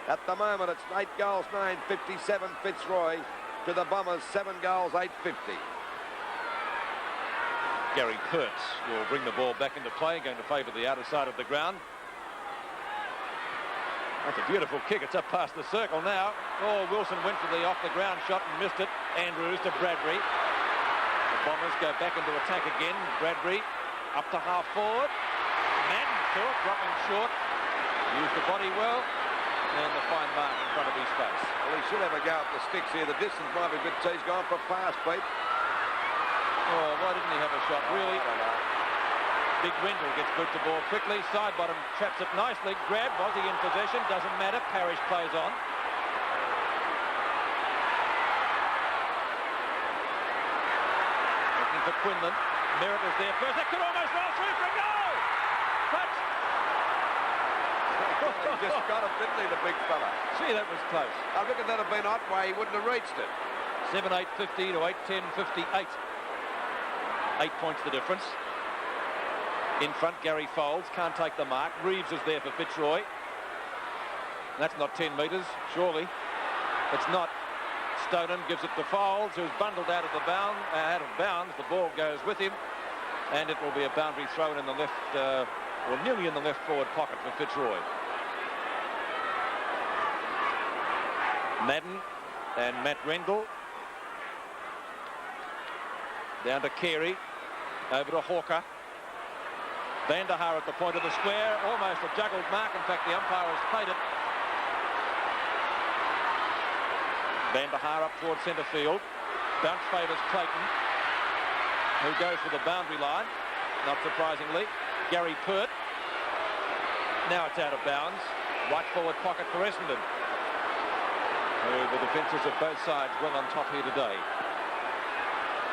[SPEAKER 2] At the moment, it's 8 goals, 9.57 Fitzroy to the Bombers, 7 goals, 8.50.
[SPEAKER 1] Gary Kurtz will bring the ball back into play, going to favour the outer side of the ground. That's a beautiful kick. It's up past the circle now. Oh, Wilson went for the off-the-ground shot and missed it. Andrews to Bradbury. The Bombers go back into attack again. Bradbury up to half forward. Madden short, dropping short. Used the body well. And the fine mark in front of his face.
[SPEAKER 2] Well, he should have a go at the sticks here. The distance might be a bit too. He's gone for a pass, Pete.
[SPEAKER 1] Oh, why didn't he have a shot? Really? Big Rendell gets good to ball quickly. Sidebottom traps it nicely. Grab. Was he in possession? Doesn't matter. Parrish plays on. Looking for Quinlan. Merritt is there first. That could almost roll through for a goal. Touch.
[SPEAKER 2] He just got it, didn't he, the big fella?
[SPEAKER 1] Gee, that was close.
[SPEAKER 2] I reckon that'd have been Otway. He wouldn't have reached it.
[SPEAKER 1] 7-8-50 to 8-10-58. 8 points the difference. In front, Gary Folds can't take the mark. Reeves is there for Fitzroy. That's not 10 metres, surely. It's not. Stoneham gives it to Folds, who's bundled out of bounds. The ball goes with him, and it will be a boundary thrown in the left, or nearly in the left forward pocket for Fitzroy. Madden and Matt Rendell. Down to Carey. Over to Hawker. Van der Haar at the point of the square. Almost a juggled mark. In fact, the umpire has paid it. Van der Haar up towards centre field. Bounce favours Clayton, who goes for the boundary line. Not surprisingly. Gary Pert. Now it's out of bounds. Right forward pocket for Essendon. The defences of both sides well on top here today.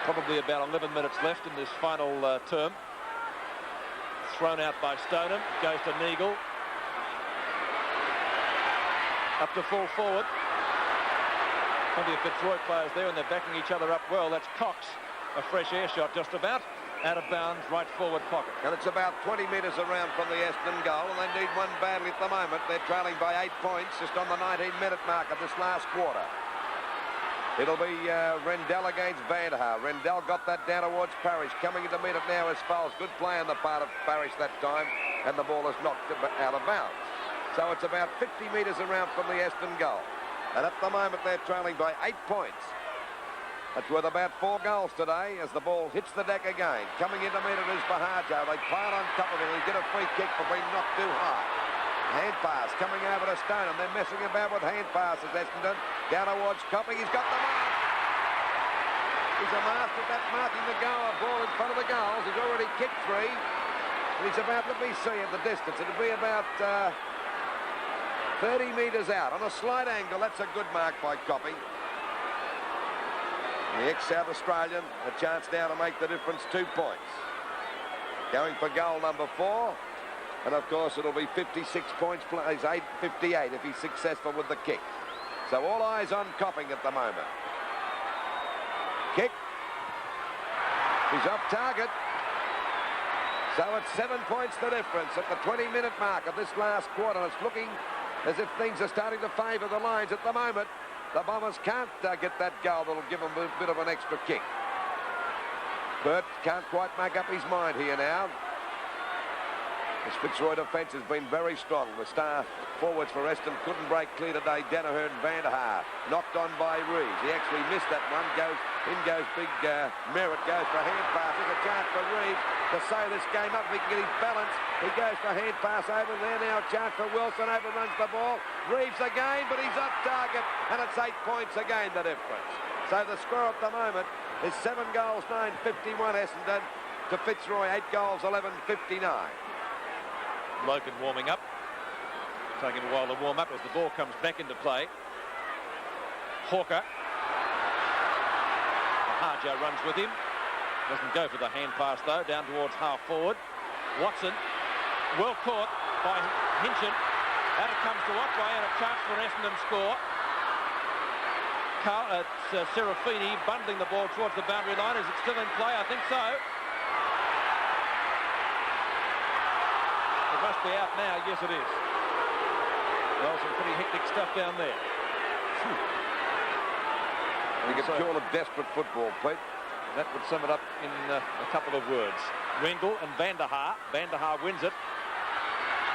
[SPEAKER 1] Probably about 11 minutes left in this final term. Thrown out by Stoneham. Goes to Neagle. Up to full forward. Plenty of Fitzroy players there, and they're backing each other up well. That's Cox. A fresh air shot just about. Out of bounds, right forward pocket.
[SPEAKER 2] And it's about 20 metres around from the Essendon goal, and they need one badly at the moment. They're trailing by 8 points just on the 19-minute mark of this last quarter. It'll be Rendell against Van der Haar. Rendell got that down towards Parrish. Coming in to meet it now is Foles. Good play on the part of Parrish that time, and the ball is knocked out of bounds. So it's about 50 metres around from the Essendon goal. And at the moment, they're trailing by 8 points. That's worth about 4 goals today as the ball hits the deck again. Coming in to meet it is Bahajo. They pile on top of him. He get a free kick for being knocked too high. Hand pass coming over to Stoneham. They're messing about with hand passes, Essendon. Down towards Copping. He's got the mark. He's a master at that marking the goal. Ball in front of the goals. He's already kicked 3. And he's about, let me see at the distance. It'll be about 30 metres out. On a slight angle, that's a good mark by Copping. The ex-South Australian, a chance now to make the difference 2 points. Going for goal number 4. And of course, it'll be 56 points, plays 58 if he's successful with the kick. So all eyes on Copping at the moment. Kick. He's off target. So it's 7 points the difference at the 20-minute mark of this last quarter. It's looking as if things are starting to favour the Lions at the moment. The Bombers can't get that goal that'll give them a bit of an extra kick. Burt can't quite make up his mind here now. The Fitzroy defence has been very strong. The star forwards for Essendon couldn't break clear today. Danaher and Van der Haar knocked on by Reeves. He actually missed that one. In goes big Merritt. Goes for hand pass. There's a chance for Reeves to sew this game up. If he can get his balance. He goes for hand pass over there. Now a chance for Wilson. Overruns the ball. Reeves again, but he's off target. And it's 8 points again, the difference. So the score at the moment is 7 goals, 9-51 Essendon to Fitzroy. 8 goals, 11-59.
[SPEAKER 1] Logan warming up. Taking a while to warm up as the ball comes back into play. Hawker. Harjo runs with him. Doesn't go for the hand pass though. Down towards half forward. Watson. Well caught by Hinchin. Out it comes to Otway and a chance for an Essendon score. It's Serafini bundling the ball towards the boundary line. Is it still in play? I think so. It must be out now. Yes, it is. Well, some pretty hectic stuff down there.
[SPEAKER 2] You could call it desperate football, Pete.
[SPEAKER 1] That would sum it up in a couple of words. Rendell and Van der Haar. Van der Haar wins it.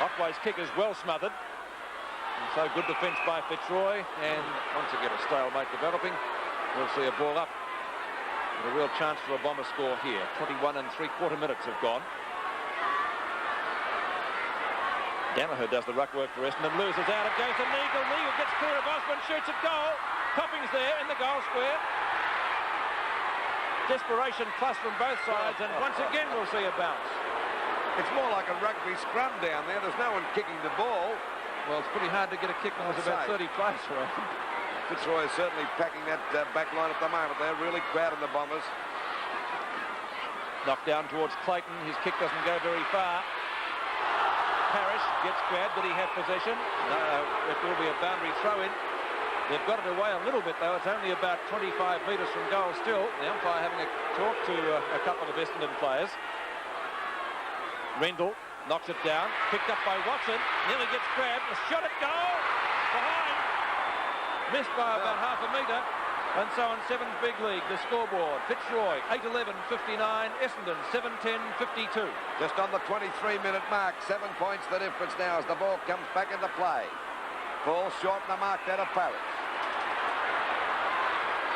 [SPEAKER 1] Otway's kick is well smothered. And so good defence by Fitzroy. And once again a stalemate developing. We'll see a ball up. And a real chance for a Bomber score here. 21 3/4 minutes have gone. Danaher does the ruck work for Essendon, loses out, it goes to Neagle. Neagle gets clear of Osborne, shoots at goal. Copping's there in the goal square. Desperation plus from both sides, and once again we'll see a bounce.
[SPEAKER 2] It's more like a rugby scrum down there. There's no one kicking the ball.
[SPEAKER 1] Well, it's pretty hard to get a kick when there's about 30 players around.
[SPEAKER 2] Fitzroy is certainly packing that back line at the moment. They're really crowding the Bombers.
[SPEAKER 1] Knocked down towards Clayton. His kick doesn't go very far. Parrish gets grabbed. Did he have possession? No, it will be a boundary throw-in. They've got it away a little bit, though. It's only about 25 metres from goal still. The umpire having a talk to a couple of Essendon players. Rendell knocks it down, picked up by Watson, nearly gets grabbed, a shot at goal, behind, missed by about half a metre, and so on 7's big league, the scoreboard, Fitzroy 8-11-59, Essendon 7-10-52.
[SPEAKER 2] Just on the 23-minute mark, 7 points the difference now as the ball comes back into play. Ball short and the mark out of Parrish.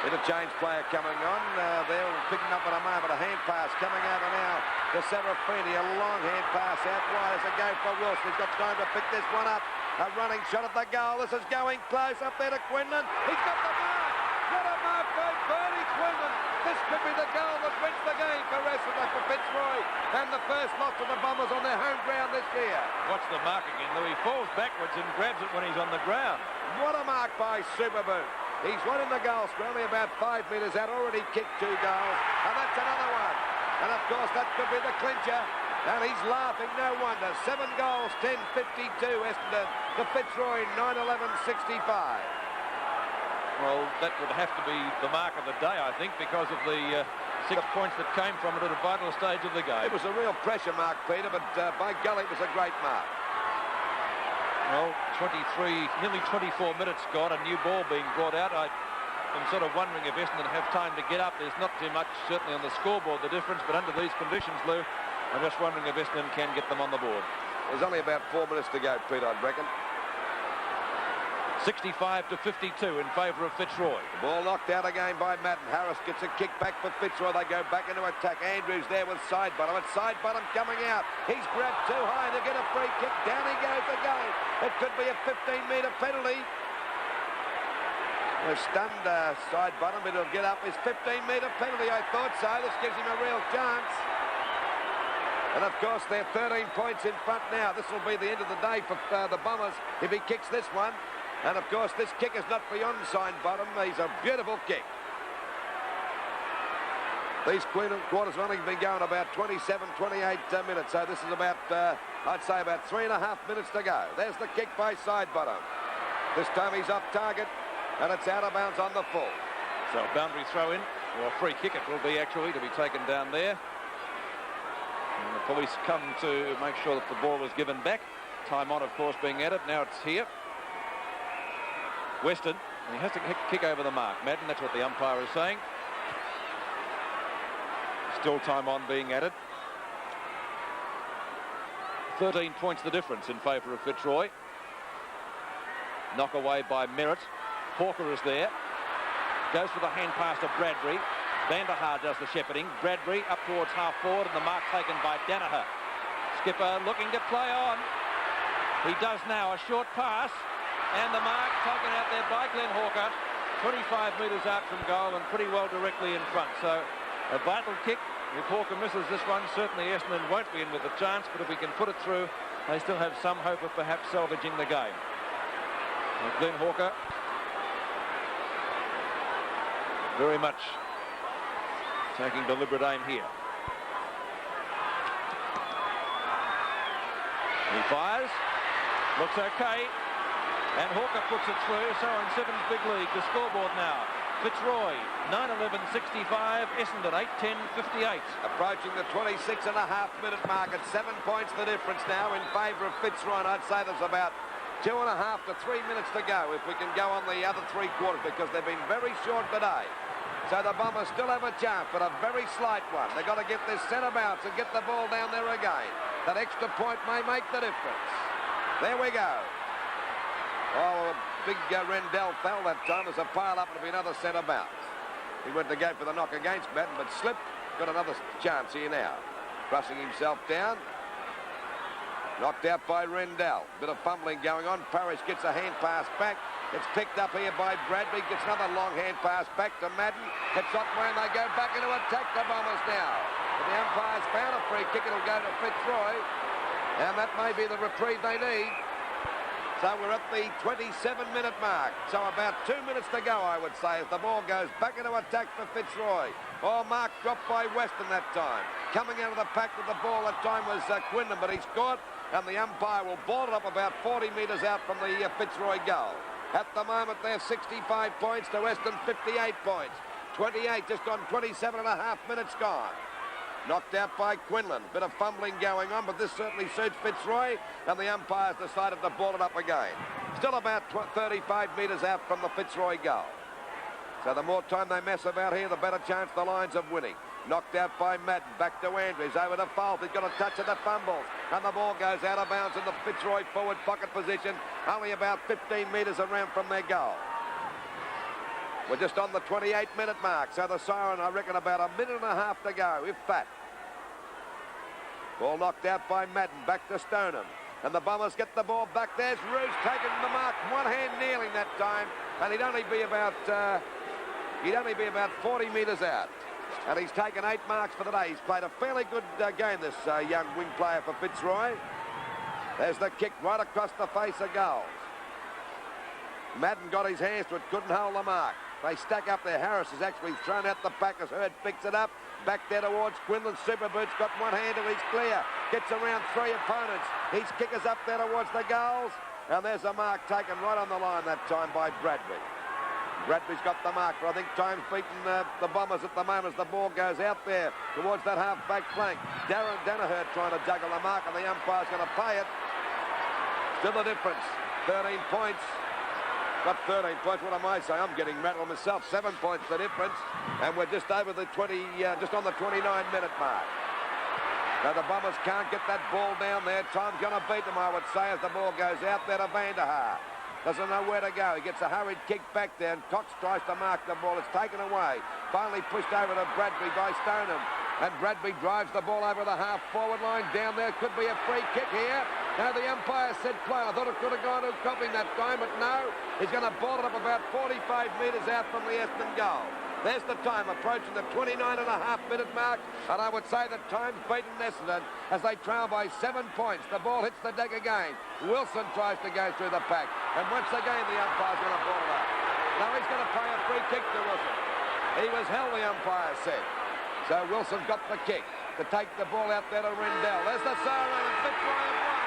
[SPEAKER 2] Interchange player coming on. They're picking up at a moment. A hand pass coming out now to Serafini. A long hand pass out wide as a go for Wilson. He's got time to pick this one up. A running shot at the goal. This is going close up there to Quinlan. He's got the mark. What a mark by Bernie Quinlan. This could be the goal that wins the game for Essendon for Fitzroy. And the first loss of the Bombers on their home ground this year.
[SPEAKER 1] Watch the mark again, though. He falls backwards and grabs it when he's on the ground.
[SPEAKER 2] What a mark by Superboot. He's one in the goal square, only about 5 metres out, already kicked 2 goals, and that's another one. And of course, that could be the clincher, and he's laughing, no wonder. 7 goals, 10-52, Essendon, to Fitzroy, 9-11-65.
[SPEAKER 1] Well, that would have to be the mark of the day, I think, because of the 6 points that came from it at a vital stage of the game.
[SPEAKER 2] It was a real pressure mark, Peter, but by golly, it was a great mark.
[SPEAKER 1] Well, 23, nearly 24 minutes gone, a new ball being brought out. I'm sort of wondering if Essendon have time to get up. There's not too much, certainly on the scoreboard, the difference, but under these conditions, Lou, I'm just wondering if Essendon can get them on the board.
[SPEAKER 2] There's only about 4 minutes to go, Pete, I'd reckon.
[SPEAKER 1] 65-52 in favour of Fitzroy.
[SPEAKER 2] The ball knocked out again by Madden. Harris gets a kick back for Fitzroy. They go back into attack. Andrews there with side bottom. It's side bottom coming out. He's grabbed too high to get a free kick. Down he goes again. It could be a 15-metre penalty. We're stunned side bottom, but he'll get up. His 15-metre penalty, I thought so. This gives him a real chance. And of course, they're 13 points in front now. This will be the end of the day for the Bombers if he kicks this one. And of course, this kick is not beyond side bottom. He's a beautiful kick. These quarters have only been going about 27, 28 minutes. So this is about, I'd say about 3.5 minutes to go. There's the kick by side bottom. This time he's off target, and it's out of bounds on the full.
[SPEAKER 1] So a boundary throw in, or a free kick it will be actually, to be taken down there. And the police come to make sure that the ball is given back. Time on, of course, being added. Now it's here. Weston, he has to kick over the mark. Madden, that's what the umpire is saying. Still time on being added. 13 points the difference in favour of Fitzroy. Knock away by Merritt. Hawker is there. Goes for the hand pass to Bradbury. Vanderhaar does the shepherding. Bradbury up towards half forward, and the mark taken by Danaher. Skipper looking to play on. He does now, a short pass. And the mark taken out there by Glenn Hawker, 25 metres out from goal and pretty well directly in front. So a vital kick. If Hawker misses this one, certainly Essendon won't be in with a chance, but if he can put it through, they still have some hope of perhaps salvaging the game. And Glenn Hawker very much taking deliberate aim here. He fires, looks okay. And Hawker puts it through, so in 7's big league, the scoreboard now. Fitzroy, 9-11-65, Essendon, 8-10-58.
[SPEAKER 2] Approaching the 26.5-minute mark at 7 points the difference now in favour of Fitzroy. And I'd say there's about 2.5 to 3 minutes to go if we can go on the other 3 quarters, because they've been very short today. So the Bombers still have a chance, but a very slight one. They've got to get this centre bounce and get the ball down there again. That extra point may make the difference. There we go. Oh, big Rendell fell that time. There's a pile up and it'll be another centre bounce. He went to go for the knock against Madden, but slipped. Got another chance here now. Thrusting himself down. Knocked out by Rendell. Bit of fumbling going on. Parrish gets a hand pass back. It's picked up here by Bradley. Gets another long hand pass back to Madden. It's off where they go back into attack, the Bombers now. But the umpire's found a free kick. It'll go to Fitzroy. And that may be the reprieve they need. So we're at the 27-minute mark. So about 2 minutes to go, I would say, as the ball goes back into attack for Fitzroy. Oh, mark dropped by Weston that time. Coming out of the pack with the ball that time was Quinlan, but he scored, and the umpire will ball it up about 40 metres out from the Fitzroy goal. At the moment, they're 65 points to Weston, 58 points. 28, just on 27.5 minutes gone. Knocked out by Quinlan. Bit of fumbling going on, but this certainly suits Fitzroy, and the umpires decided to ball it up again. Still about 35 metres out from the Fitzroy goal. So the more time they mess about here, the better chance the Lions of winning. Knocked out by Madden. Back to Andrews. Over to Folt. He's got a touch of the fumbles. And the ball goes out of bounds in the Fitzroy forward pocket position. Only about 15 metres around from their goal. We're just on the 28-minute mark. So the siren, I reckon, about a minute and a half to go, if that. Ball knocked out by Madden. Back to Stoneham. And the Bombers get the ball back. There's Roos taking the mark. One hand kneeling that time. And he'd only be about 40 metres out. And he's taken 8 marks for the day. He's played a fairly good game, this young wing player for Fitzroy. There's the kick right across the face of goals. Madden got his hands to it, couldn't hold the mark. They stack up there. Harris has actually thrown out the pack as Hurd picks it up. Back there towards Quinlan. Superboot's got one hand and he's clear. Gets around 3 opponents. His kick is up there towards the goals. And there's a mark taken right on the line that time by Bradbury. Bradbury's got the mark, but I think time's beaten the Bombers at the moment as the ball goes out there towards that half-back flank. Darren Danaher trying to juggle the mark, and the umpire's going to pay it. Still the difference. 13 points. Not 13 points, what am I saying? I'm getting rattled myself. 7 points the difference, and we're just over the just on the 29-minute mark. Now the Bombers can't get that ball down there. Time's going to beat them, I would say, as the ball goes out there to Vanderhaar. Doesn't know where to go. He gets a hurried kick back there, and Cox tries to mark the ball. It's taken away. Finally pushed over to Bradbury by Stoneham. And Bradbury drives the ball over the half-forward line. Down there could be a free kick here. Now the umpire said play. I thought it could have gone to Copping that time, but no. He's going to ball it up about 45 metres out from the Essendon goal. There's the time approaching the 29.5-minute mark, and I would say that time's beaten Essendon as they trail by 7 points. The ball hits the deck again. Wilson tries to go through the pack, and once again the umpire's going to ball it up. Now he's going to pay a free kick to Wilson. He was held, the umpire said. So Wilson got the kick to take the ball out there to Rendell. There's the siren, and Fitzroy have won.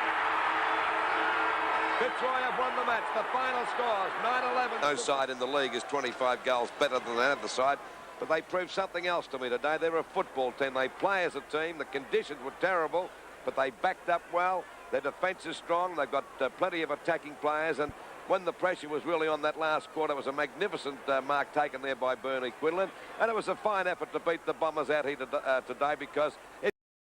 [SPEAKER 2] Fitzroy have won the match. The final scores, 9-11. No side in the league is 25 goals better than that other side, but they proved something else to me today. They're a football team. They play as a team. The conditions were terrible, but they backed up well. Their defence is strong. They've got plenty of attacking players, and when the pressure was really on that last quarter, it was a magnificent mark taken there by Bernie Quinlan, and it was a fine effort to beat the Bombers out here today because